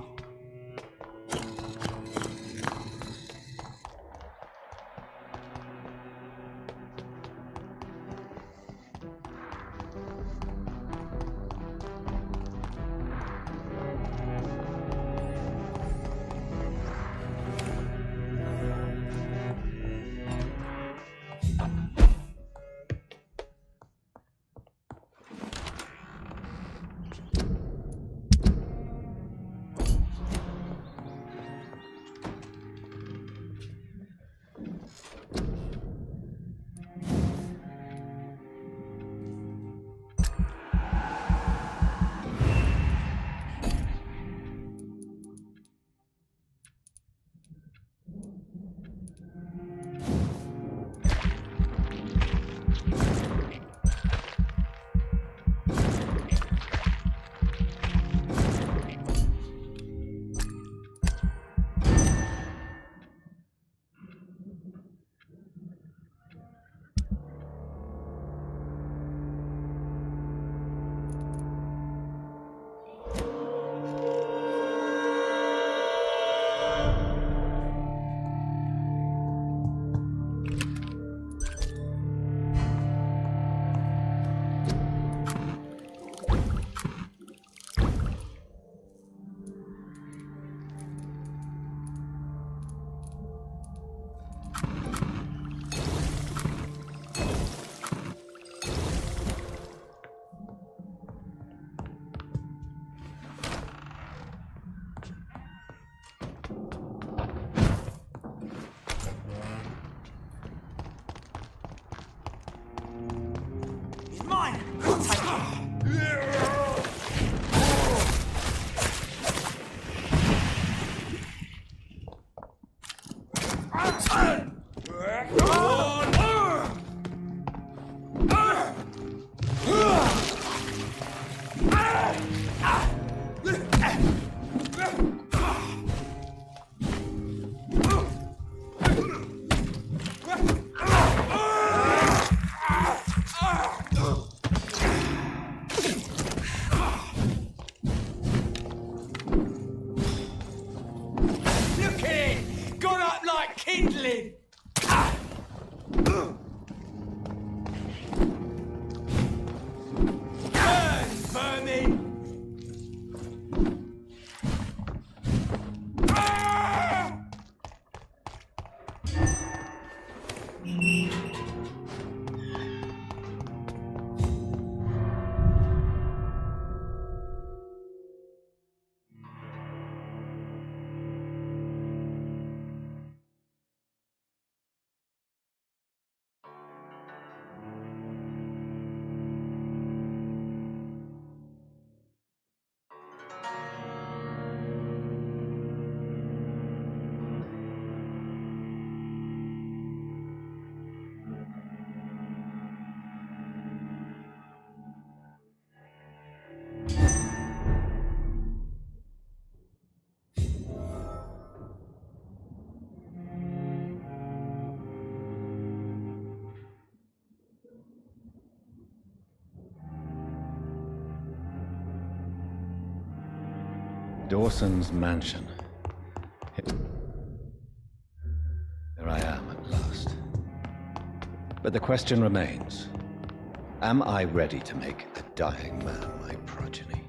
Mine! I'll take it! Look at it! Gone up like kindling! Burn, vermin! Dawson's mansion. There I am at last. But the question remains, Am I ready to make a dying man my progeny?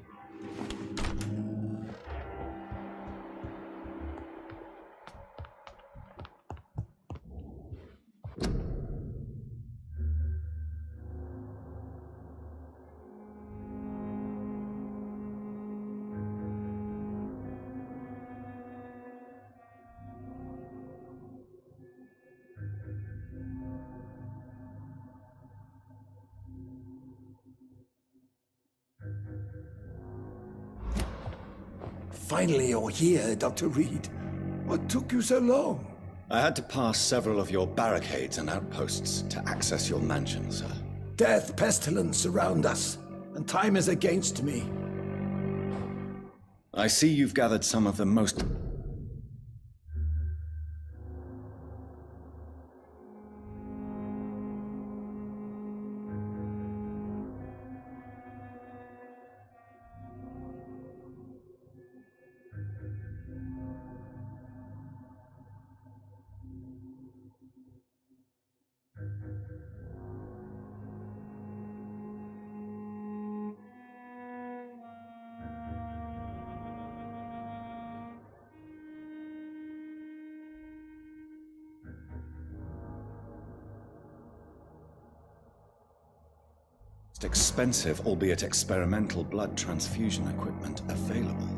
Finally, you're here, Dr. Reed. What took you so long? I had to pass several of your barricades and outposts to access your mansion, sir. Death, pestilence surround us, and time is against me. I see you've gathered some of the most... expensive, albeit experimental, blood transfusion equipment available.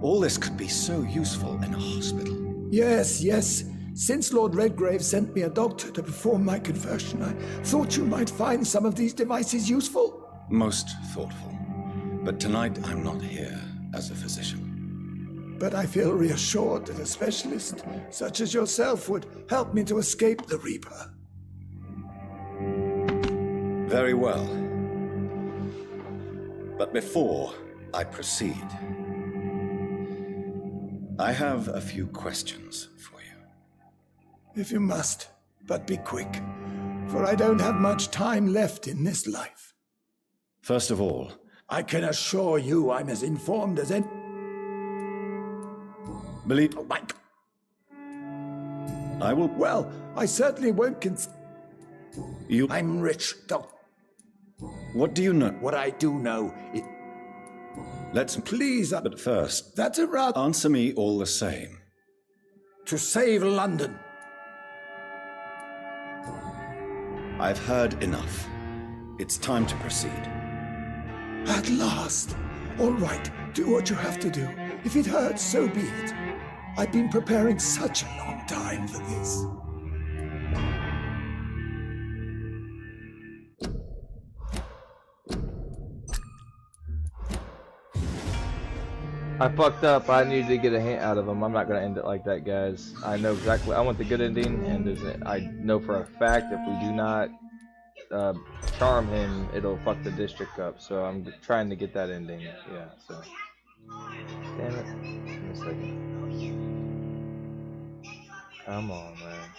All this could be so useful in a hospital. Yes, yes. Since Lord Redgrave sent me a doctor to perform my conversion, I thought you might find some of these devices useful. Most thoughtful. But tonight I'm not here as a physician. But I feel reassured that a specialist such as yourself would help me to escape the Reaper. Very well. But before I proceed, I have a few questions for you. If you must, but be quick, for I don't have much time left in this life. First of all, I can assure you I'm as informed as any... Believe... Oh, my... I will... Well, I certainly won't You... I'm rich, Doc. What do you know? What I do know is... Let's... Please... But first... That's a rather... Answer me all the same. To save London. I've heard enough. It's time to proceed. At last. All right, do what you have to do. If it hurts, so be it. I've been preparing such a long time for this. I fucked up. I needed to get a hint out of him. I'm not gonna end it like that, guys. I know exactly. I want the good ending, and I know for a fact if we do not charm him, it'll fuck the district up. So I'm trying to get that ending. Yeah. So. Damn it. Give me a second. Come on, man.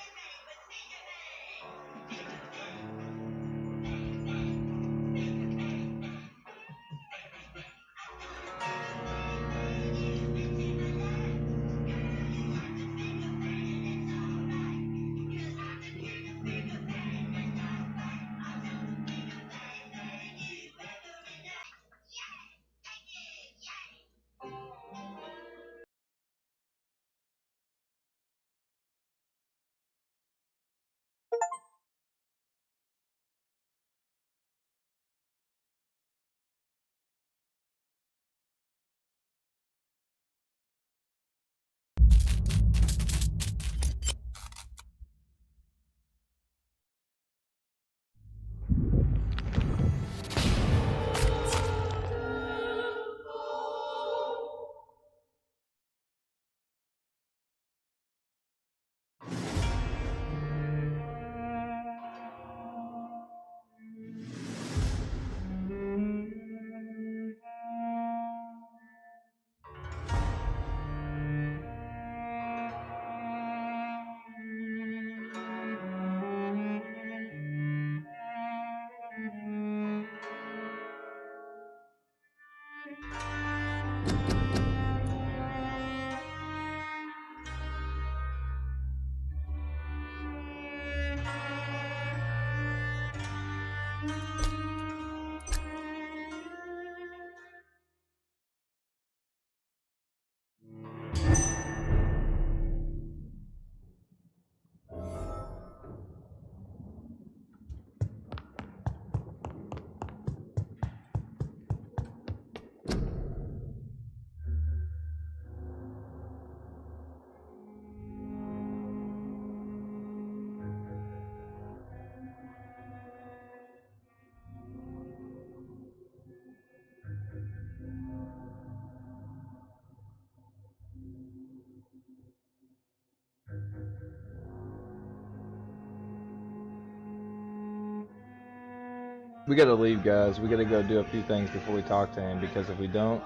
We gotta leave, guys. We gotta go do a few things before we talk to him, because if we don't,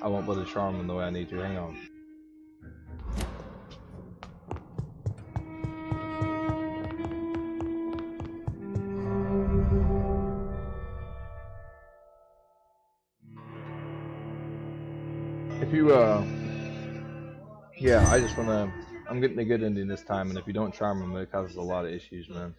I won't be able to charm him the way I need to. Hang on. If you, yeah, I just wanna, I'm getting a good ending this time, and if you don't charm him, it causes a lot of issues, man.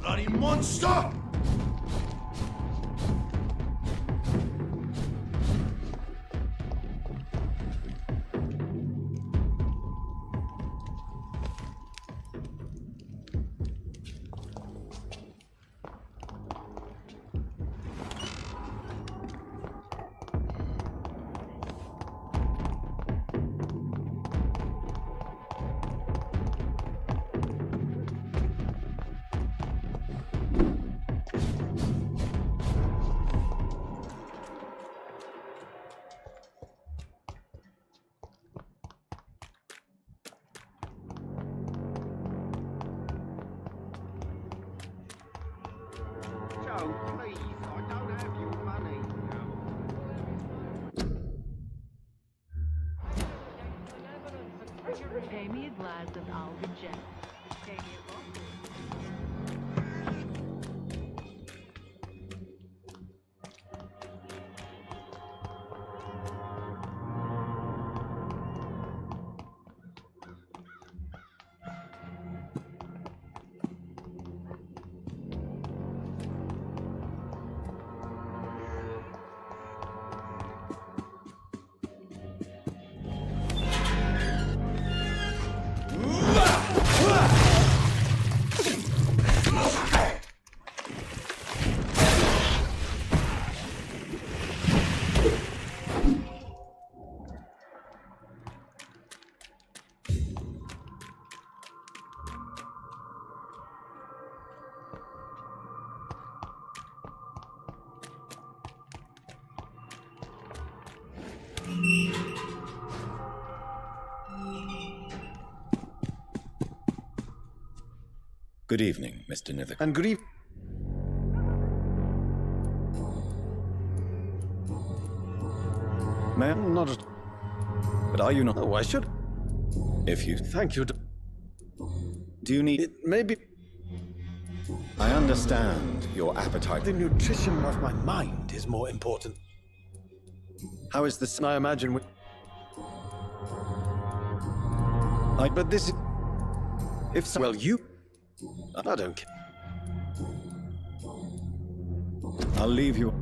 Bloody monster! Pay me a glass of Alvin. Pay me a glass. Good evening, Mr. Nithic. And good evening. Ma'am, not at... But are you not... Oh, I should... If you... Thank you. Do you need... It maybe... I understand your appetite. The nutrition of my mind is more important. How is this? I imagine we... But this is... If so... Well, you... I don't care. I'll leave you...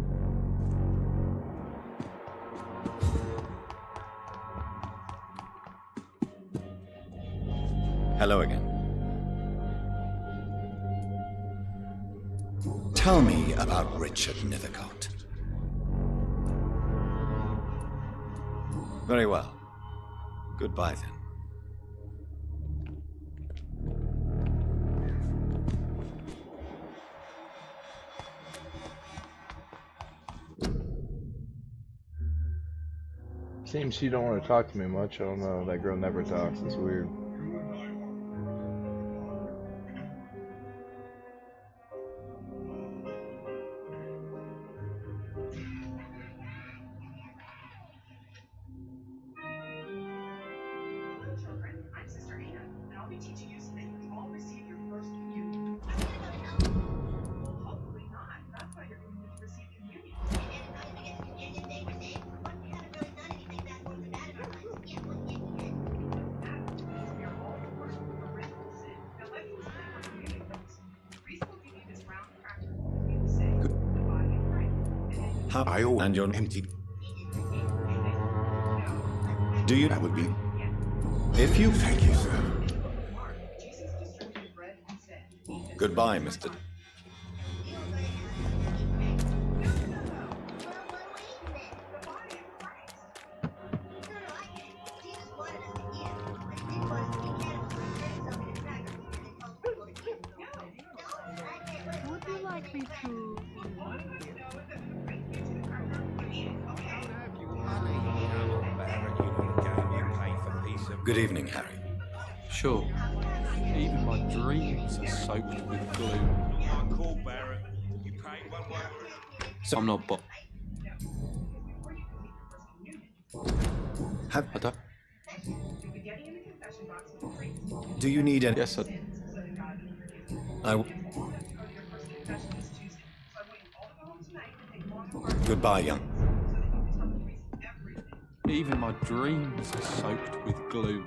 Hello again. Tell me about Richard Nithercott. Very well. Goodbye, then. Seems she don't want to talk to me much. I don't know. That girl never talks. It's weird. I'm Sister Anna, and I'll be teaching you so that you can all receive your first communion. Hopefully not. That's why you're going to receive communion. How and you're empty. Do you? That would be. If you. Thank you, sir. Goodbye, Mr. Would you like me to? Good evening, Harry. Sure. Even my dreams are soaked with gloom. Cool, Barrett. You paid one way. So I'm not Have I don't. Do you need any? Yes, Goodbye, young. Even my dreams are soaked with gloom.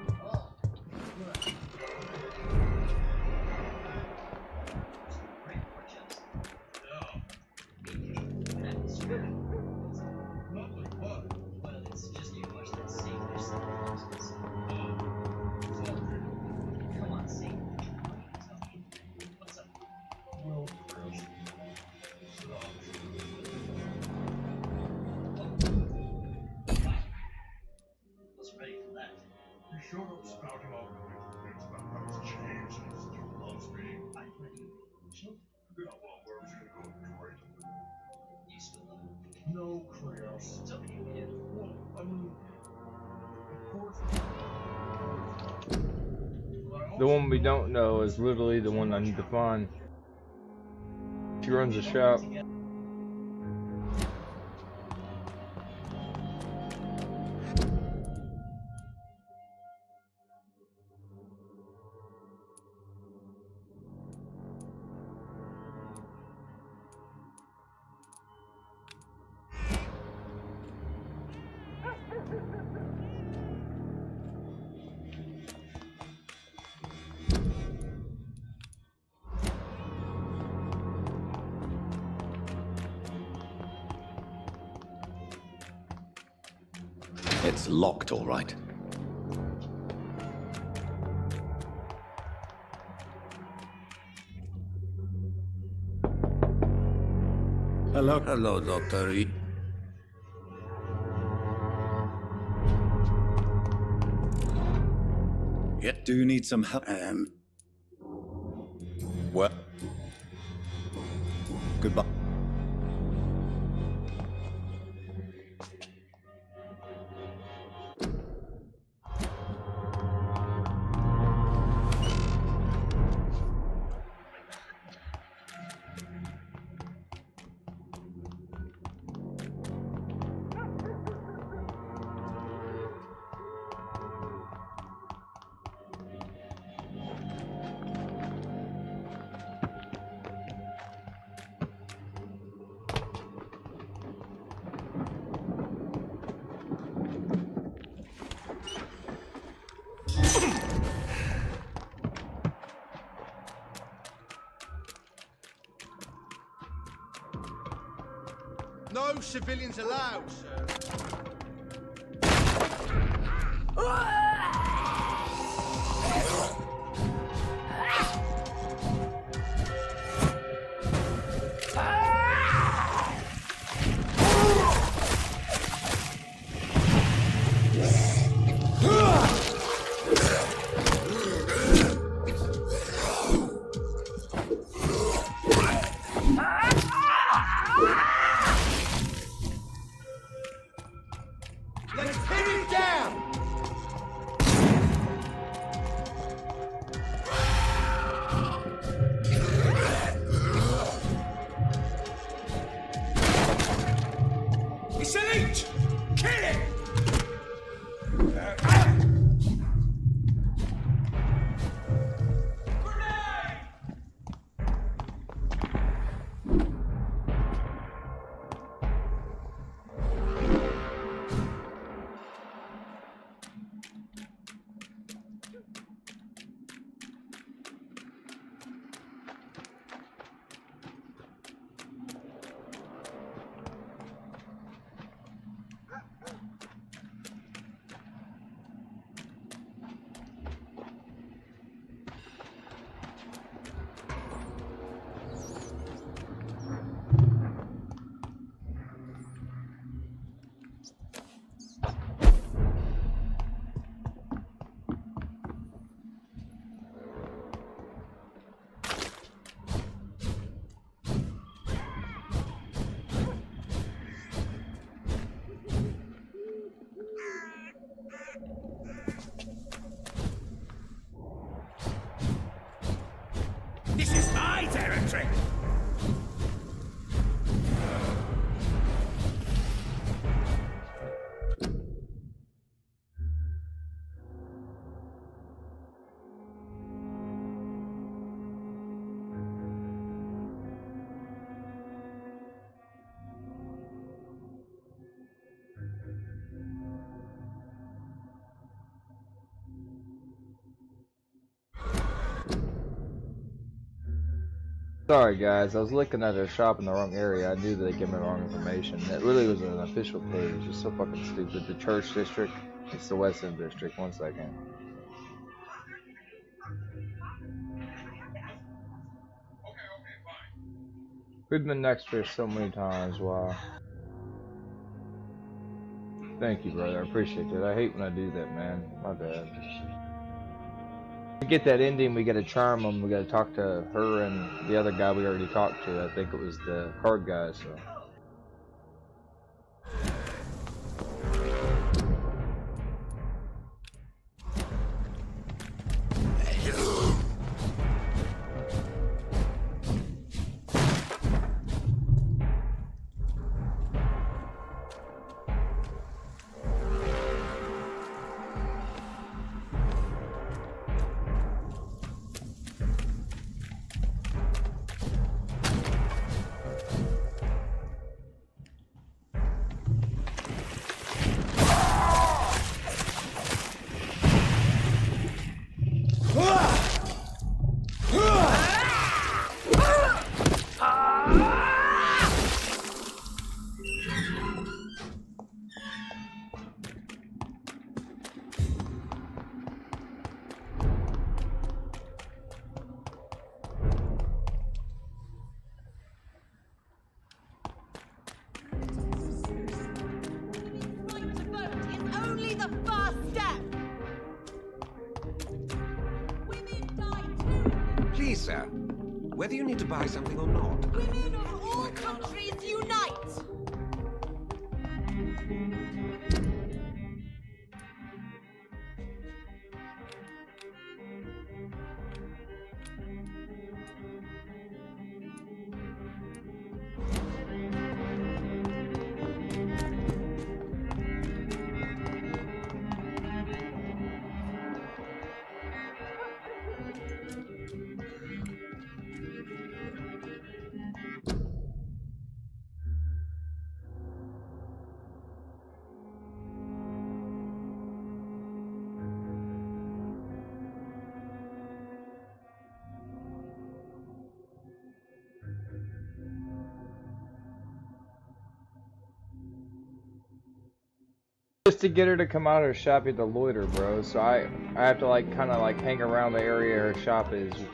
Shut up spouting all things about how it's changed and still loves me. I believe you. Yeah, well, where was you going to go? You still love me? No, Kratos. Tell me you did. Well, I mean, of course. The one we don't know is literally the one I need to find. She runs a shop. It's locked, all right. Hello. Hello, Dr. Reed. Yet, do you need some help? What? Goodbye. No civilians allowed, sir. Sorry guys, I was looking at their shop in the wrong area. I knew that they gave me the wrong information. It really was an official page. It's so fucking stupid. The church district, it's the West End district. 1 second. We've been next to so many times, wow. Thank you, brother. I appreciate that. I hate when I do that, man. My bad. To get that ending, we gotta charm them. We gotta talk to her and the other guy we already talked to. I think it was the card guy, so. Only the first step. Please, sir, whether you need to buy something or not. Women of all countries unite. Just to get her to come out of her shop, you have to loiter, bro. So I have to like kind of like hang around the area her shop is, which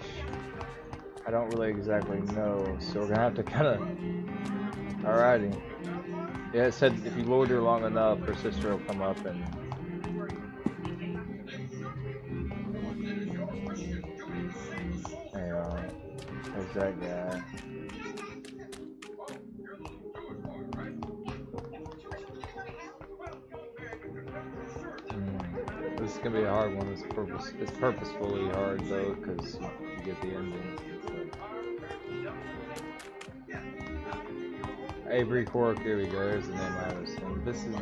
I don't really exactly know. So we're gonna have to kind of. Alrighty. Yeah, it said if you loiter long enough, her sister will come up and. Hang on. There's that guy. This is gonna be a hard one. It's purposefully hard though, because you get the ending. Avery Cork, here we go. There's the name I was saying. This is the.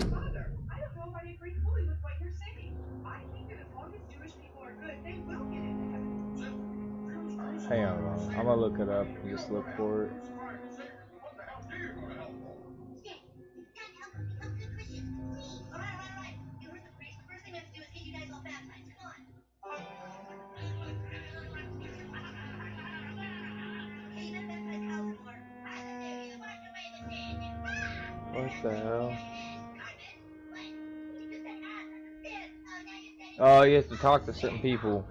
Father, I don't know if I agree fully with what you're saying. I think that as long as Jewish people are good, they will get into heaven. Hang on, I'm gonna look it up. Just look for it. What the hell? Oh, you have to talk to certain people.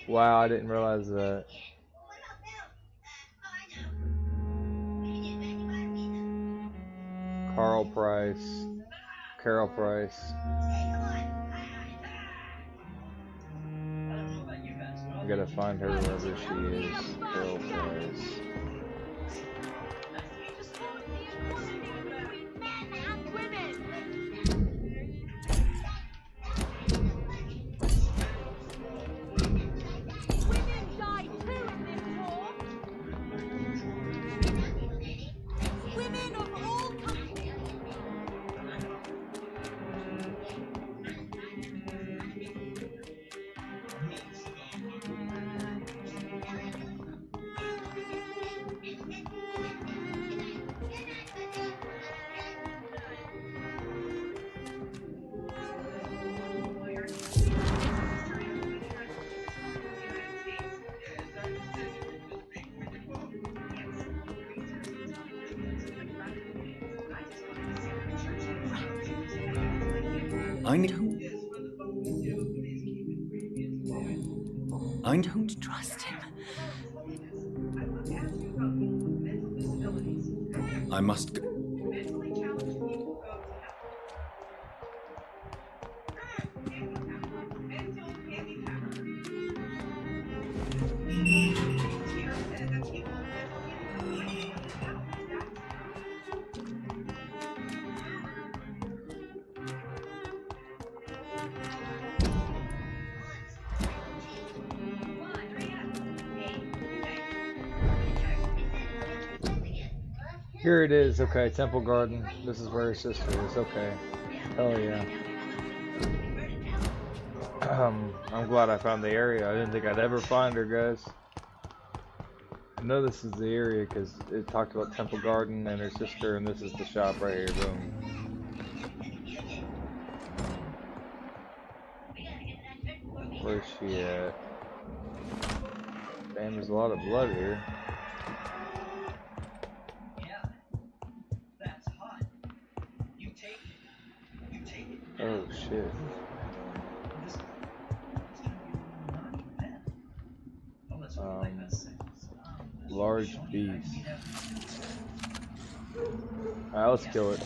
Wow, I didn't realize that. Carl Price. Carol Price. I gotta find her wherever she is. Carol Price. Don't trust him. I must go. Here it is. Okay, Temple Garden. This is where her sister is. Okay. Hell yeah. I'm glad I found the area. I didn't think I'd ever find her, guys. I know this is the area because it talked about Temple Garden and her sister, and this is the shop right here. Boom. Where's she at? Damn, there's a lot of blood here. Oh shit. Large beast. Alright, let's kill it.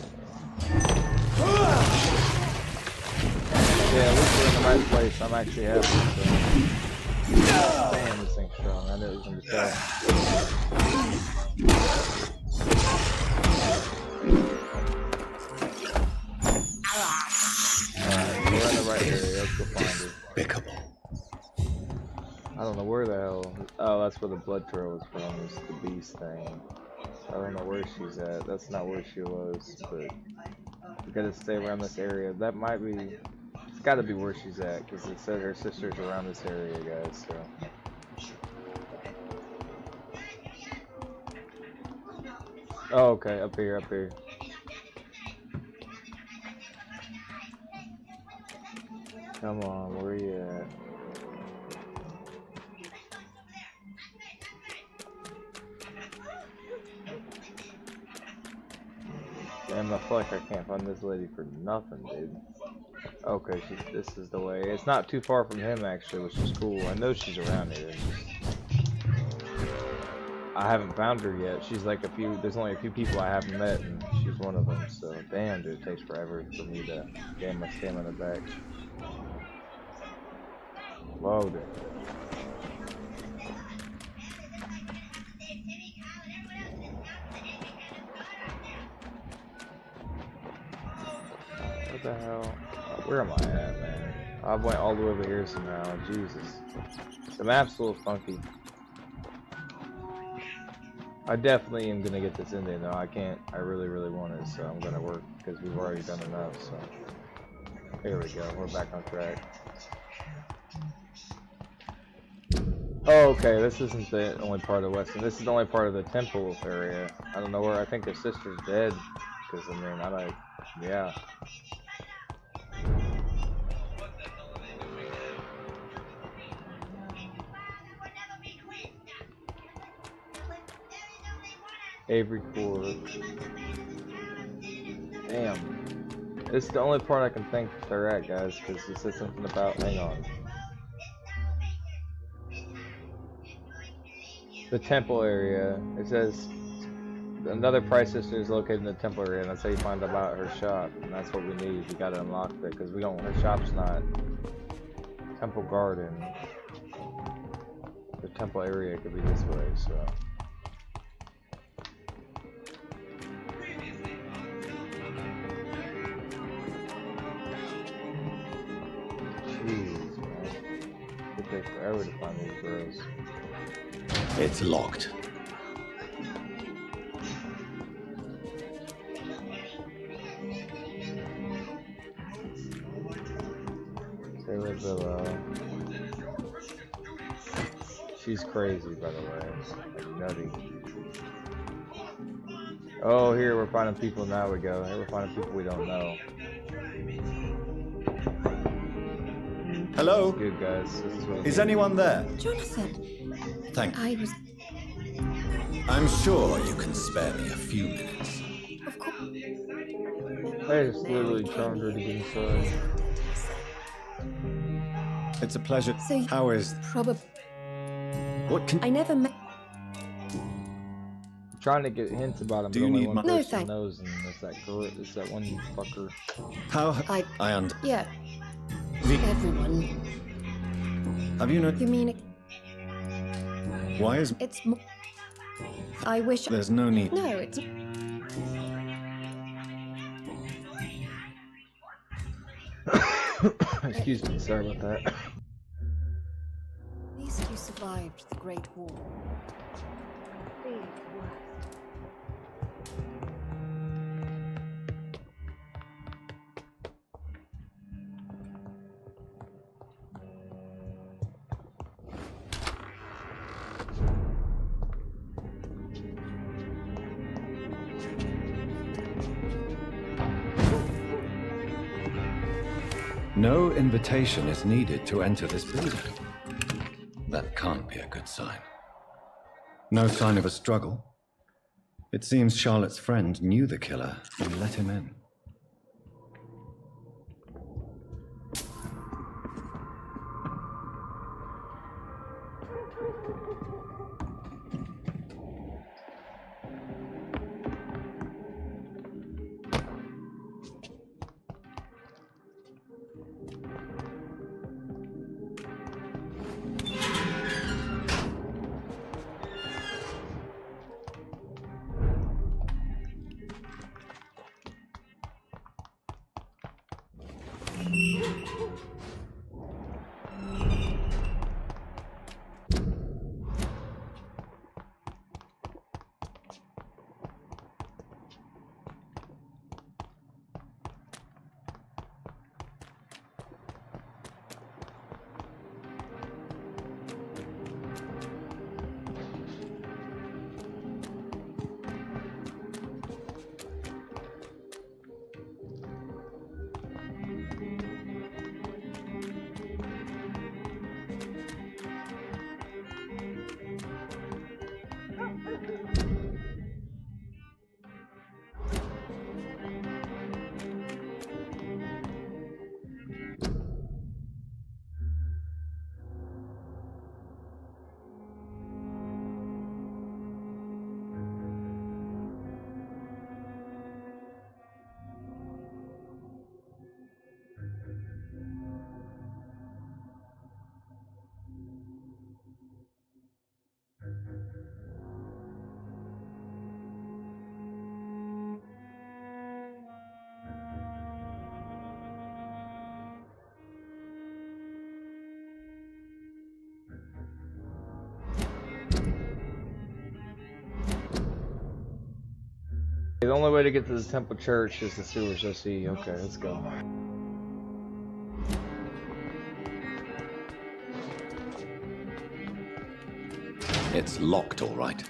Yeah, at least we're in the right place. I'm actually happy. So. Damn, this thing's strong. I knew it was gonna be tough. Alright, we're in the right area. Let's go find her. Despicable. I don't know where the hell. Oh, that's where the blood trail was from. It's the beast thing. I don't know where she's at. That's not where she was, but we gotta stay around this area. That might be. It's gotta be where she's at, because it said her sister's around this area, guys. So. Oh, okay. Up here, up here. Come on, where you at? Damn, I feel like I can't find this lady for nothing, dude. Okay, this is the way. It's not too far from him, actually, which is cool. I know she's around here. I haven't found her yet. She's like there's only a few people I haven't met, and she's one of them. So, damn, dude, it takes forever for me to gain my stamina back. Whoa, dude. What the hell? Where am I at, man? I went all the way over here somehow. Jesus. The map's a little funky. I definitely am gonna get this ending though. I can't. I really, really want it, so I'm gonna work because we've already done enough. So here we go. We're back on track. Oh, okay. This isn't the only part of Western. This is the only part of the temple area. I don't know where. I think her sister's dead. Because I mean, yeah. Avery Court. Damn. This is the only part I can think they're at, guys, because it said something about, hang on. The temple area. It says another prize sister is located in the temple area, and that's how you find out about her shop. And that's what we need. We gotta unlock that, because we don't, her shop's not Temple Garden. The temple area could be this way, so. Jeez, man. It takes forever to find these girls. It's locked. Taylor Villa. She's crazy, by the way. Like nutty. Oh, here we're finding people. Now we go. Here we're finding people we don't know. Hello? Good, guys. This is what Is anyone there? Jonathan. Thank you. I was. I'm sure you can spare me a few minutes. Of course. I just literally charmed her to get inside. It's a pleasure. So How is... probably. What can... I never met. I'm trying to get hints about him, Do but you only need one my- No, person thank- knows, and it's that girl. It's that one fucker. How... I Yeah. The... Everyone. Have you You mean it? Why is... It's. I wish. There's no need. No, it's. Excuse me, sorry about that. At least you survived the Great War. Big worst. No invitation is needed to enter this building. That can't be a good sign. No sign of a struggle. It seems Charlotte's friend knew the killer and let him in. The only way to get to the temple church is the sewers. I see. Okay, let's go. It's locked, all right.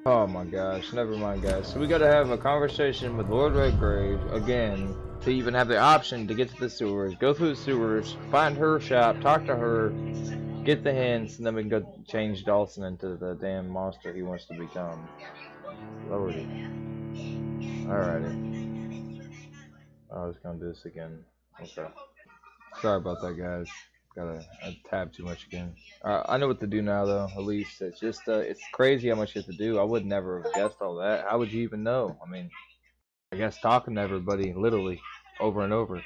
Oh my gosh, never mind guys. So we gotta have a conversation with Lord Redgrave again to even have the option to get to the sewers, go through the sewers, find her shop, talk to her, get the hints, and then we can go change Dawson into the damn monster he wants to become. Lordy. Alrighty. I was gonna do this again. Okay. Sorry about that guys. I tabbed too much again. I know what to do now, though. At least it's just it's crazy how much you have to do. I would never have guessed all that. How would you even know? I mean, I guess talking to everybody, literally, over and over.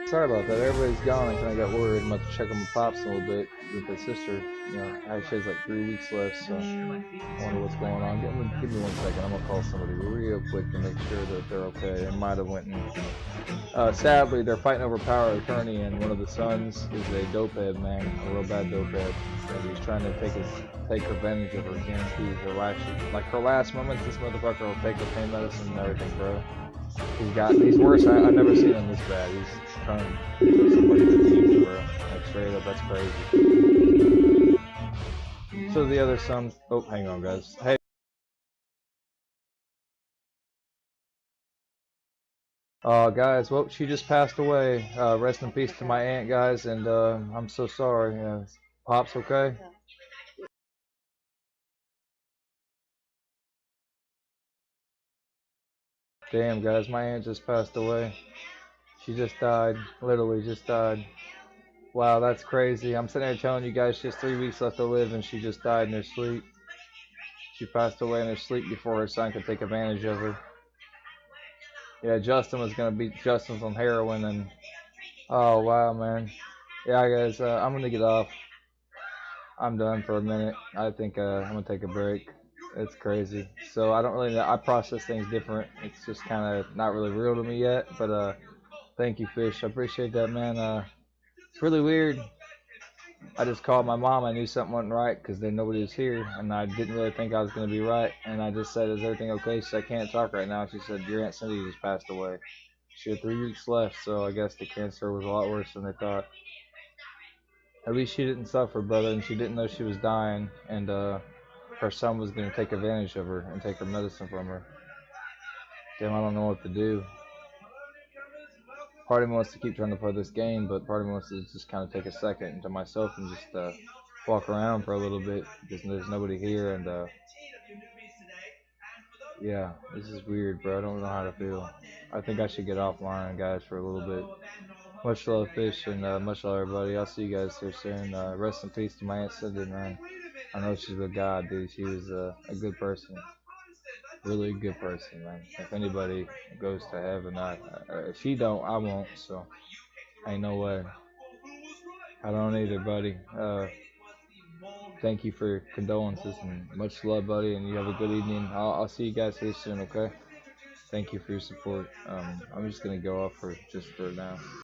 Sorry about that. Everybody's gone. I kind of got worried. I'm about to check on my pops a little bit with my sister. You know, she has like 3 weeks left, so I wonder what's going on. Give me 1 second. I'm gonna call somebody real quick to make sure that they're okay. They might have went and sadly they're fighting over power of attorney, and one of the sons is a dopehead, man, a real bad dopehead. And he's trying to take advantage of her, guarantees her life. Like her last moments, this motherfucker will take her pain medicine and everything, bro. He's worse. I've never seen him this bad. He's turned into somebody that's evil, bro. Like straight up, that's crazy. So the other son, oh, hang on, guys. Hey. Guys, well, she just passed away. Rest in peace to my aunt, guys, and I'm so sorry. Pop's okay? Damn, guys, my aunt just passed away. She just died. Literally just died. Wow, that's crazy. I'm sitting there telling you guys she has 3 weeks left to live, and she just died in her sleep. She passed away in her sleep before her son could take advantage of her. Yeah, Justin's on heroin, and oh wow, man. Yeah, guys, I'm gonna get off. I'm done for a minute. I think I'm gonna take a break. It's crazy. So I don't really know. I process things different. It's just kind of not really real to me yet. But thank you, Fish. I appreciate that, man. It's really weird. I just called my mom. I knew something wasn't right because then nobody was here, and I didn't really think I was going to be right. And I just said, "Is everything okay?" She said, "I can't talk right now." She said, "Your Aunt Cindy just passed away." She had 3 weeks left, so I guess the cancer was a lot worse than they thought. At least she didn't suffer, brother, and she didn't know she was dying, and her son was going to take advantage of her and take her medicine from her. Damn, I don't know what to do. Part of me wants to keep trying to play this game, but part of me wants to just kind of take a second to myself and just walk around for a little bit because there's nobody here, and yeah, this is weird, bro. I don't know how to feel. I think I should get offline, guys, for a little bit. Much love, Fish, and much love, everybody. I'll see you guys here soon. Rest in peace to my Aunt Cindy, man. I know she's with God, dude. She was a good person. Really good person, man. If anybody goes to heaven, if she don't, I won't, so ain't no way. I don't either, buddy. Thank you for your condolences and much love, buddy, and you have a good evening. I'll see you guys here soon, okay? Thank you for your support. I'm just gonna go off for now.